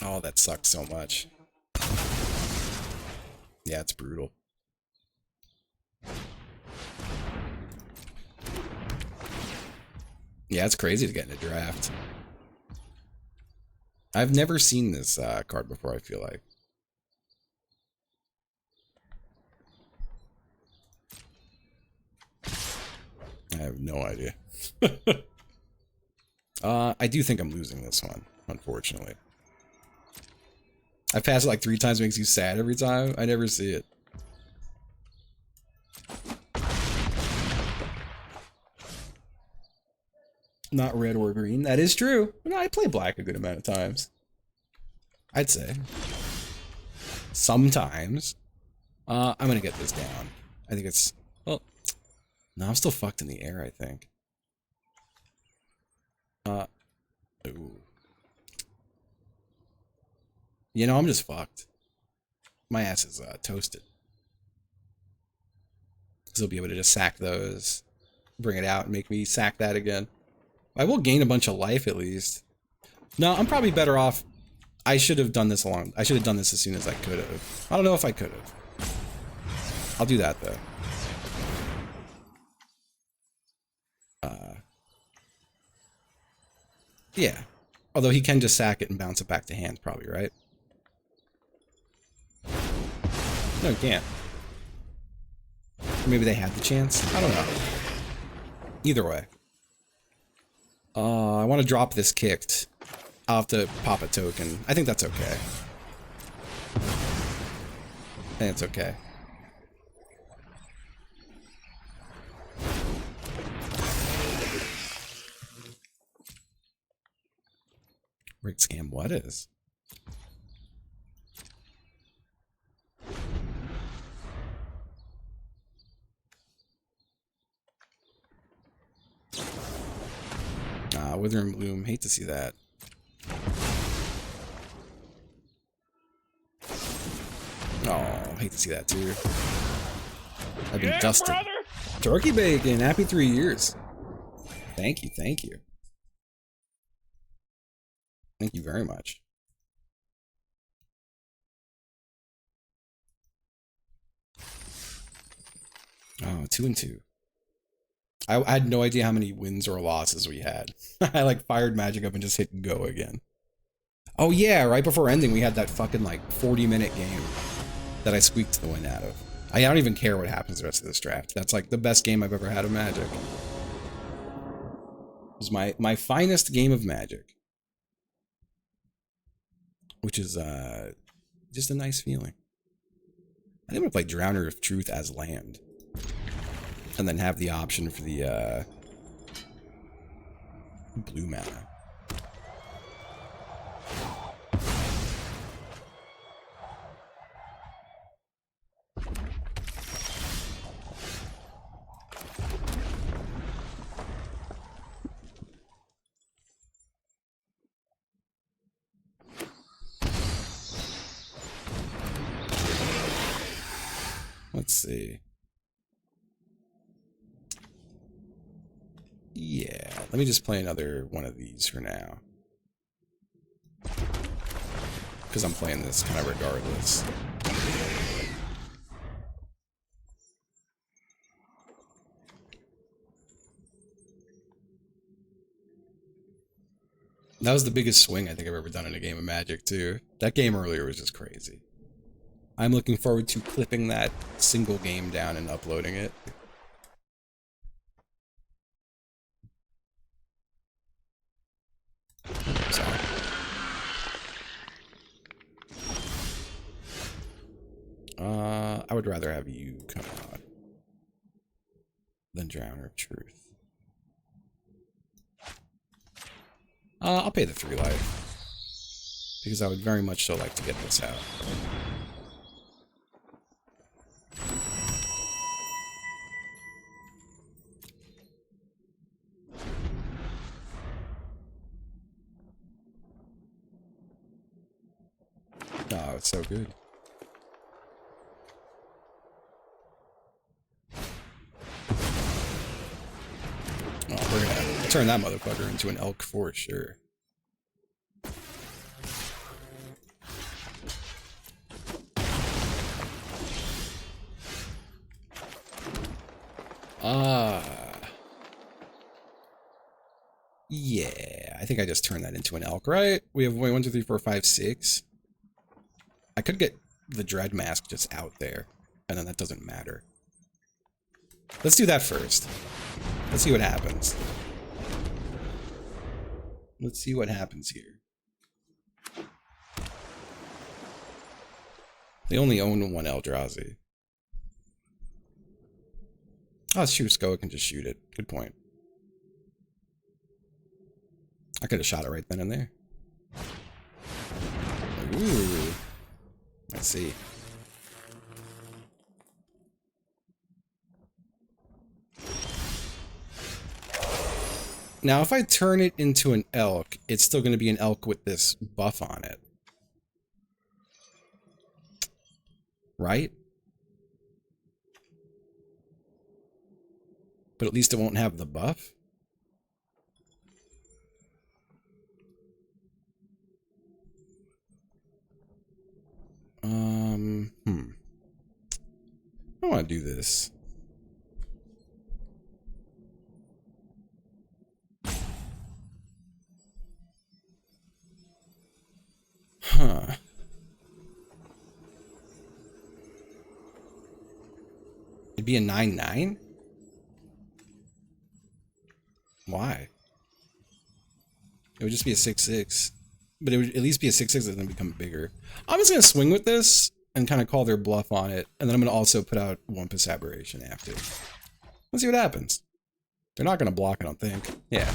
Oh, that sucks so much. Yeah, it's brutal. Yeah, it's crazy to get in a draft. I've never seen this card before, I feel like. I have no idea. I do think I'm losing this one, unfortunately. I've passed it like 3 times, makes you sad every time. I never see it. Not red or green. That is true. No, I play black a good amount of times. I'd say. Sometimes. I'm gonna get this down. I think it's... Well, no, I'm still fucked in the air, I think. Ooh. You know, I'm just fucked. My ass is toasted. Because he'll be able to just sack those, bring it out, and make me sack that again. I will gain a bunch of life at least. No, I'm probably better off. I should have done this I should have done this as soon as I could have. I don't know if I could have. I'll do that though. Yeah. Although he can just sack it and bounce it back to hand, probably, right? No, he can't. Maybe they had the chance. I don't know. Either way. I want to drop this kicked. I'll have to pop a token. I think that's okay. I think it's okay. Rigged scam, what is? Wither and Bloom, hate to see that. hate to see that too. I've been Yeah, dusted. brother. Turkey bacon, happy 3 years. Thank you, thank you. Thank you very much. Oh, 2-2. I had no idea how many wins or losses we had. I like fired magic up and just hit go again. Oh yeah, right before ending we had that fucking like 40-minute game that I squeaked the win out of. I don't even care what happens the rest of this draft. That's like the best game I've ever had of Magic. It was my finest game of Magic. Which is just a nice feeling. I think I'm gonna play Drowner of Truth as land. And then have the option for the blue mana. Let's see. Yeah, let me just play another one of these for now. Because I'm playing this kind of regardless. That was the biggest swing I think I've ever done in a game of Magic, too. That game earlier was just crazy. I'm looking forward to clipping that single game down and uploading it. Sorry. I would rather have you come out than Drowner of Truth. I'll pay the 3 life. Because I would very much so like to get this out. Oh, it's so good. Oh, we're gonna turn that motherfucker into an elk for sure. Yeah, I think I just turned that into an elk, right? We have 1, 2, 3, 4, 5, 6. I could get the Dread Mask just out there, and then that doesn't matter. Let's do that first. Let's see what happens. Let's see what happens here. They only own 1 Eldrazi. Oh, let's shoot a Stoic and just shoot it. Good point. I could have shot it right then and there. Ooh. Let's see. Now, if I turn it into an elk, it's still going to be an elk with this buff on it. Right? But at least it won't have the buff. I want to do this. Huh. It'd be a 9/9? Why? It would just be a 6/6. But it would at least be a 6/6 and then become bigger. I'm just going to swing with this and kind of call their bluff on it. And then I'm going to also put out Wumpus Aberration after. Let's see what happens. They're not going to block, I don't think. Yeah.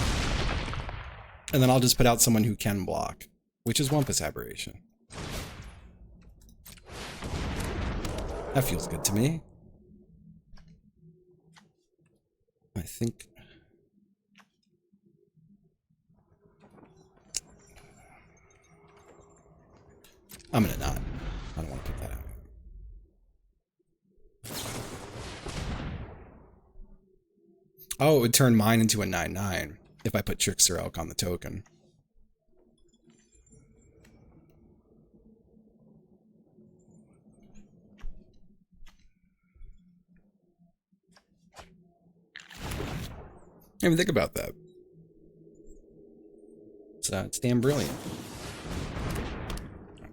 And then I'll just put out someone who can block, which is Wumpus Aberration. That feels good to me. I think... I'm gonna not. I don't want to put that out. Oh, it would turn mine into a 9/9 if I put Trickster Elk on the token. I didn't even think about that. It's damn brilliant.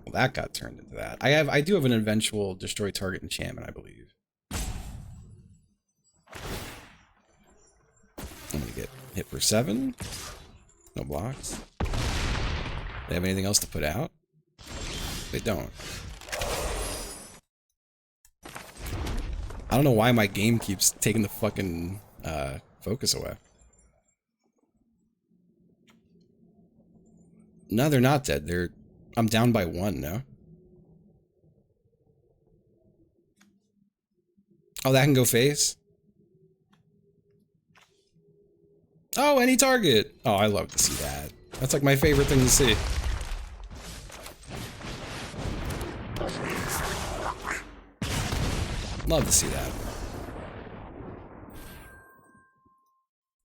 Well, that got turned into that. I do have an eventual destroy target enchantment, I believe. I'm gonna get hit for 7. No blocks. They have anything else to put out? They don't. I don't know why my game keeps taking the fucking focus away. No, they're not dead. I'm down by 1 now. Oh, that can go face? Oh, any target! Oh, I love to see that. That's like my favorite thing to see. Love to see that.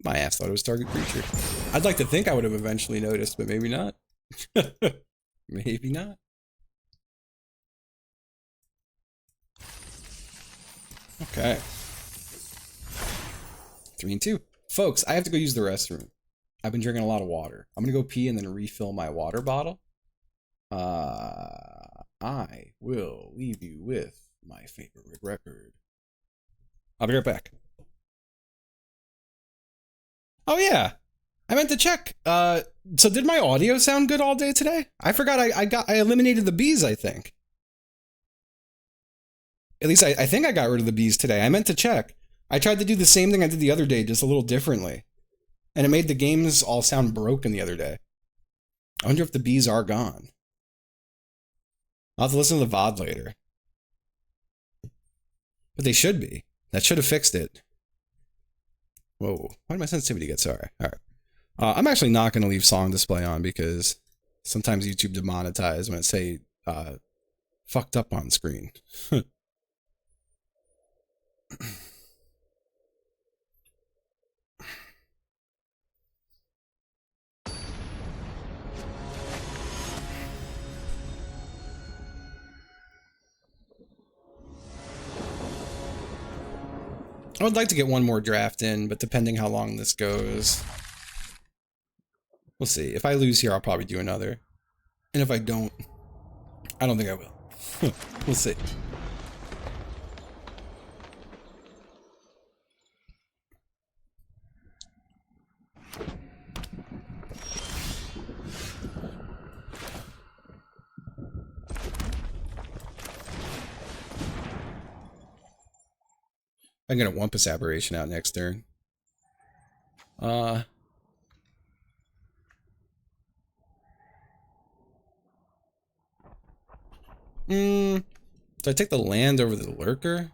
My ass thought it was target creature. I'd like to think I would have eventually noticed, but maybe not. Maybe not. Okay. 3 and 2. Folks, I have to go use the restroom. I've been drinking a lot of water. I'm gonna go pee and then refill my water bottle. I will leave you with my favorite record. I'll be right back. Oh yeah, I meant to check. So did my audio sound good all day today? I forgot I eliminated the bees, I think. At least I think I got rid of the bees today. I meant to check. I tried to do the same thing I did the other day, just a little differently. And it made the games all sound broken the other day. I wonder if the bees are gone. I'll have to listen to the VOD later. But they should be. That should have fixed it. Whoa, why did my sensitivity get so high? Alright. I'm actually not going to leave song display on because sometimes YouTube demonetizes when it say fucked up on screen. I would like to get one more draft in, but depending how long this goes, we'll see. If I lose here, I'll probably do another. And if I don't think I will. We'll see. I'm gonna Wumpus Aberration out next turn. So I take the land over the lurker?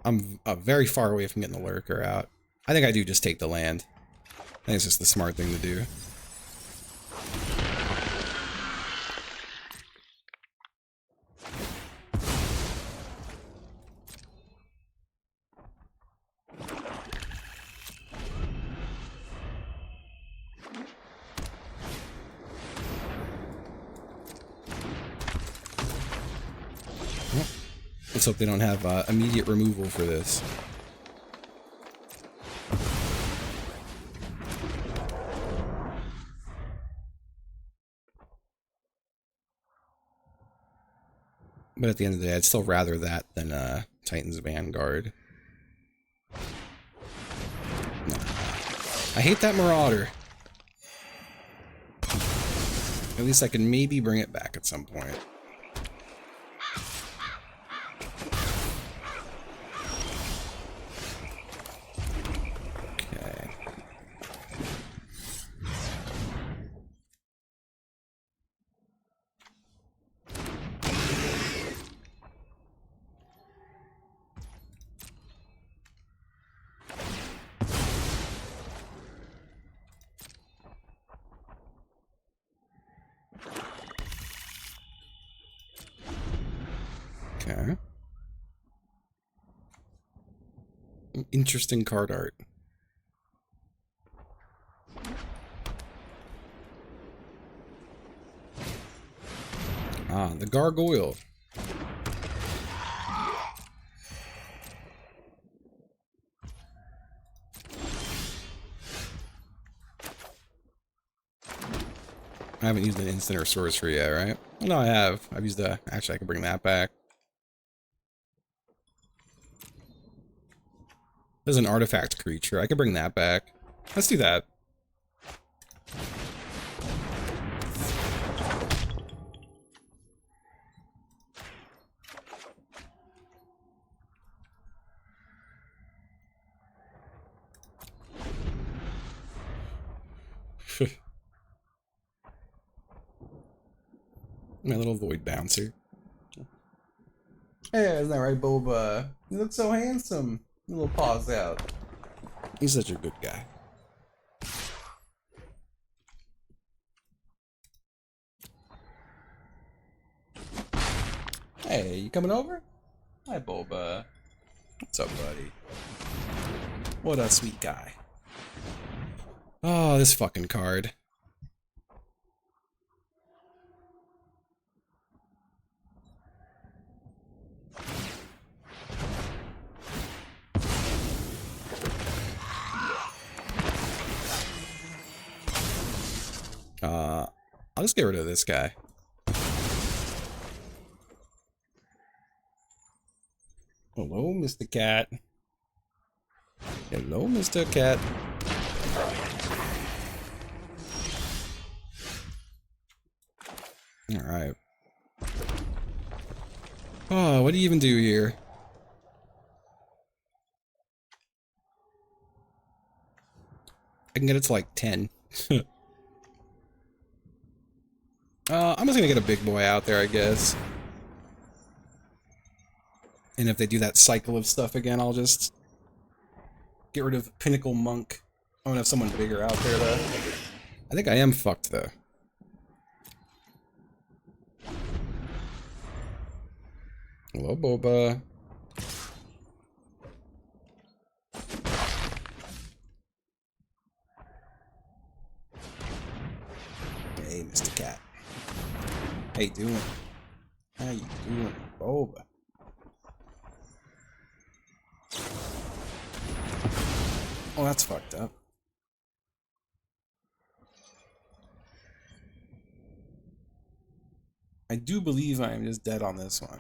I'm very far away from getting the lurker out. I think I do just take the land. I think it's just the smart thing to do. Let's hope they don't have immediate removal for this. But at the end of the day, I'd still rather that than Titan's Vanguard. Nah. I hate that Marauder. At least I can maybe bring it back at some point. Okay. Interesting card art. Ah, the gargoyle. I haven't used an instant or sorcery yet, right? No, I have. I've used the... Actually, I can bring that back. There's an artifact creature. I can bring that back. Let's do that. My little void bouncer. Hey, isn't that right, Boba? You look so handsome. A little paws out. He's such a good guy. Hey, you coming over? Hi, Boba. What's up, buddy? What a sweet guy. Oh, this fucking card. I'll just get rid of this guy. Hello, Mr. Cat. Hello, Mr. Cat. Alright. Oh, what do you even do here? I can get it to like 10. I'm just gonna get a big boy out there, I guess. And if they do that cycle of stuff again, I'll just get rid of Pinnacle Monk. I'm gonna have someone bigger out there, though. I think I am fucked, though. Hello, Boba. Hey, Mr. Cat. How you doing? How you doing, Boba? Oh, that's fucked up. I do believe I am just dead on this one.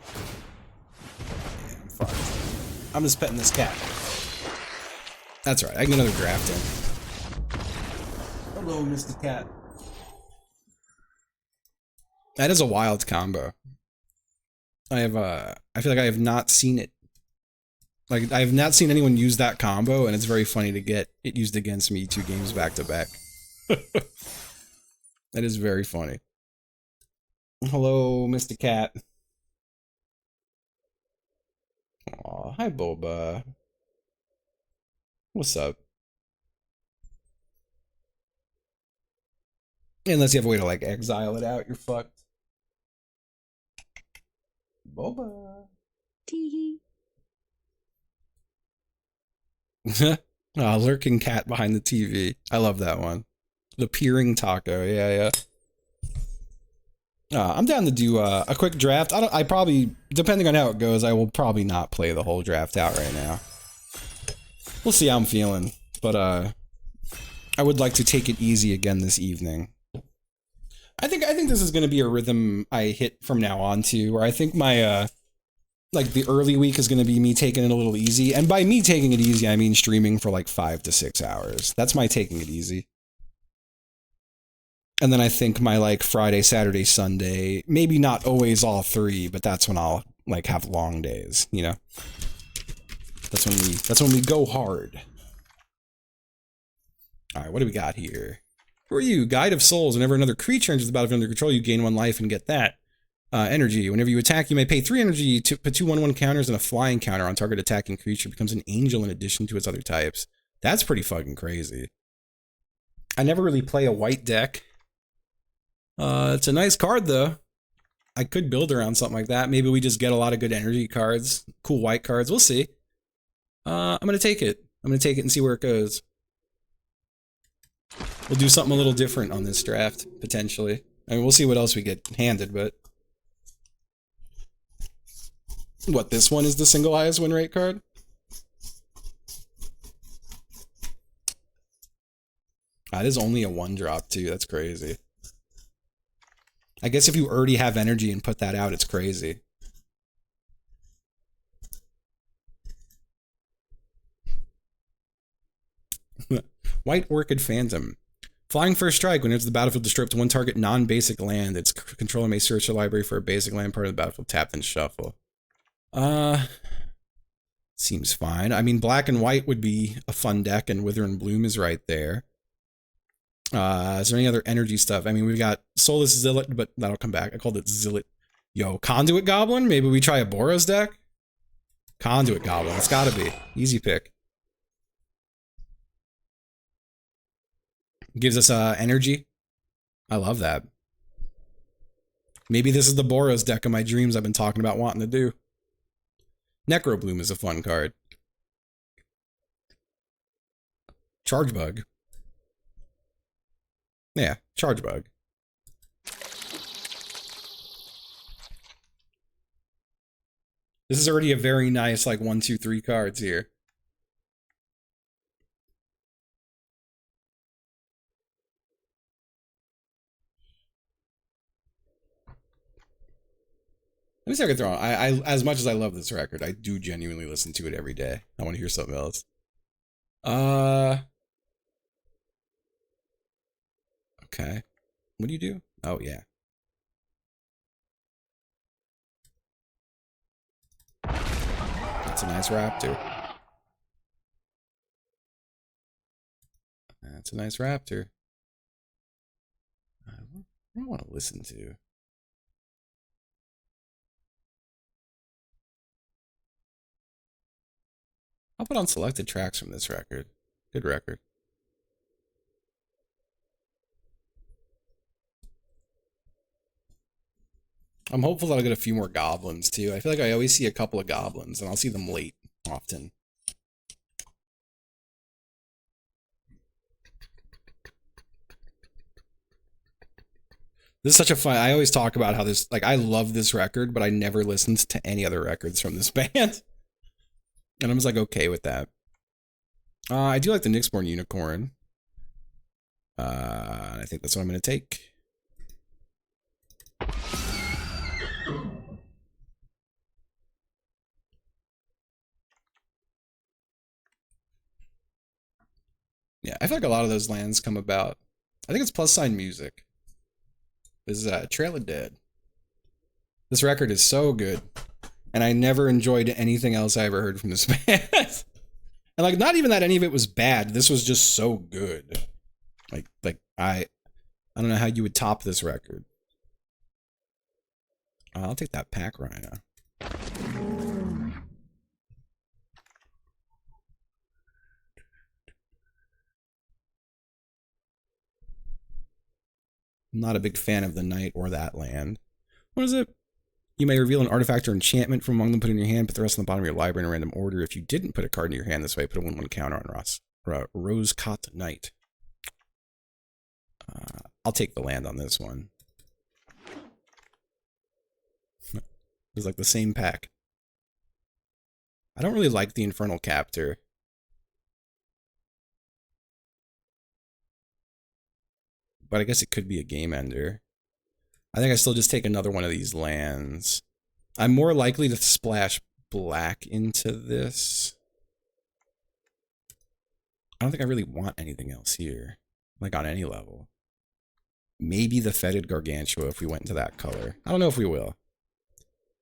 Yeah, I'm fucked. I'm just petting this cat. That's right, I can get another draft in. Hello, Mr. Cat. That is a wild combo. I feel like I have not seen it. Like, I have not seen anyone use that combo, and it's very funny to get it used against me 2 games back to back. That is very funny. Hello, Mr. Cat. Aw, hi, Boba. What's up? Unless you have a way to, like, exile it out, you're fucked. Boba. Teehee. Lurking cat behind the TV. I love that one. The peering taco. Yeah, yeah. I'm down to do a quick draft. I probably, depending on how it goes, I will probably not play the whole draft out right now. We'll see how I'm feeling. But I would like to take it easy again this evening. I think this is going to be a rhythm I hit from now on too, where I think my like the early week is going to be me taking it a little easy, and by me taking it easy, I mean streaming for like 5 to 6 hours. That's my taking it easy. And then I think my like Friday, Saturday, Sunday, maybe not always all 3, but that's when I'll like have long days, you know. That's when we go hard. All right, what do we got here? Who are you? Guide of Souls. Whenever another creature enters the battlefield under control, you gain 1 life and get that. Energy. Whenever you attack, you may pay 3 energy to put 2 1/1 counters and a flying counter on target attacking creature. Becomes an angel in addition to its other types. That's pretty fucking crazy. I never really play a white deck. It's a nice card though. I could build around something like that. Maybe we just get a lot of good energy cards, cool white cards. We'll see. I'm gonna take it. I'm gonna take it and see where it goes. We'll do something a little different on this draft, potentially. I mean, we'll see what else we get handed, but What, this one is the single highest win rate card? That is only a 1-drop too. That's crazy. I guess if you already have energy and put that out, it's crazy. White Orchid Phantom. Flying First Strike. When it's the battlefield, destroy up to one target non-basic land. Its controller may search the library for a basic land part of the battlefield, tap, then shuffle. Seems fine. I mean, black and white would be a fun deck, and Wither and Bloom is right there. Is there any other energy stuff? I mean, we've got Soulless Zillet, but that'll come back. I called it Zillet. Yo, Conduit Goblin? Maybe we try a Boros deck? Conduit Goblin. It's gotta be. Easy pick. Gives us energy. I love that. Maybe this is the Boros deck of my dreams I've been talking about wanting to do. Necrobloom is a fun card. Charge Bug. Yeah, Charge Bug. This is already a very nice, like, 1, 2, 3 cards here. Let me see if I can throw on. I as much as I love this record, I do genuinely listen to it every day. I want to hear something else. Okay. What do you do? Oh, yeah. That's a nice raptor. That's a nice raptor. What do I want to listen to? I'll put on selected tracks from this record. Good record. I'm hopeful that I'll get a few more goblins too. I feel like I always see a couple of goblins and I'll see them late often. This is such a fun, I always talk about how this, like, I love this record, but I never listened to any other records from this band. And I'm just like, okay with that. I do like the Nyxborn Unicorn. I think that's what I'm going to take. Yeah, I feel like a lot of those lands come about. I think it's plus sign music. This is Trail of Dead. This record is so good. And I never enjoyed anything else I ever heard from this band. And like, not even that any of it was bad. This was just so good. Like I don't know how you would top this record. I'll take that Pack Rhino. I'm not a big fan of the Knight or that land. What is it? You may reveal an artifact or enchantment from among them, put it in your hand, put the rest on the bottom of your library in a random order. If you didn't put a card in your hand this way, put a 1/1 counter on Rose-Cot Knight. I'll take the land on this one. It's like the same pack. I don't really like the Infernal Captor. But I guess it could be a game ender. I think I still just take another one of these lands. I'm more likely to splash black into this. I don't think I really want anything else here. Like on any level. Maybe the Fetid Gargantua if we went into that color. I don't know if we will.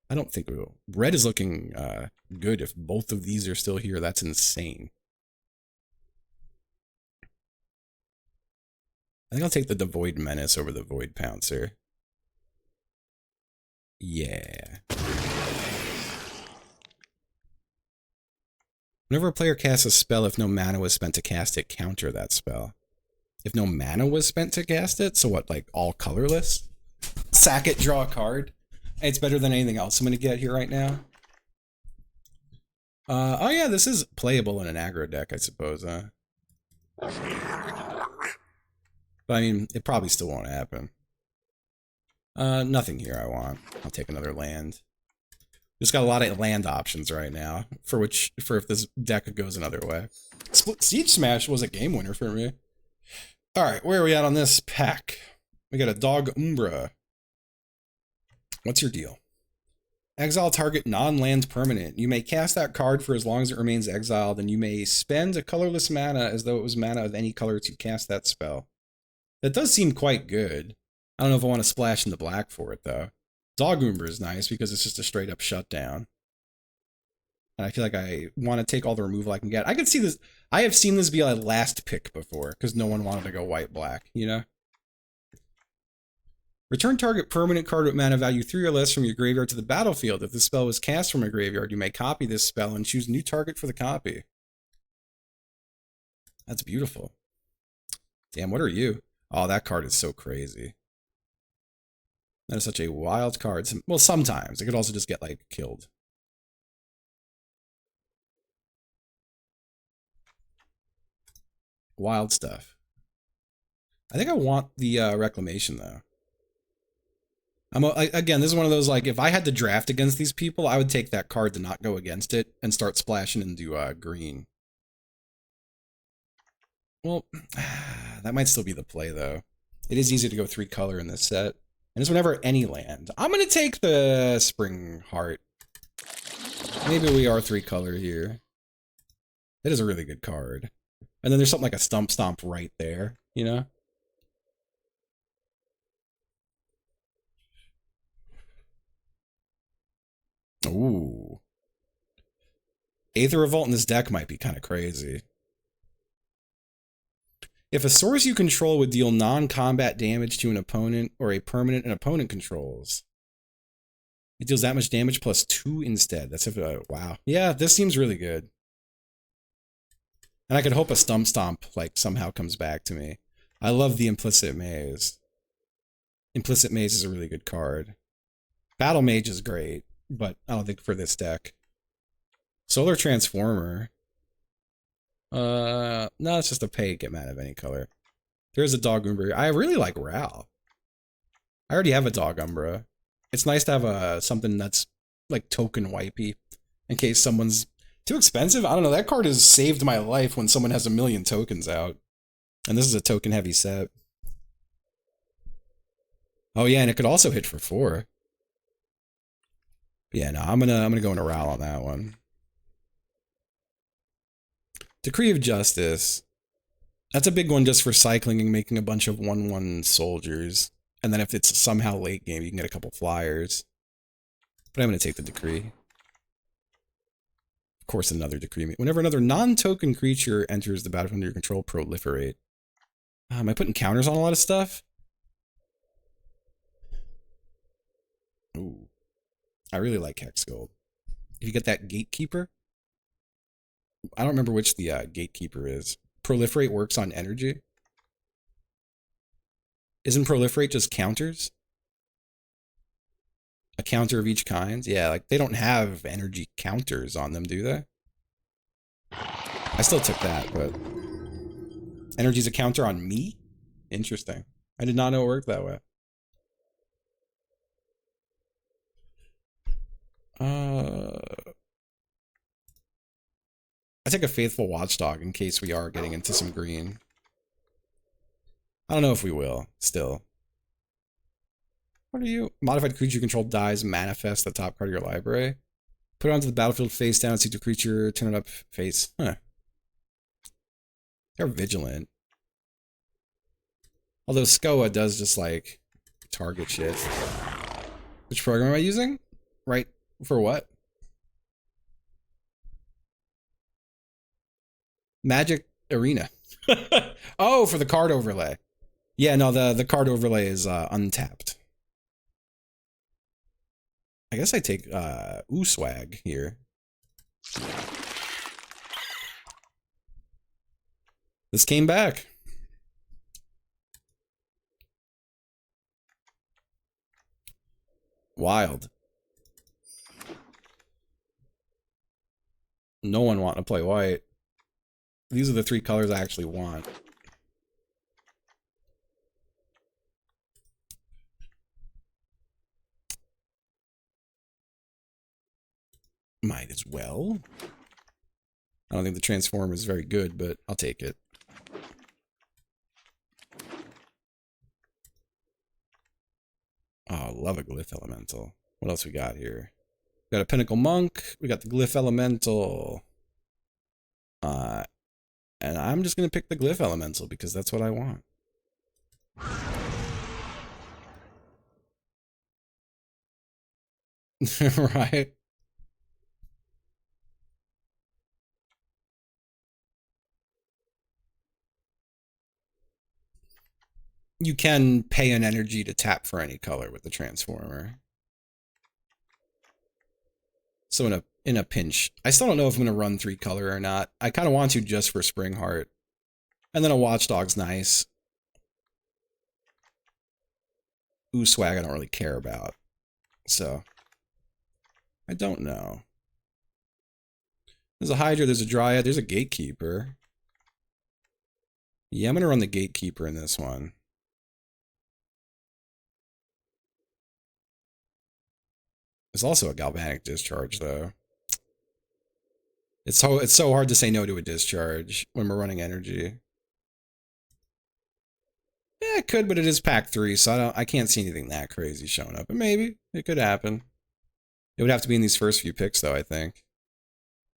I don't think we will. Red is looking good. If both of these are still here, that's insane. I think I'll take the Devoid Menace over the Void Pouncer. Yeah. Whenever a player casts a spell, if no mana was spent to cast it, counter that spell. If no mana was spent to cast it, so what, like all colorless? Sack it, draw a card. It's better than anything else I'm going to get here right now. Oh yeah, this is playable in an aggro deck, I suppose, huh? But I mean, it probably still won't happen. Nothing here I want. I'll take another land. Just got a lot of land options right now for if this deck goes another way. Split Siege Smash was a game winner for me. All right, where are we at on this pack? We got a Dog Umbra. What's your deal? Exile target non-land permanent. You may cast that card for as long as it remains exiled, and you may spend a colorless mana as though it was mana of any color to cast that spell. That does seem quite good. I don't know if I want to splash into black for it, though. Dog Umbra is nice because it's just a straight-up shutdown. And I feel like I want to take all the removal I can get. I could see this. I have seen this be a last pick before because no one wanted to go white-black, you know? Return target permanent card with mana value 3 or less from your graveyard to the battlefield. If the spell was cast from a graveyard, you may copy this spell and choose a new target for the copy. That's beautiful. Damn, what are you? Oh, that card is so crazy. That is such a wild card. Well, sometimes. It could also just get, like, killed. Wild stuff. I think I want the Reclamation, though. Again, this is one of those, like, if I had to draft against these people, I would take that card to not go against it and start splashing into green. Well, that might still be the play, though. It is easy to go 3 color in this set. And it's whenever any land. I'm going to take the Spring Heart. Maybe we are 3 color here. It is a really good card. And then there's something like a Stump Stomp right there, you know? Ooh. Aether Revolt in this deck might be kind of crazy. If a source you control would deal non-combat damage to an opponent or a permanent an opponent controls, it deals that much damage plus 2 instead. That's if, wow. Yeah, this seems really good. And I could hope a Stump Stomp, like, somehow comes back to me. I love the Implicit Maze. Implicit Maze is a really good card. Battle Mage is great, but I don't think for this deck. Solar Transformer. No, it's just a pay, get mad of any color. There's a Dog Umbra. I really like Ral. I already have a Dog Umbra. It's nice to have something that's like token wipey in case someone's too expensive. I don't know. That card has saved my life when someone has 1,000,000 tokens out. And this is a token heavy set. Oh yeah, and it could also hit for 4. Yeah, no, I'm gonna go into Ral on that one. Decree of Justice. That's a big one just for cycling and making a bunch of 1/1 soldiers. And then if it's somehow late game, you can get a couple flyers. But I'm going to take the Decree. Of course, another Decree. Whenever another non-token creature enters the battlefield under your control, proliferate. Am I putting counters on a lot of stuff? Ooh. I really like Hex Gold. If you get that Gatekeeper, I don't remember which the Gatekeeper is. Proliferate works on energy. Isn't Proliferate just counters? A counter of each kind? Yeah, like they don't have energy counters on them, do they? I still took that, but energy's a counter on me? Interesting. I did not know it worked that way. I take a Faithful Watchdog in case we are getting into some green. I don't know if we will, still. What are you? Modified creature you control dies, manifest the top card of your library. Put it onto the battlefield face down, seek the creature, turn it up face. Huh. They're vigilant. Although SCOA does just like target shit. Which program am I using? Right, for what? Magic Arena. Oh, for the card overlay. Yeah, no, the card overlay is untapped. I guess I take Swag here. This came back. Wild. No one wanting to play white. These are the 3 colors I actually want. Might as well. I don't think the transform is very good, but I'll take it. Oh, love a glyph elemental. What else we got here? We got a pinnacle monk. We got the glyph elemental. And I'm just gonna pick the glyph elemental because that's what I want. Right? You can pay an energy to tap for any color with the transformer. So in a pinch, I still don't know if I'm gonna run 3 color or not. I kind of want to just for Spring Heart, and then a Watchdog's nice. Ooh, swag I don't really care about, so I don't know. There's a Hydra, there's a Dryad, there's a Gatekeeper. Yeah, I'm gonna run the Gatekeeper in this one. There's also a Galvanic Discharge, though. It's so hard to say no to a Discharge when we're running energy. Yeah, it could, but it is pack 3, so I can't see anything that crazy showing up. But maybe it could happen. It would have to be in these first few picks, though. I think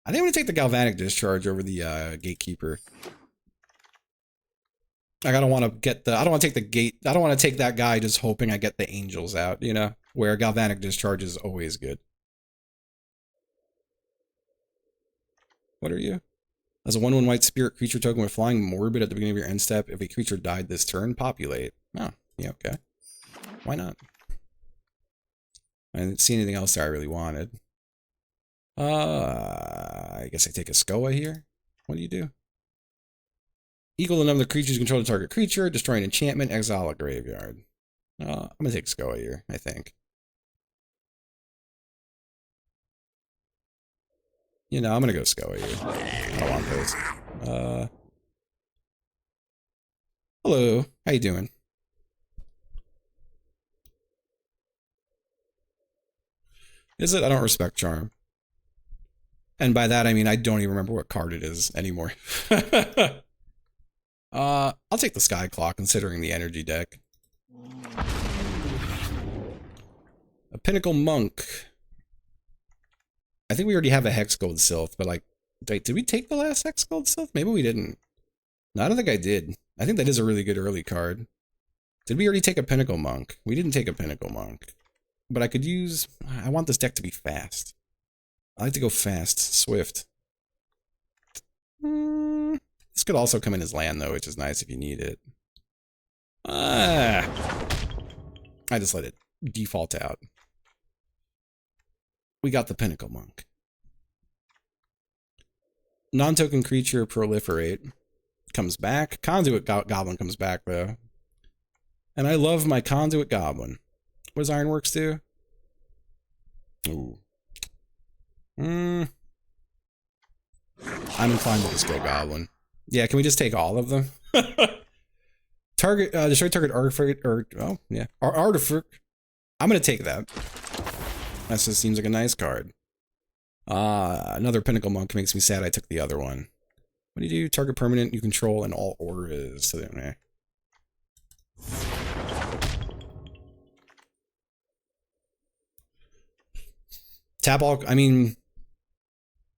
I'm gonna take the Galvanic Discharge over the Gatekeeper. Like, I don't want to get the. I don't want to take the gate. I don't want to take that guy just hoping I get the angels out. You know, where Galvanic Discharge is always good. What are you? As a 1/1 white spirit creature token with flying morbid at the beginning of your end step, if a creature died this turn, populate. Oh, yeah, okay. Why not? I didn't see anything else that I really wanted. I guess I take a Skoa here. What do you do? Equal the number of creatures you control the target creature, destroy an enchantment, exile a graveyard. I'm gonna take Skoa here, I think. You know, I'm gonna go Skoa here. I don't want those. Hello, how you doing? Is it? I don't respect Charm. And by that I mean I don't even remember what card it is anymore. I'll take the Sky Claw considering the energy deck. A Pinnacle Monk. I think we already have a Hex Gold Sylph, but like, wait, did we take the last Hex Gold Sylph? Maybe we didn't. No, I don't think I did. I think that is a really good early card. Did we already take a Pinnacle Monk? We didn't take a Pinnacle Monk. But I could use... I want this deck to be fast. I like to go fast. Swift. This could also come in as land, though, which is nice if you need it. I just let it default out. We got the Pinnacle Monk. Non-token creature proliferate. Comes back. Conduit Goblin comes back, though. And I love my Conduit Goblin. What does Ironworks do? Ooh. I'm inclined to just go Goblin. Yeah, can we just take all of them? Target, destroy target artifact, or, oh, yeah. Artifact. I'm gonna take that. That just seems like a nice card. Another Pinnacle Monk makes me sad I took the other one. What do you do? Target permanent you control and all auras. So, tap all, I mean,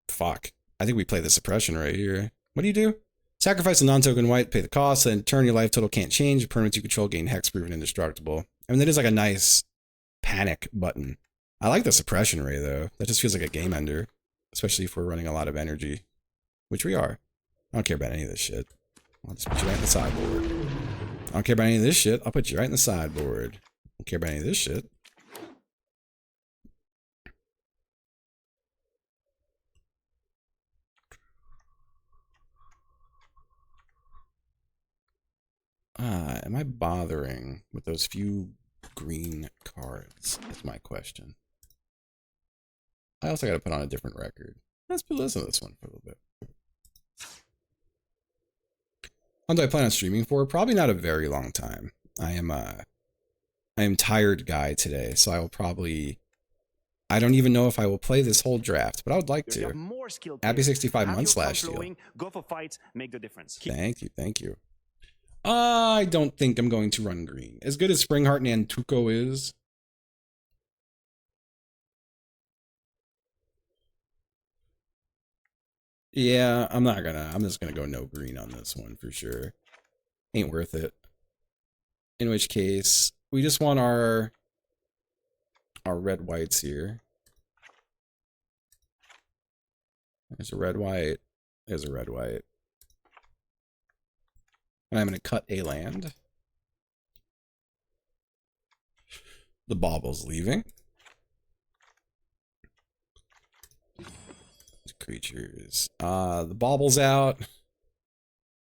fuck. I think we play the suppression right here. What do you do? Sacrifice a non-token white, pay the cost, then turn your life total can't change. Permanents you control gain hexproof and indestructible. I mean, that is like a nice panic button. I like the suppression ray though. That just feels like a game ender, especially if we're running a lot of energy, which we are. I don't care about any of this shit. I'll just put you right in the sideboard. I don't care about any of this shit. I'll put you right in the sideboard. I don't care about any of this shit. Am I bothering with those few green cards? That's my question. I also got to put on a different record. Let's listen to this one for a little bit. How long do I plan on streaming for? Probably not a very long time. I am tired guy today, so I will probably I don't even know if I will play this whole draft, but I would like You have to. more skilled Happy players. 65 Have months your fun slash deal. flowing, go for fights, make the difference. Thank you, thank you. I don't think I'm going to run green. As good as Springheart and Antuco is. Yeah, I'm just gonna go no green on this one for sure. Ain't worth it. In which case, we just want our red whites here. There's a red white. There's a red white. And I'm gonna cut a land. The bauble's leaving. Creatures. The bauble's out.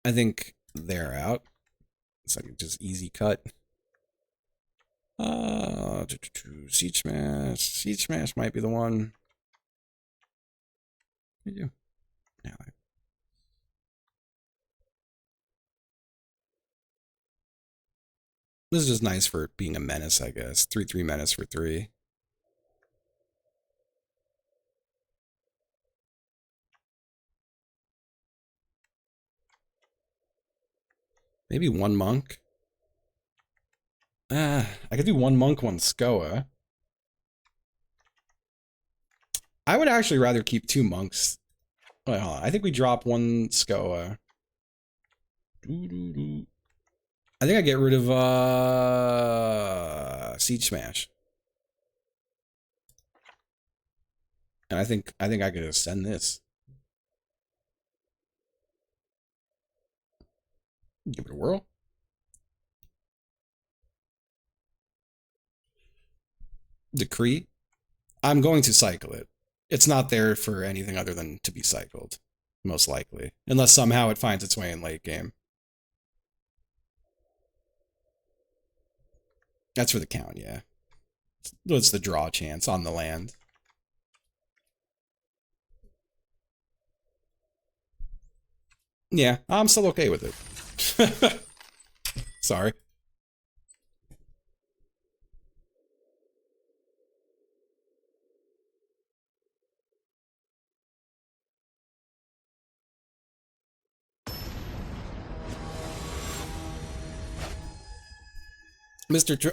I think they're out. It's like just easy cut. Siege Smash. Siege Smash might be the one. What do you do? Yeah. This is just nice for being a menace, I guess. 3/3 menace for 3. Maybe 1 monk. I could do 1 monk, 1 Skoa. I would actually rather keep 2 monks. Wait, hold on. I think we drop 1 Skoa. I think I get rid of Siege Smash. And I think I could just send this. Give it a whirl. Decree. I'm going to cycle it. It's not there for anything other than to be cycled, most likely. Unless somehow it finds its way in late game. That's for the count, yeah. It's the draw chance on the land. Yeah, I'm still okay with it. Sorry.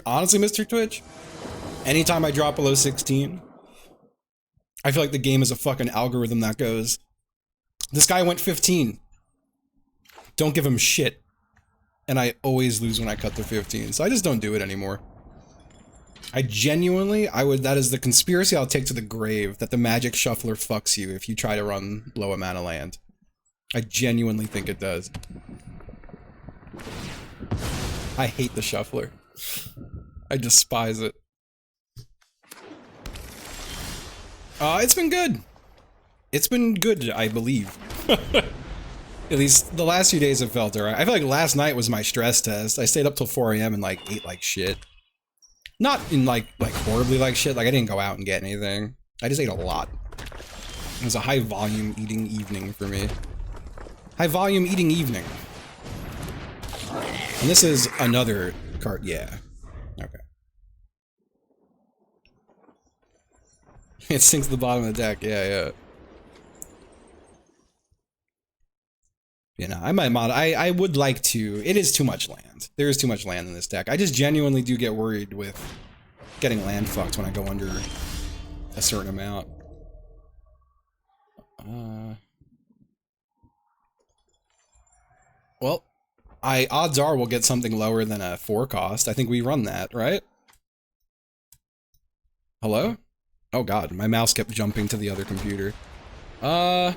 Honestly, Mr. Twitch, anytime I drop below 16, I feel like the game is a fucking algorithm that goes, this guy went 15. Don't give him shit. And I always lose when I cut to 15, so I just don't do it anymore. I genuinely, that is the conspiracy I'll take to the grave, that the Magic Shuffler fucks you if you try to run low amount of land. I genuinely think it does. I hate the Shuffler. I despise it. It's been good. It's been good, I believe. At least the last few days have felt alright. I feel like last night was my stress test. I stayed up till 4 AM and like ate like shit. Not in like horribly like shit. Like I didn't go out and get anything. I just ate a lot. It was a high volume eating evening for me. High volume eating evening. And this is another card. Yeah. Okay. It sinks to the bottom of the deck. Yeah, yeah. You know, I might mod. I would like to. It is too much land. There is too much land in this deck. I just genuinely do get worried with getting land fucked when I go under a certain amount. Well, odds are we'll get something lower than a 4 cost. I think we run that, right? Hello? Oh god, my mouse kept jumping to the other computer. Yeah.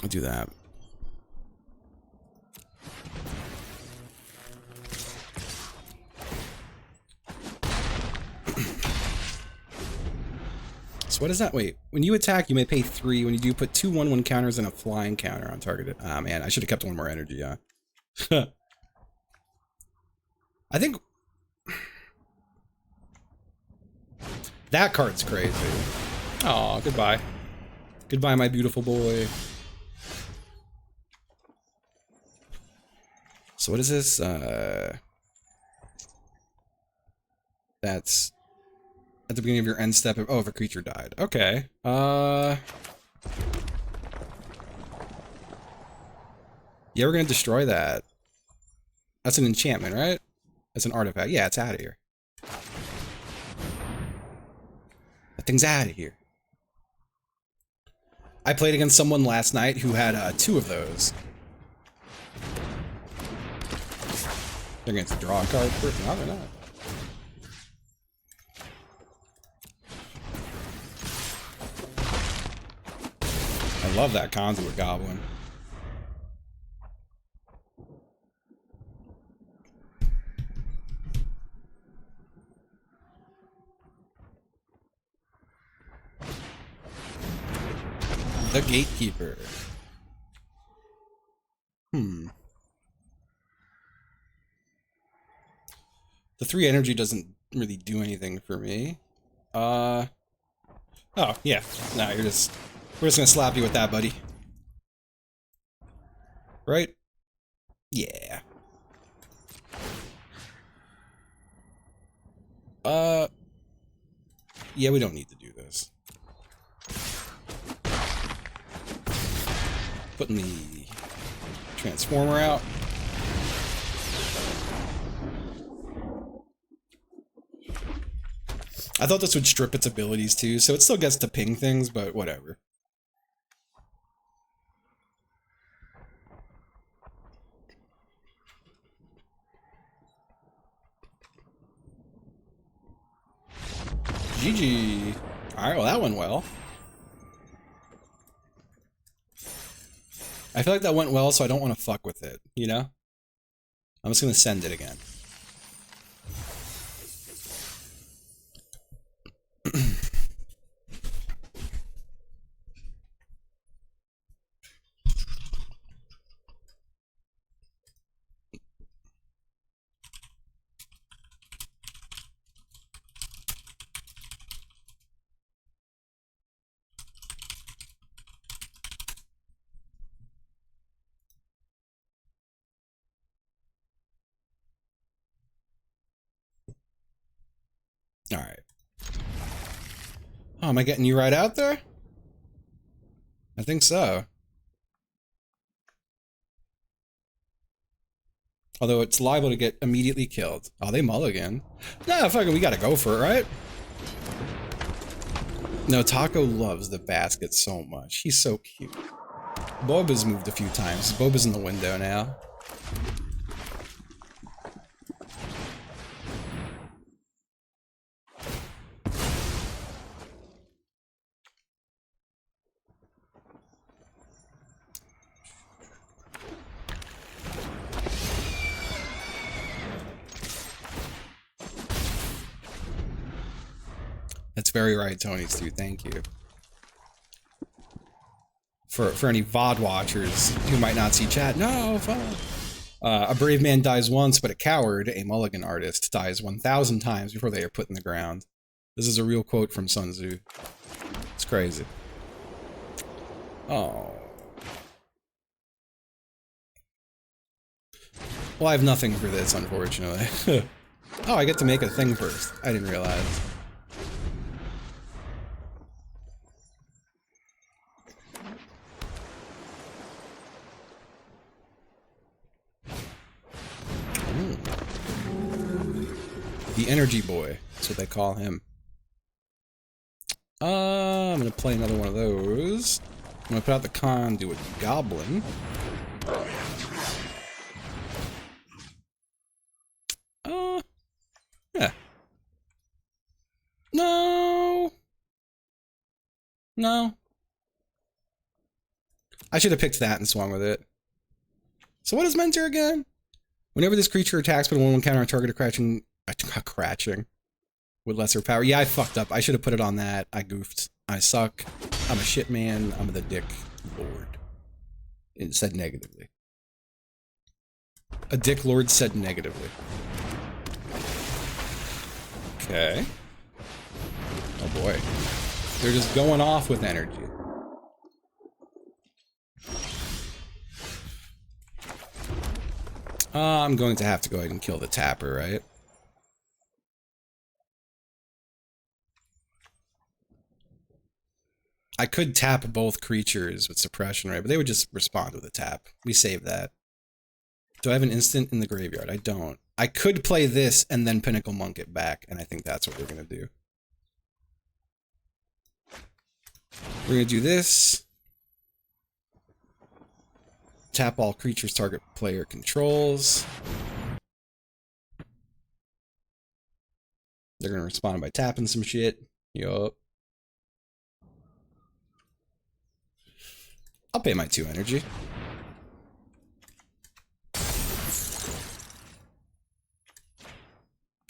I'll do that. So what is that? Wait, when you attack, you may pay 3. When you do, put 2 1/1 counters and a flying counter on target. Ah, man, I should have kept 1 more energy, yeah. I think That card's crazy. Aw, goodbye. Goodbye, my beautiful boy. So what is this? That's at the beginning of your end step. Oh, if a creature died. Okay. Yeah, we're gonna destroy that. That's an enchantment, right? That's an artifact. Yeah, it's out of here. That thing's out of here. I played against someone last night who had 2 of those. They're going to draw a card first. No, they're not. I love that Conduit Goblin. The Gatekeeper. The 3 energy doesn't really do anything for me. Oh, yeah. No, we're just gonna slap you with that, buddy. Right? Yeah. Yeah, we don't need to do this. Putting the Transformer out. I thought this would strip its abilities too, so it still gets to ping things, but whatever. GG. Alright, well that went well. I feel like that went well, so I don't want to fuck with it, you know? I'm just gonna send it again. Alright. Oh, am I getting you right out there? I think so. Although it's liable to get immediately killed. Oh, they mulligan. Nah, fucking, we gotta go for it, right? No, Taco loves the basket so much. He's so cute. Boba's moved a few times. Boba's in the window now. That's very right, Tony Stu. Thank you. For any VOD watchers who might not see chat, no, fuck. A brave man dies once, but a coward, a mulligan artist, dies 1,000 times before they are put in the ground. This is a real quote from Sun Tzu. It's crazy. Oh. Well, I have nothing for this, unfortunately. Oh, I get to make a thing first. I didn't realize. The Energy Boy, that's what they call him. I'm gonna play another one of those. I'm gonna put out the Conduit Goblin. Yeah. No. No. I should have picked that and swung with it. So what is Mentor again? Whenever this creature attacks, put a 1/1 counter on target crouching with lesser power. Yeah, I fucked up. I should have put it on that. I goofed. I suck. I'm a shit man. I'm the dick lord. It said negatively. A dick lord said negatively. Okay. Oh boy. They're just going off with energy. I'm going to have to go ahead and kill the tapper, right? I could tap both creatures with suppression, right? But they would just respond with a tap. We save that. Do I have an instant in the graveyard? I don't. I could play this and then Pinnacle Monk it back, and I think that's what we're going to do. We're going to do this. Tap all creatures target player controls. They're going to respond by tapping some shit. Yup. I'll pay my 2 energy.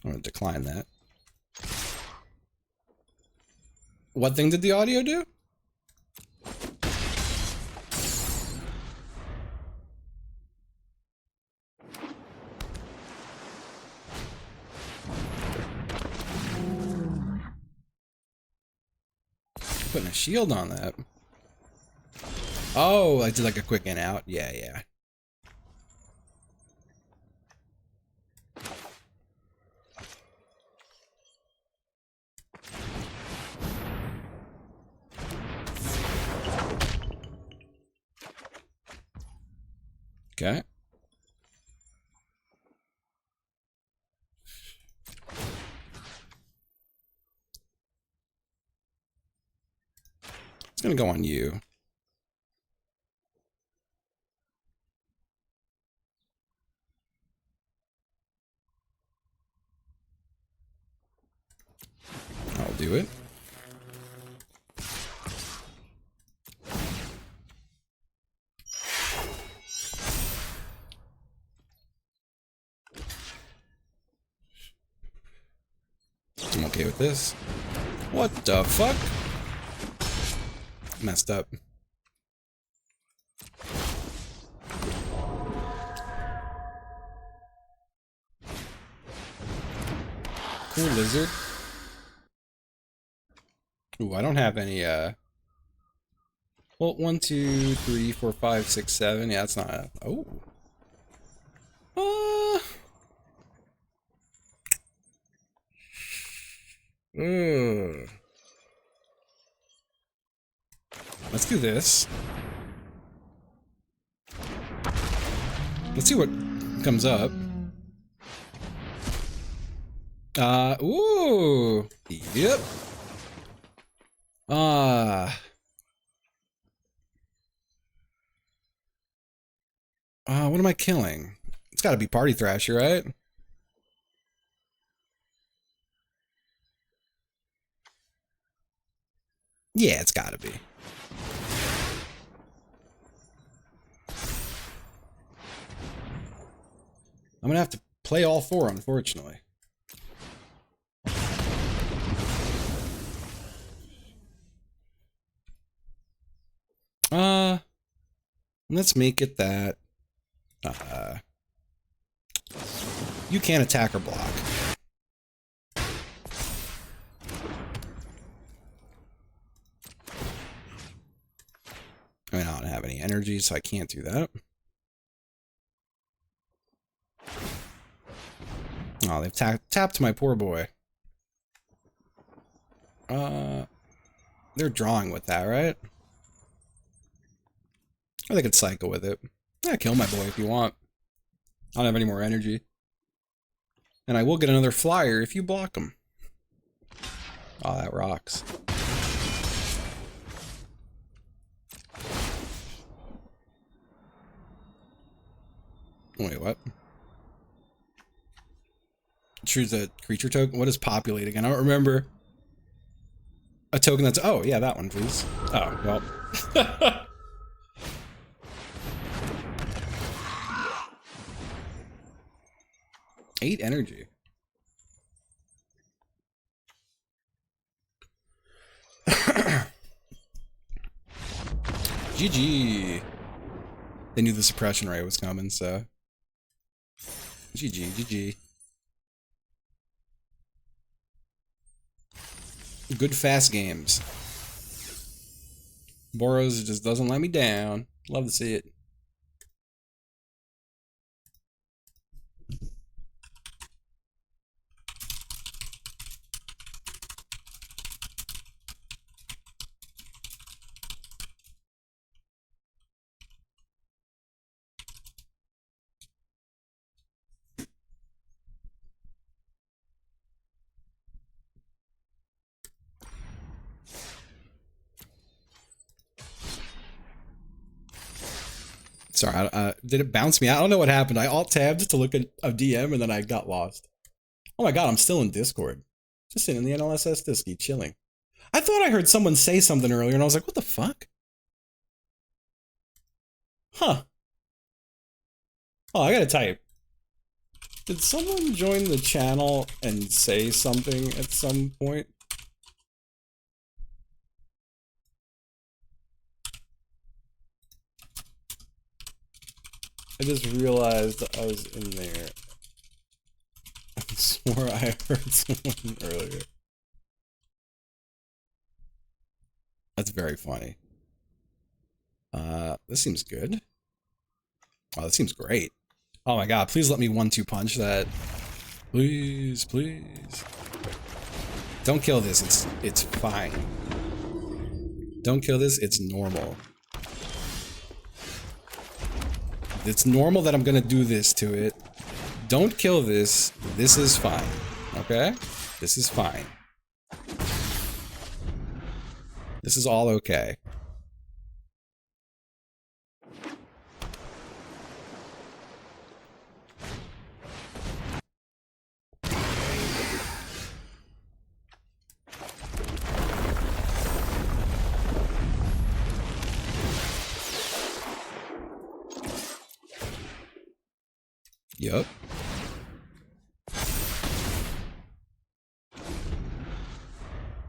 I'm going to decline that. What thing did the audio do? Putting a shield on that. Oh, I did like a quick in out. Yeah, yeah. Okay. It's gonna go on you. I'll do it. I'm okay with this. What the fuck? Messed up. Cool lizard. Ooh, I don't have any, well, 1, 2, 3, 4, 5, 6, 7. Yeah, that's not, oh. Let's do this. Let's see what comes up. Ooh. Yep. What am I killing? It's gotta be Party Thrasher, right? Yeah, it's gotta be. I'm gonna have to play all 4, unfortunately. Let's make it that you can't attack or block. I mean, I don't have any energy, so I can't do that. Oh, they've tapped my poor boy. They're drawing with that, right? Or they could cycle with it. Yeah, kill my boy if you want. I don't have any more energy. And I will get another flyer if you block him. Oh, that rocks. Wait, what? Choose a creature token? What is populate again? I don't remember. A token that's... Oh, yeah, that one, please. Oh, well. 8 energy. GG. They knew the suppression ray was coming, so... GG, GG. Good fast games. Boros just doesn't let me down. Love to see it. Sorry, did it bounce me out? I don't know what happened. I alt-tabbed to look at a DM and then I got lost. Oh my god, I'm still in Discord. Just sitting in the NLSS Disky, chilling. I thought I heard someone say something earlier and I was like, what the fuck? Huh. Oh, I gotta type. Did someone join the channel and say something at some point? I just realized I was in there. I swore I heard someone earlier. That's very funny. This seems good. Oh, that seems great. Oh my god, please let me 1-2 punch that. Please, please. Don't kill this, it's fine. Don't kill this, it's normal. It's normal that I'm gonna do this to it. Don't kill this. This is fine. Okay? This is fine. This is all okay. Yup.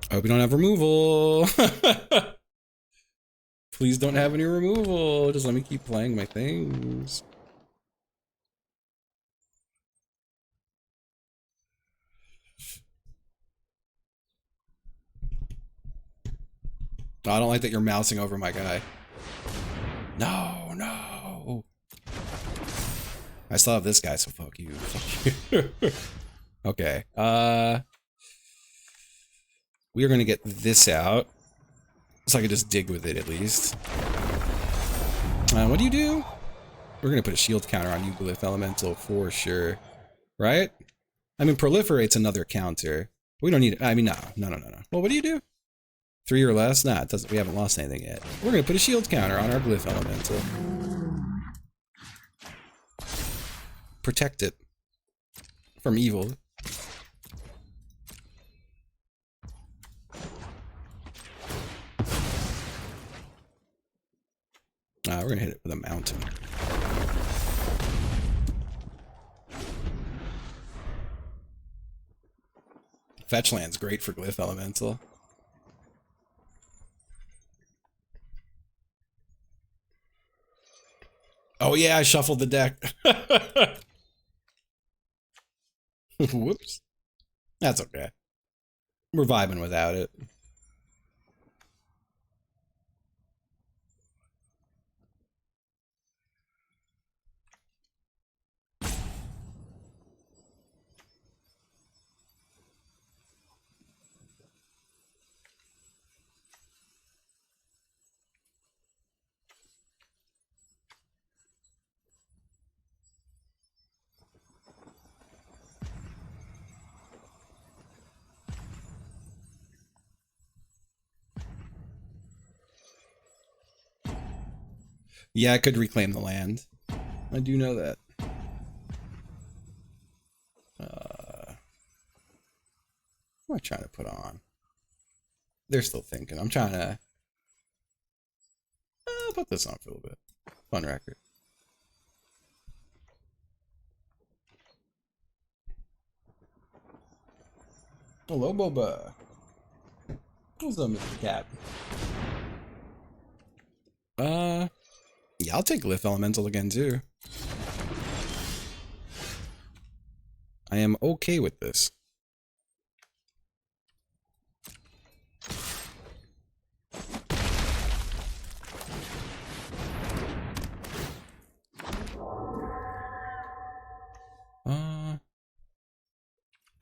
I hope you don't have removal. Please don't have any removal. Just let me keep playing my things. I don't like that you're mousing over my guy. No, no. I still have this guy, so fuck you. Fuck you. Okay. We are gonna get this out. So I can just dig with it at least. What do you do? We're gonna put a shield counter on you, Glyph Elemental, for sure. Right? I mean, proliferate's another counter. We don't need it. I mean, no. Well, what do you do? 3 or less? Nah, it doesn't. We haven't lost anything yet. We're gonna put a shield counter on our Glyph Elemental. Protect it from evil. We're gonna hit it with a mountain. Fetch land's great for Glyph Elemental. Oh yeah, I shuffled the deck. Whoops. That's okay. We're vibing without it. Yeah, I could reclaim the land. I do know that. What am I trying to put on? They're still thinking. I'm trying to... I'll put this on for a little bit. Fun record. Hello, Boba. What's up, Mr. Cat? Yeah, I'll take Glyph Elemental again, too. I am okay with this.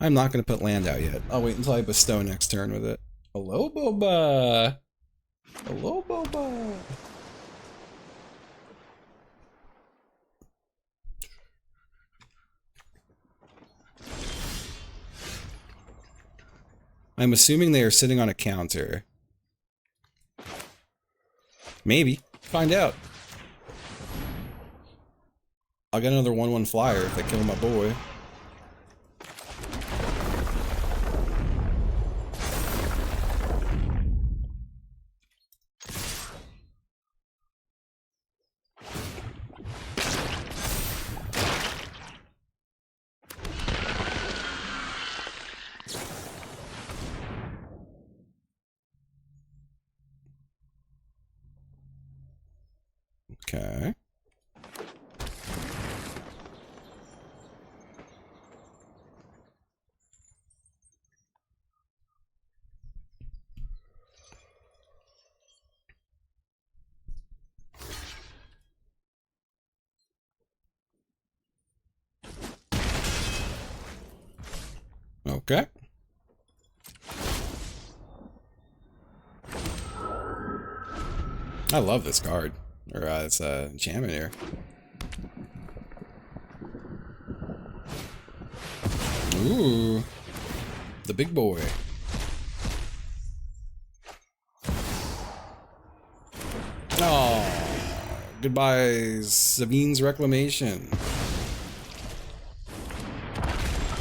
I'm not going to put land out yet. I'll wait until I bestow next turn with it. Hello, Boba. Hello, Boba. I'm assuming they are sitting on a counter. Maybe. Find out. I'll get another 1/1 flyer if they kill my boy. Okay. Okay. I love this card. Or, it's enchantment here. Ooh. The big boy. Oh. Goodbye, Sabine's Reclamation.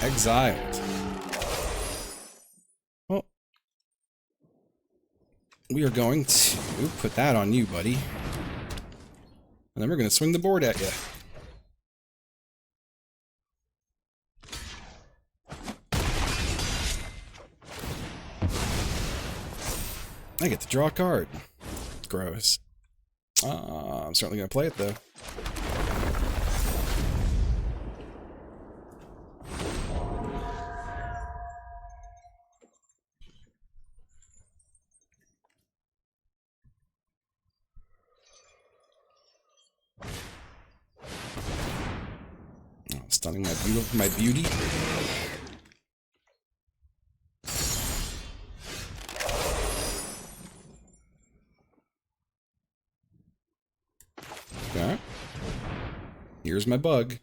Exiled. Well, we are going to put that on you, buddy. And then we're going to swing the board at you. I get to draw a card. Gross. I'm certainly going to play it, though. Stunning my beauty. Okay. Here's my bug.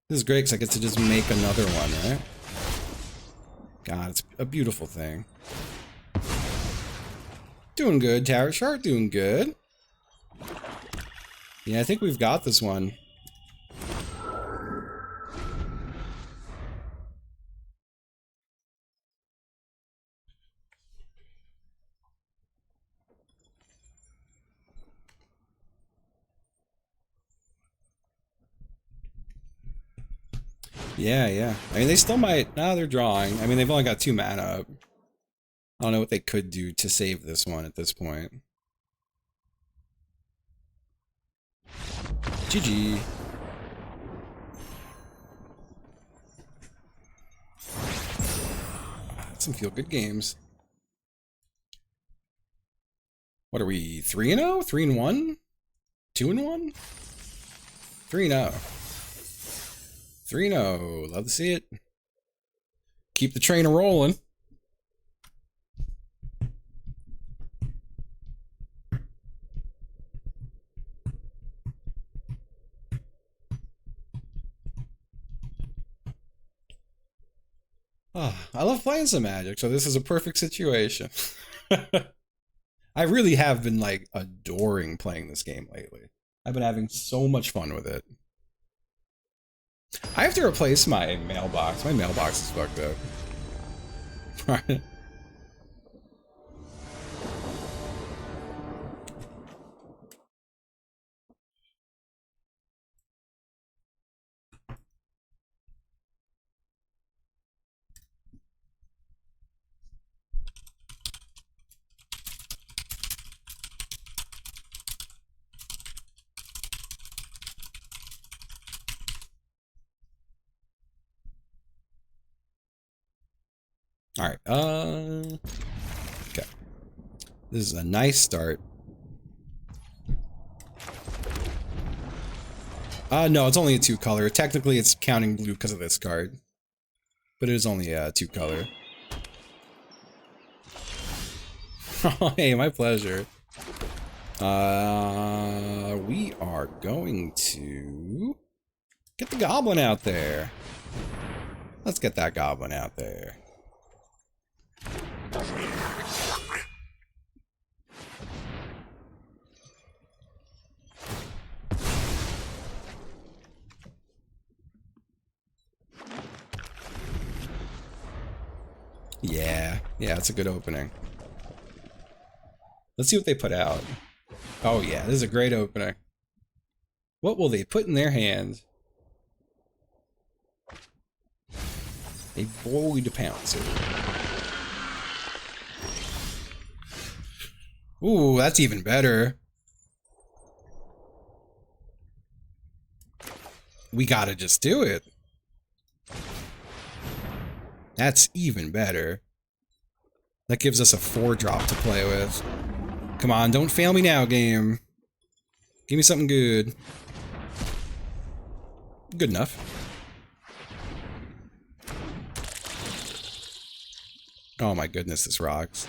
This is great because I get to just make another one, right? God, it's a beautiful thing. Doing good, Tower Shark, doing good. Yeah, I think we've got this one. Yeah, yeah. I mean, they still might... No, they're drawing. I mean, they've only got 2 mana up. I don't know what they could do to save this one at this point. GG. That's some feel-good games. What are we? 3-0? 3-1? 2-1? 3-0. 3-0. Love to see it. Keep the train a-rolling. Oh, I love playing some Magic, so this is a perfect situation. I really have been, like, adoring playing this game lately. I've been having so much fun with it. I have to replace my mailbox. My mailbox is fucked up. Right. All right. Okay. This is a nice start. No, it's only a 2-color. Technically, it's counting blue because of this card. But it is only a 2-color. Oh, hey, my pleasure. We are going to get the goblin out there. Let's get that goblin out there. Yeah, it's a good opening. Let's see what they put out. Oh yeah, this is a great opening. What will they put in their hand? A Void Pouncer. Ooh, that's even better. We gotta just do it. That's even better. That gives us a 4-drop to play with. Come on, don't fail me now, game. Give me something good. Good enough. Oh my goodness, this rocks.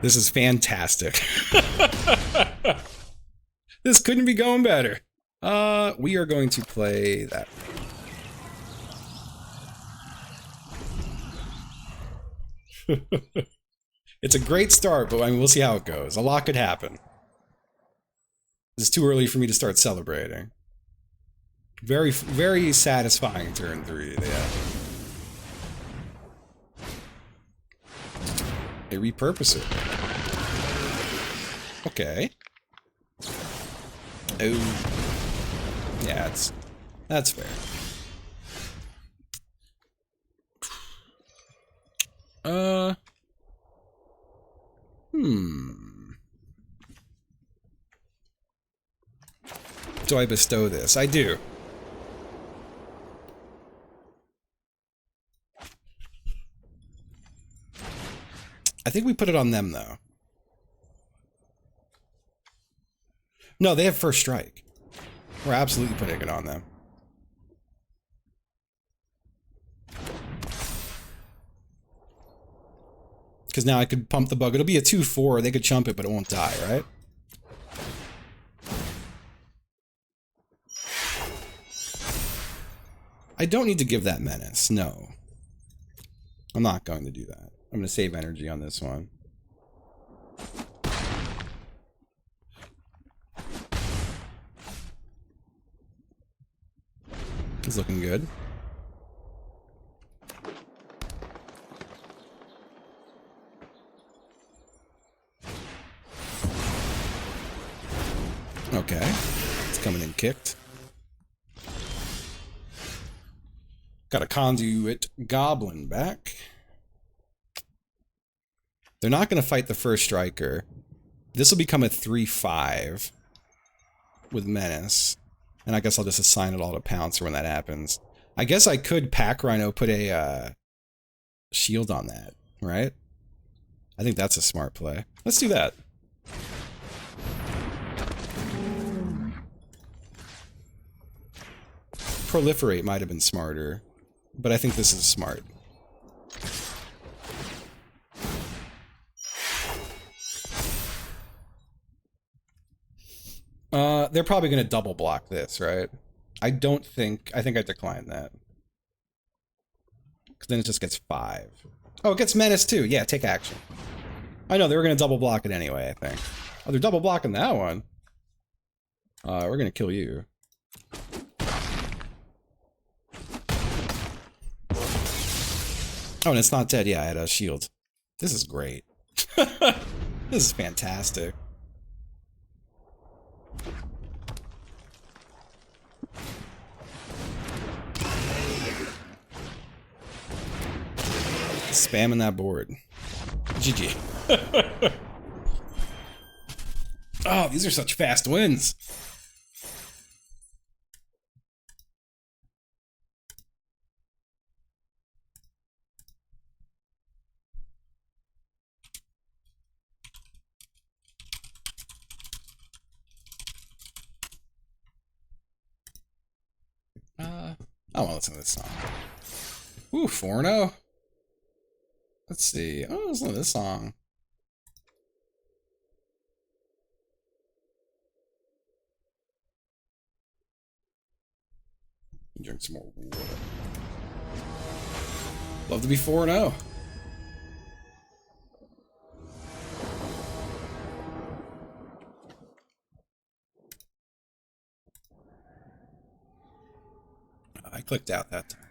This is fantastic. This couldn't be going better. We are going to play that. It's a great start, but I mean, we'll see how it goes. A lot could happen. It's too early for me to start celebrating. Very, very satisfying turn 3, yeah. They repurpose it. Okay. Oh. Yeah, that's fair. Do I bestow this? I do. I think we put it on them, though. No, they have first strike. We're absolutely putting it on them. Because now I could pump the bug. It'll be a 2/4. They could chump it, but it won't die, right? I don't need to give that menace. No. I'm not going to do that. I'm going to save energy on this one. It's looking good. Okay. It's coming in kicked. Got a conduit goblin back. They're not going to fight the first striker. This will become a 3/5 with menace. And I guess I'll just assign it all to Pouncer when that happens. I guess I could Pack Rhino put a shield on that, right? I think that's a smart play. Let's do that. Proliferate might have been smarter, but I think this is smart. They're probably going to double block this, right? I think I declined that. Because then it just gets 5. Oh, it gets menace too. Yeah, take action. I know, they were going to double block it anyway, I think. Oh, they're double blocking that one. We're going to kill you. Oh, and it's not dead. Yeah, I had a shield. This is great. This is fantastic. Spamming that board. GG. Oh, these are such fast wins. I want to listen to this song. Ooh, 4-0. Let's see. Oh, listen to this song. Drink some more water. Love to be 4-0. I clicked out that time.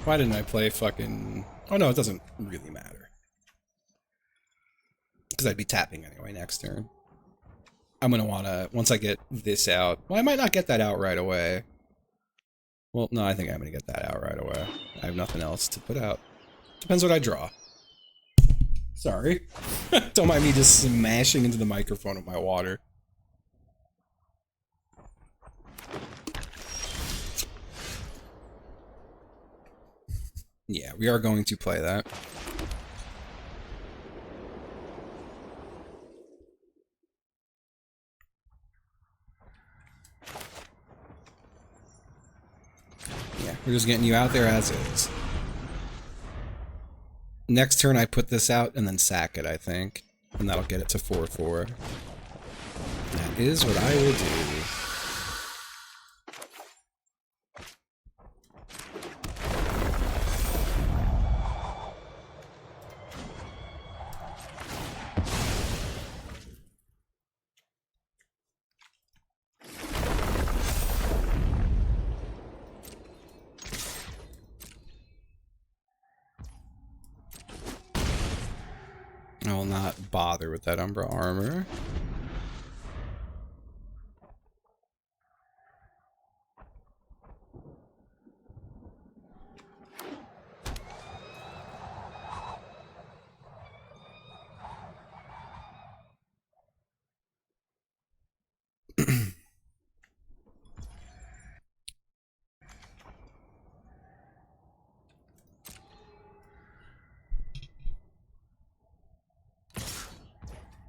Why didn't I play fucking... Oh no, it doesn't really matter. Because I'd be tapping anyway next turn. I'm gonna wanna... Once I get this out... Well, I might not get that out right away. Well, no, I think I'm gonna get that out right away. I have nothing else to put out. Depends what I draw. Sorry. Don't mind me just smashing into the microphone with my water. Yeah, we are going to play that. Yeah, we're just getting you out there as is. Next turn I put this out and then sack it, I think. And that'll get it to 4-4. That is what I will do. I will not bother with that Umbra armor.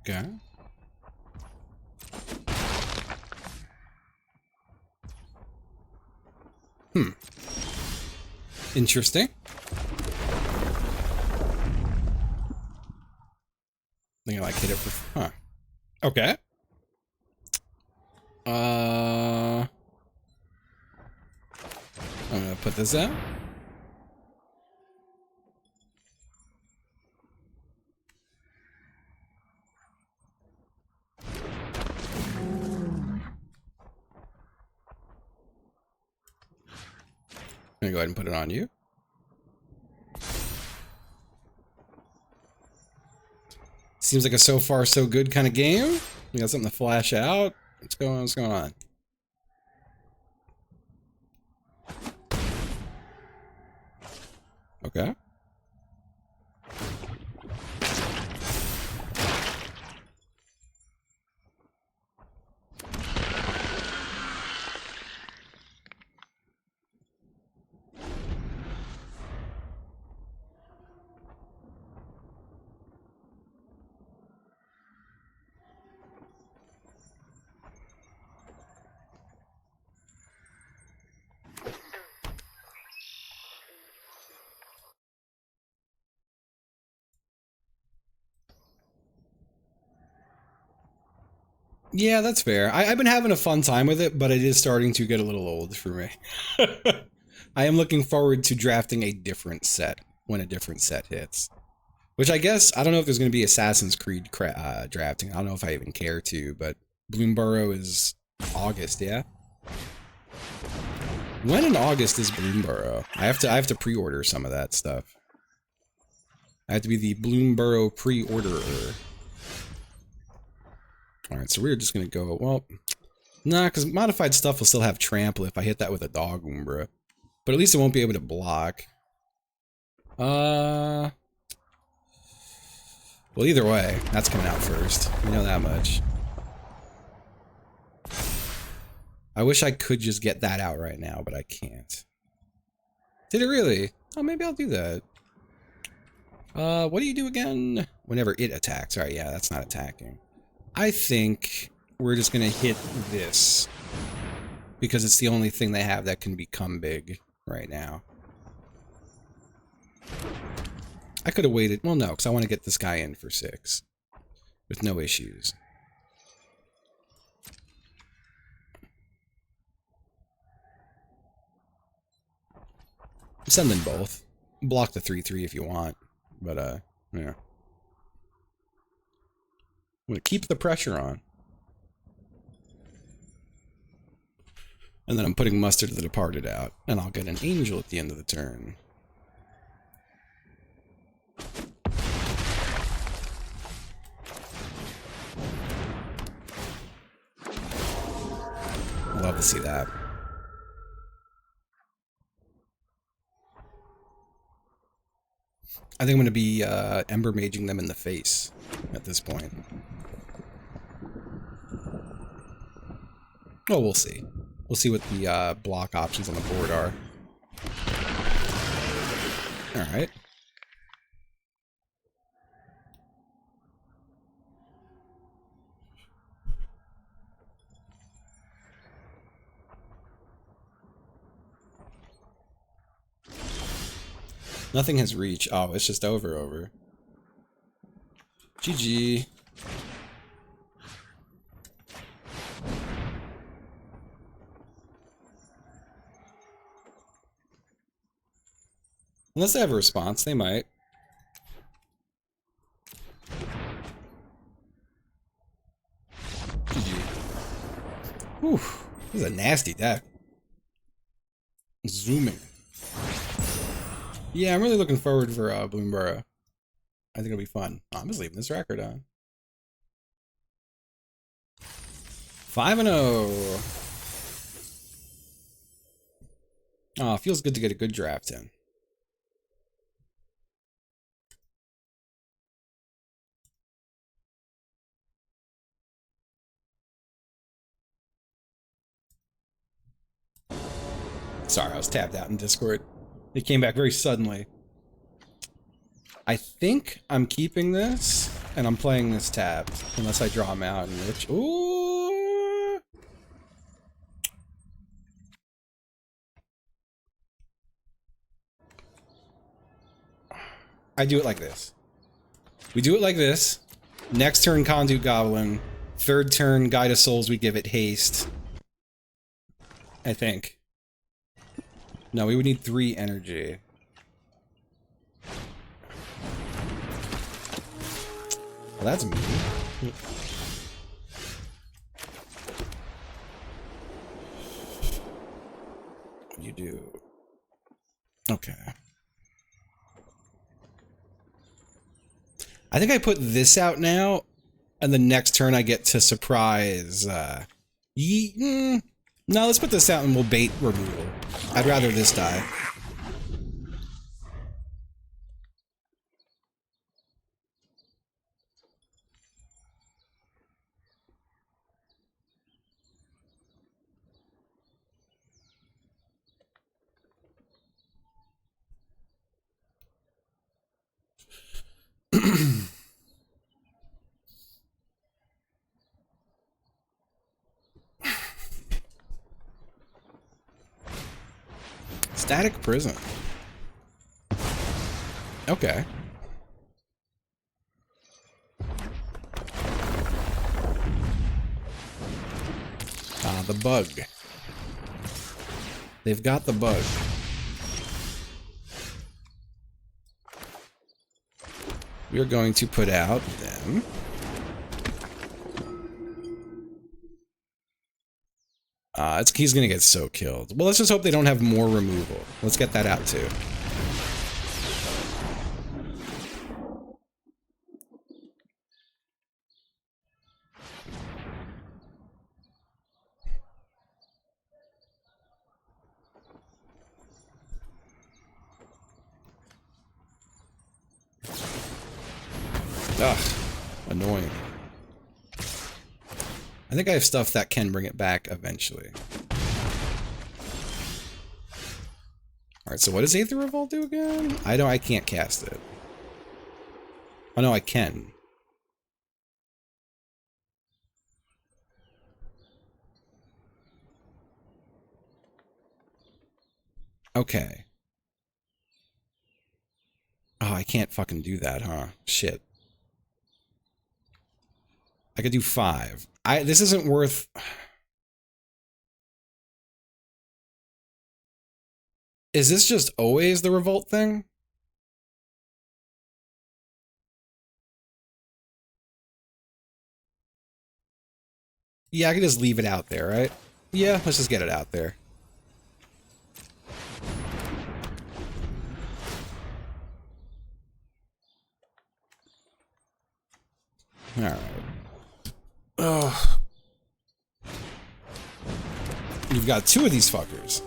Okay. Interesting. I think I like hit it for... Huh. Okay. I'm gonna put this out. I'm gonna go ahead and put it on you. Seems like a so far so good kind of game. We got something to flash out. What's going on? What's going on? Okay. Yeah, that's fair. I've been having a fun time with it, but it is starting to get a little old for me. I am looking forward to drafting a different set when a different set hits. Which I guess, I don't know if there's going to be Assassin's Creed drafting. I don't know if I even care to, but Bloomborough is August, yeah? When in August is Bloomborough? I have to pre-order some of that stuff. I have to be the Bloomborough pre-orderer. Alright, so we're just gonna go, well, nah, because modified stuff will still have trample if I hit that with a dog Umbra. But at least it won't be able to block. Well, either way, that's coming out first. We know that much. I wish I could just get that out right now, but I can't. Did it really? Oh, maybe I'll do that. What do you do again? Whenever it attacks. Alright, yeah, that's not attacking. I think we're just gonna hit this. Because it's the only thing they have that can become big right now. I could have waited. Well, no, because I want to get this guy in for 6. With no issues. Send them both. Block the 3/3 if you want. But, yeah. I'm gonna keep the pressure on. And then I'm putting Mustard the Departed out. And I'll get an Angel at the end of the turn. Love to see that. I think I'm going to be Ember Maging them in the face at this point. Oh, we'll see. We'll see what the block options on the board are. Alright. Nothing has reached. Oh, it's just over. GG. Unless they have a response, they might. GG. Whew. This is a nasty deck. Zooming. Yeah, I'm really looking forward for Bloomborough. I think it'll be fun. Oh, I'm just leaving this record on. 5-0. Oh, it feels good to get a good draft in. Sorry, I was tapped out in Discord. It came back very suddenly. I think I'm keeping this, and I'm playing this tapped, unless I draw him out, in which... Ooh! I do it like this. We do it like this. Next turn, Conduit Goblin. Third turn, Guide of Souls, we give it haste. I think. No, we would need 3 energy. Well, that's mean. What do you do? Okay. I think I put this out now, and the next turn I get to surprise, No, let's put this out and we'll bait removal. I'd rather this die. Static Prison. Okay. The bug. They've got the bug. We are going to put out them. He's gonna get so killed. Well, let's just hope they don't have more removal. Let's get that out too. Ugh, annoying. I think I have stuff that can bring it back eventually. Alright, so what does Aether Revolt do again? I can't cast it. Oh no, I can. Okay. Oh, I can't fucking do that, huh? Shit. I could do 5. This isn't worth... Is this just always the revolt thing? Yeah, I can just leave it out there, right? Yeah, let's just get it out there. Alright. Ugh. You've got 2 of these fuckers.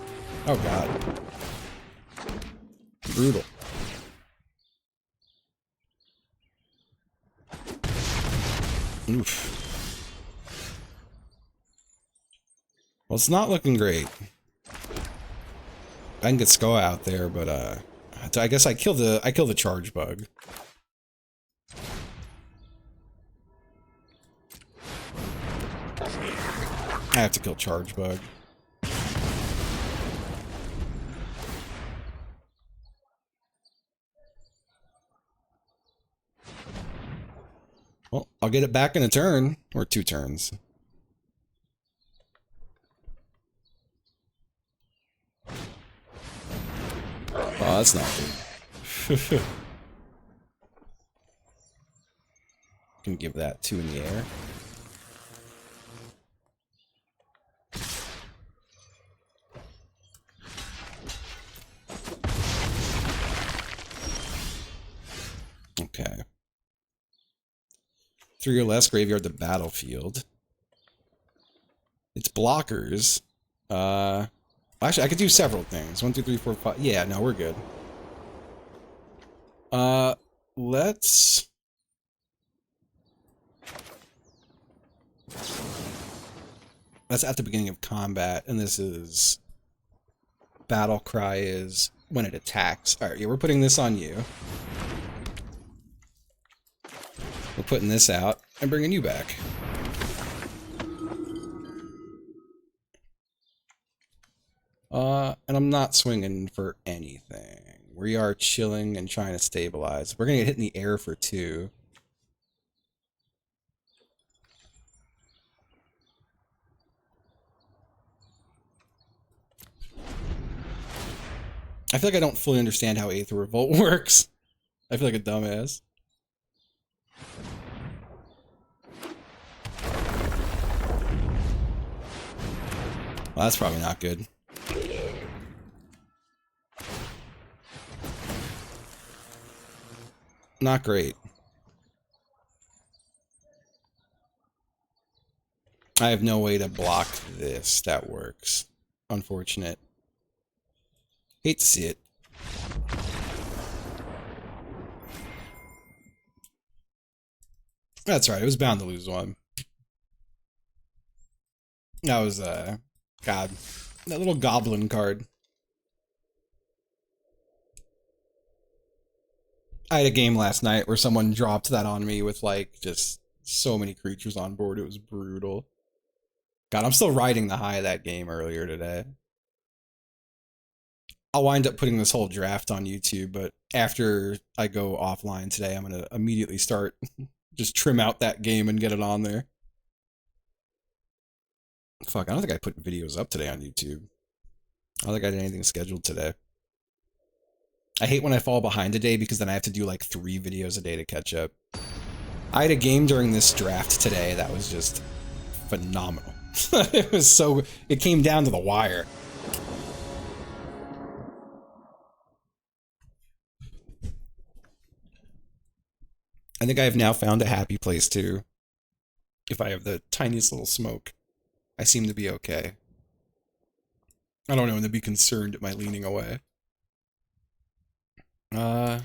Oh god. Brutal. Oof. Well, it's not looking great. I can get Sko out there, but I guess I kill the charge bug. I have to kill charge bug. Well, I'll get it back in a turn or 2 turns. Oh, that's not good. Can give that 2 in the air. Okay. 3 or less, graveyard the battlefield. It's blockers. Actually, I could do several things. 1, 2, 3, 4, 5. Yeah, no, we're good. Let's... That's at the beginning of combat, and this is... Battle cry is when it attacks. Alright, yeah, we're putting this on you. We're putting this out and bringing you back. And I'm not swinging for anything. We are chilling and trying to stabilize. We're gonna get hit in the air for 2. I feel like I don't fully understand how Aether Revolt works. I feel like a dumbass. Well, that's probably not good. Not great. I have no way to block this that works. Unfortunate. Hate to see it. That's right, it was bound to lose one. That was, God. That little goblin card. I had a game last night where someone dropped that on me with, like, just so many creatures on board. It was brutal. God, I'm still riding the high of that game earlier today. I'll wind up putting this whole draft on YouTube, but after I go offline today, I'm going to immediately start, just trim out that game and get it on there. Fuck, I don't think I put videos up today on YouTube. I don't think I did anything scheduled today. I hate when I fall behind a day because then I have to do like 3 videos a day to catch up. I had a game during this draft today that was just phenomenal. It was so... It came down to the wire. I think I have now found a happy place too. If I have the tiniest little smoke, I seem to be okay. I don't know when to be concerned at my leaning away. I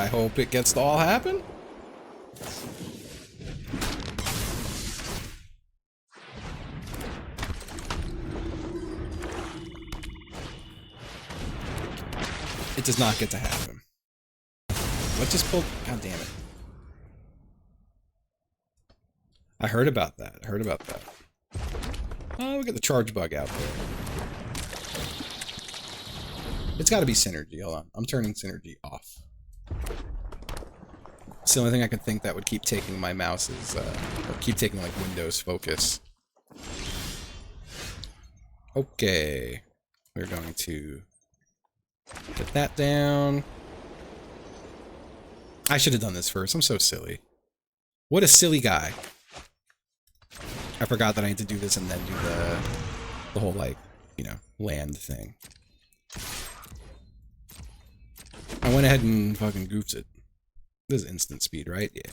hope it gets to all happen. It does not get to happen. What just pulled? God damn it. I heard about that. I heard about that. Oh, we got the charge bug out there. It's got to be synergy. Hold on. I'm turning synergy off. It's the only thing I could think that would keep taking my mouse's, or keep taking, like, Windows focus. Okay. We're going to get that down. I should have done this first. I'm so silly. What a silly guy. I forgot that I need to do this and then do the whole, like, you know, land thing. I went ahead and fucking goofed it. This is instant speed, right? Yeah.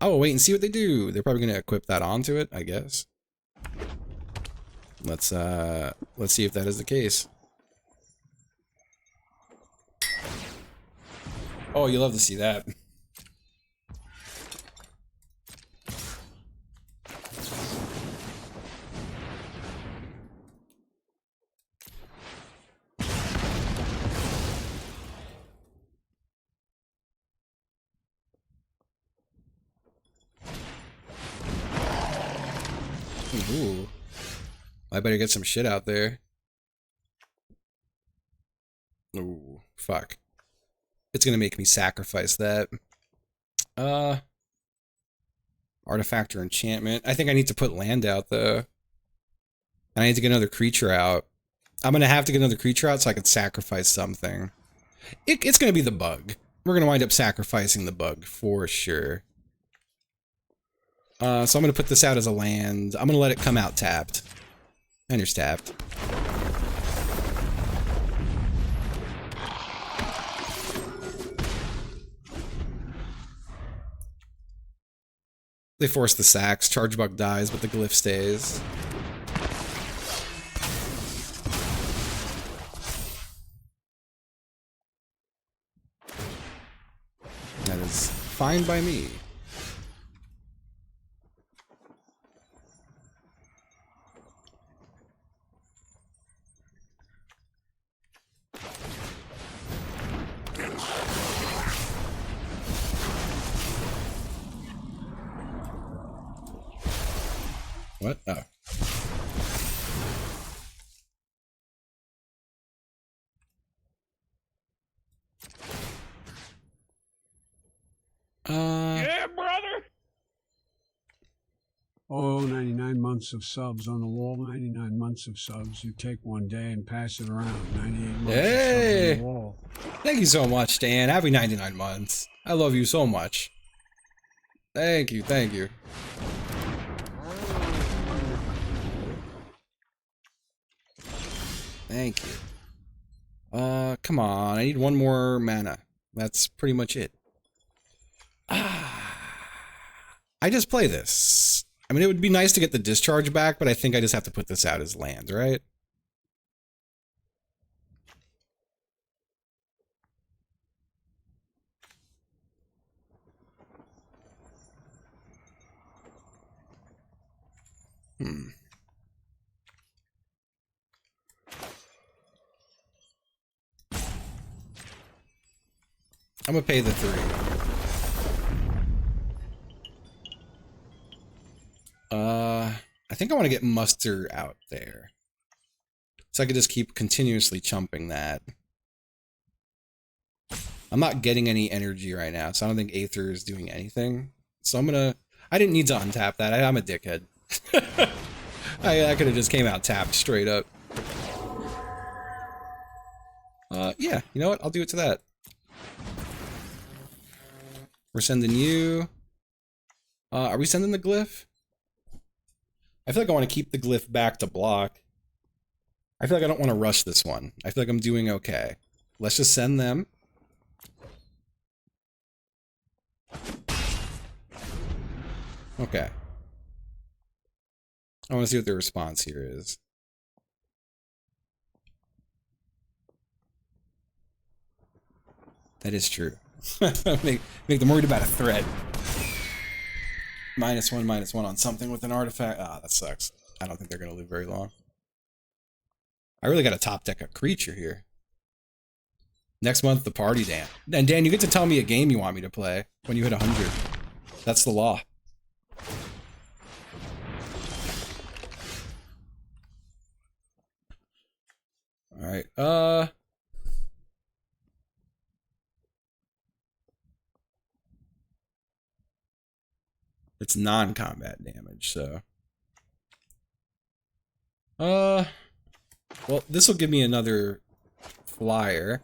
Oh, wait and see what they do. They're probably gonna equip that onto it, I guess. Let's see if that is the case. Oh, you love to see that. Ooh. I better get some shit out there. Ooh, fuck. It's gonna make me sacrifice that. Artifact or enchantment. I think I need to put land out, though. And I need to get another creature out. I'm gonna have to get another creature out so I can sacrifice something. It's gonna be the bug. We're gonna wind up sacrificing the bug, for sure. So I'm gonna put this out as a land. I'm gonna let it come out tapped. Enter's tapped. They force the sacks. Chargebug dies, but the glyph stays. That is fine by me. What? Oh. Yeah, brother! Oh, 99 months of subs on the wall, 99 months of subs. You take one day and pass it around. 98 months of subs on the wall. Thank you so much, Dan. Happy 99 months. I love you so much. Thank you, thank you. Thank you. Come on. I need one more mana. That's pretty much it. I just play this. I mean, it would be nice to get the discharge back, but I think I just have to put this out as land, right? I'm gonna pay the 3. I think I want to get muster out there. So I could just keep continuously chumping that. I'm not getting any energy right now, so I don't think Aether is doing anything. So I'm gonna... I didn't need to untap that. I'm a dickhead. I could have just came out tapped straight up. Yeah, you know what? I'll do it to that. We're sending you... are we sending the glyph? I feel like I want to keep the glyph back to block. I feel like I don't want to rush this one. I feel like I'm doing okay. Let's just send them. Okay. I want to see what the response here is. That is true. make them worried about a threat. -1/-1 on something with an artifact. Ah, that sucks. I don't think they're going to live very long. I really got to top deck a creature here. Next month, the party, Dan. And Dan, you get to tell me a game you want me to play when you hit 100. That's the law. Alright, it's non-combat damage, so... Well, this will give me another flyer.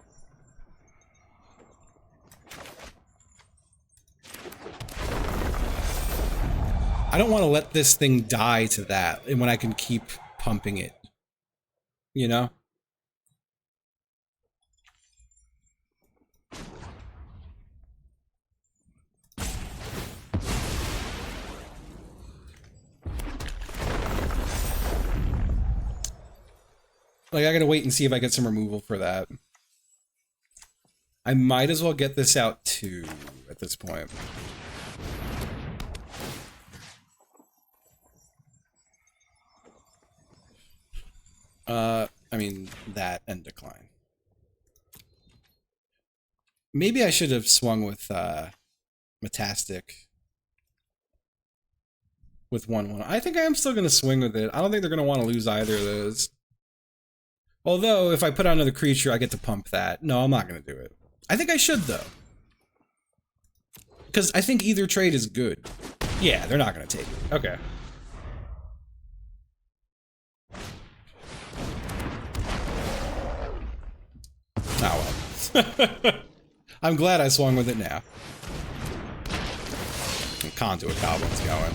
I don't want to let this thing die to that, and when I can keep pumping it. You know? Like, I gotta wait and see if I get some removal for that. I might as well get this out too, at this point. I mean, that and decline. Maybe I should have swung with, Metastic. With 1/1. I think I am still gonna swing with it. I don't think they're gonna want to lose either of those. Although, if I put out another creature, I get to pump that. No, I'm not going to do it. I think I should, though. Because I think either trade is good. Yeah, they're not going to take it. Okay. Oh, well. I'm glad I swung with it now. Conduit Goblin's going.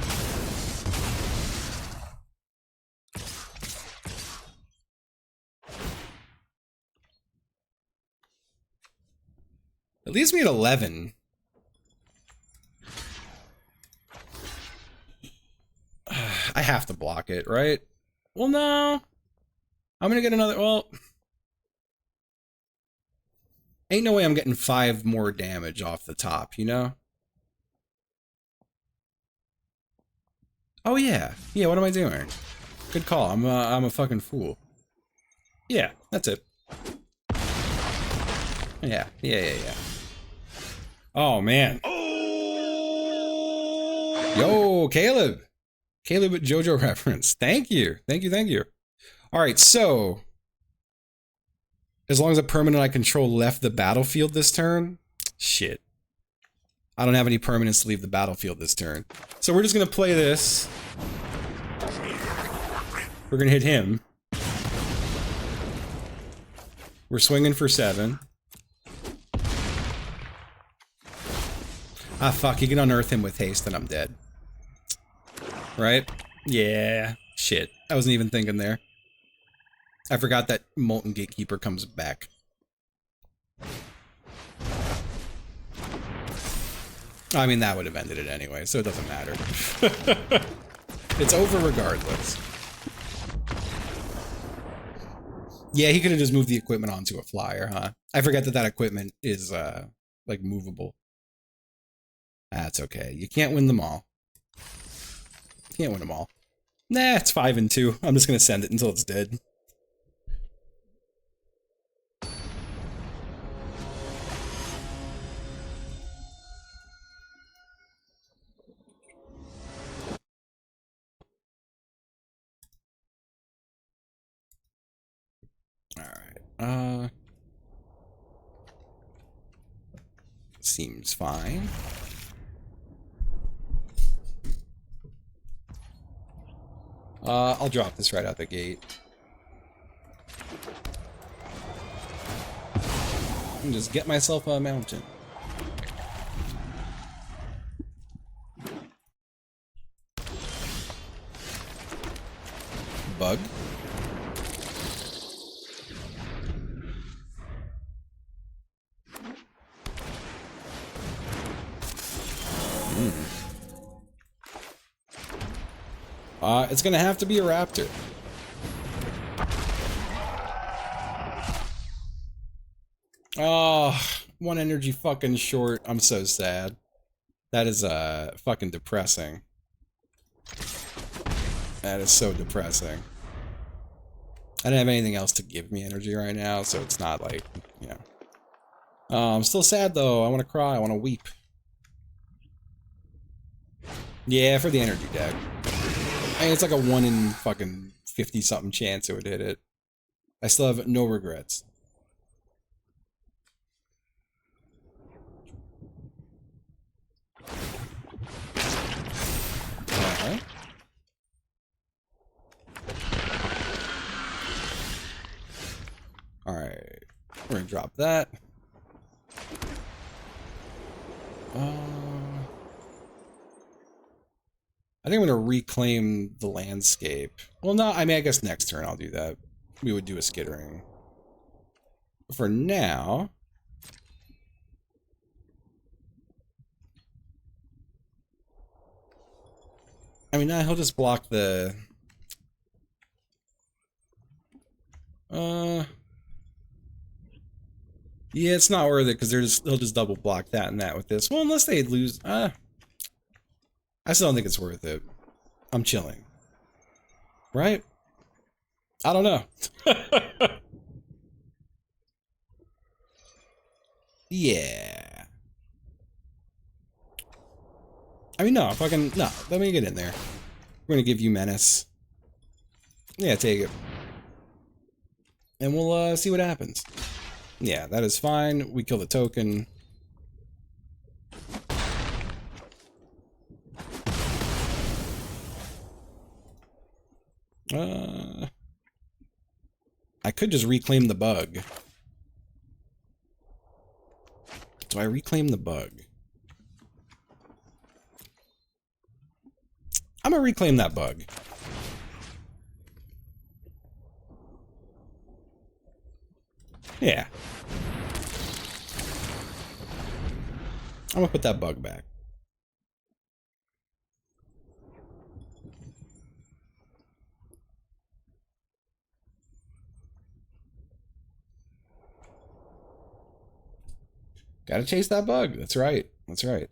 It leaves me at 11. I have to block it, right? Well, no. I'm gonna get another... Well... Ain't no way I'm getting 5 more damage off the top, you know? Oh, yeah. Yeah, what am I doing? Good call. I'm a fucking fool. Yeah, that's it. Yeah. Oh, man. Yo, Caleb. Caleb at JoJo reference. Thank you. Thank you. All right, so... As long as a permanent I control left the battlefield this turn... Shit. I don't have any permanents to leave the battlefield this turn. So we're just going to play this. We're going to hit him. We're swinging for 7. Ah, fuck. You can unearth him with haste and I'm dead. Right? Yeah. Shit. I wasn't even thinking there. I forgot that Molten Gatekeeper comes back. I mean, that would have ended it anyway, so it doesn't matter. It's over regardless. Yeah, he could have just moved the equipment onto a flyer, huh? I forget that that equipment is, like, movable. That's okay. You can't win them all. Can't win them all. Nah, it's 5 and 2. I'm just gonna send it until it's dead. Alright, seems fine. I'll drop this right out the gate. And just get myself a mountain. Bug. It's gonna have to be a raptor. Oh, 1 energy fucking short. I'm so sad. That is, fucking depressing. That is so depressing. I don't have anything else to give me energy right now, so it's not like, you know. I'm still sad though. I want to cry. I want to weep. Yeah, for the energy deck. I mean, it's like a 1 in fucking 50 something chance it would hit it. I still have no regrets. Alright. Alright. We're gonna drop that. I think I'm gonna reclaim the landscape. Well, no, I mean, I guess next turn I'll do that. We would do a skittering. But for now... I mean, nah, he'll just block the... Yeah, it's not worth it, because he'll just double block that and that with this. Well, unless they lose... I still don't think it's worth it. I'm chilling. Right? I don't know. Yeah. I mean, no, fucking... No, let me get in there. We're gonna give you Menace. Yeah, take it. And we'll, see what happens. Yeah, that is fine. We kill the token. I could just reclaim the bug. Do I reclaim the bug? I'm gonna reclaim that bug. Yeah. I'm gonna put that bug back. Gotta chase that bug. That's right. That's right.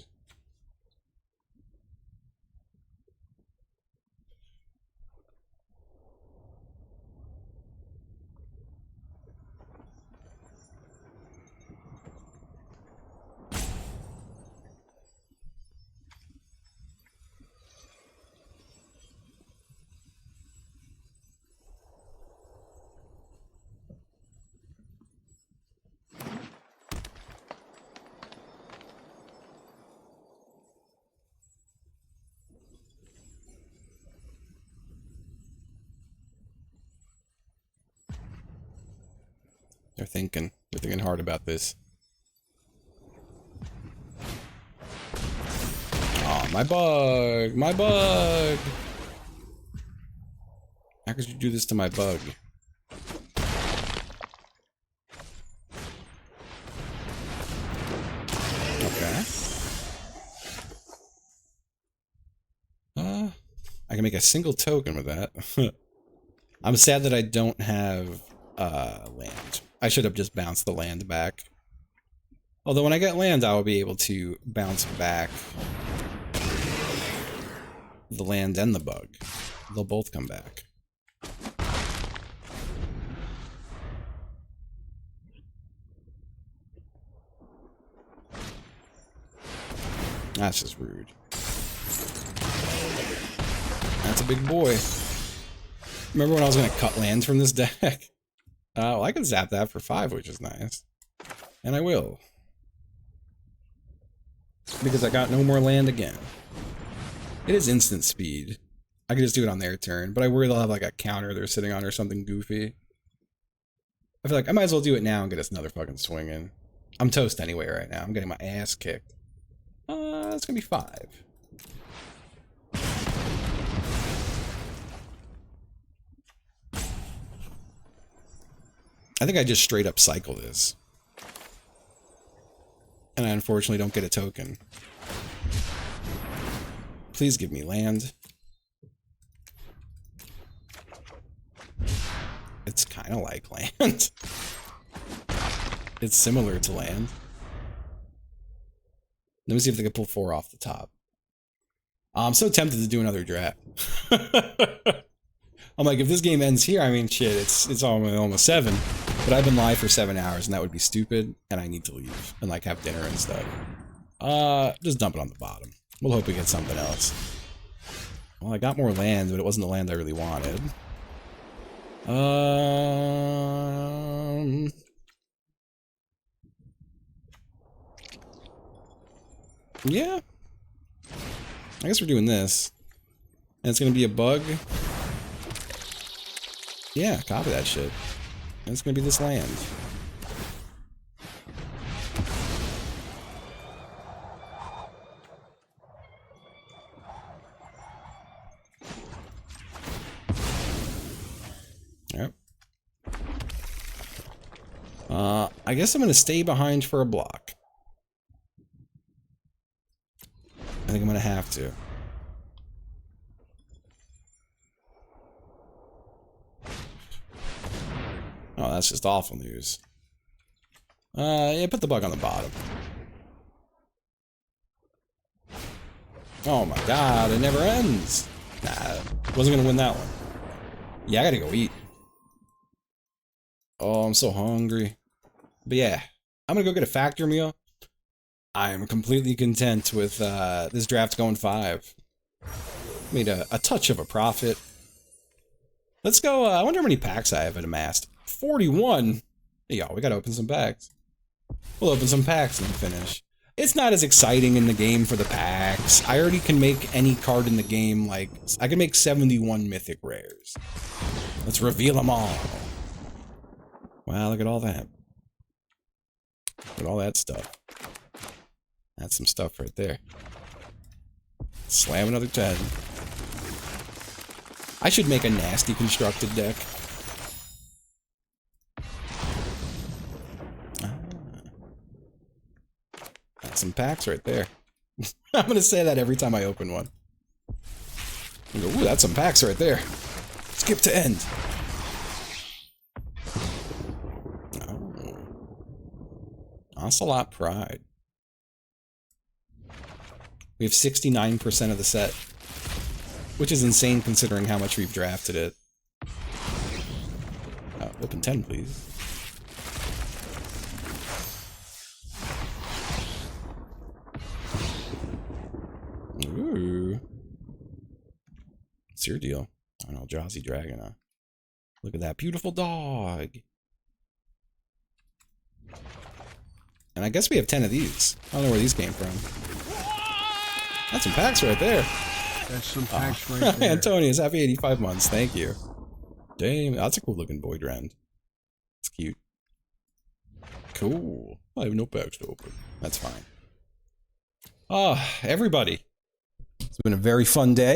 They're thinking. They're thinking hard about this. Oh, my bug! My bug! How could you do this to my bug? Okay. I can make a single token with that. I'm sad that I don't have land. I should have just bounced the land back. Although when I get land, I will be able to bounce back the land and the bug. They'll both come back. That's just rude. That's a big boy. Remember when I was going to cut land from this deck? Well, I can zap that for 5, which is nice. And I will. Because I got no more land again. It is instant speed. I can just do it on their turn, but I worry they'll have like a counter they're sitting on or something goofy. I feel like I might as well do it now and get us another fucking swing in. I'm toast anyway right now. I'm getting my ass kicked. That's gonna be 5. I think I just straight up cycle this. And I unfortunately don't get a token. Please give me land. It's kind of like land. It's similar to land. Let me see if they can pull 4 off the top. I'm so tempted to do another draft. I'm like, if this game ends here, I mean, shit, it's almost 7. But I've been live for 7 hours, and that would be stupid, and I need to leave and like have dinner and stuff. Just dump it on the bottom. We'll hope we get something else. Well, I got more land, but it wasn't the land I really wanted. Yeah. I guess we're doing this. And it's gonna be a bug. Yeah, copy that shit. And it's gonna be this land. Yep. I guess I'm gonna stay behind for a block. I think I'm gonna have to. Oh, that's just awful news. Yeah, put the bug on the bottom. Oh my god, it never ends. Nah, wasn't gonna win that one. Yeah, I gotta go eat. Oh, I'm so hungry. But yeah, I'm gonna go get a factor meal. I'm completely content with this draft going 5. Made a touch of a profit. Let's go, I wonder how many packs I have amassed. 41? Yo, we gotta open some packs. We'll open some packs and finish. It's not as exciting in the game for the packs. I already can make any card in the game, like, I can make 71 mythic rares. Let's reveal them all. Wow, look at all that. Look at all that stuff. That's some stuff right there. Slam another 10. I should make a nasty constructed deck. That's some packs right there. I'm gonna say that every time I open one. I go, ooh, that's some packs right there. Skip to end. Oh. Ocelot Pride. We have 69% of the set, which is insane considering how much we've drafted it. Oh, open 10, please. Ooh. What's your deal? I don't know, Jossie Dragon, huh? Look at that beautiful dog. And I guess we have 10 of these. I don't know where these came from. That's some packs right there. That's some packs right there. Antonius, happy 85 months. Thank you. Damn, that's a cool looking Void Rend. It's cute. Cool. I have no packs to open. That's fine. Everybody. It's been a very fun day.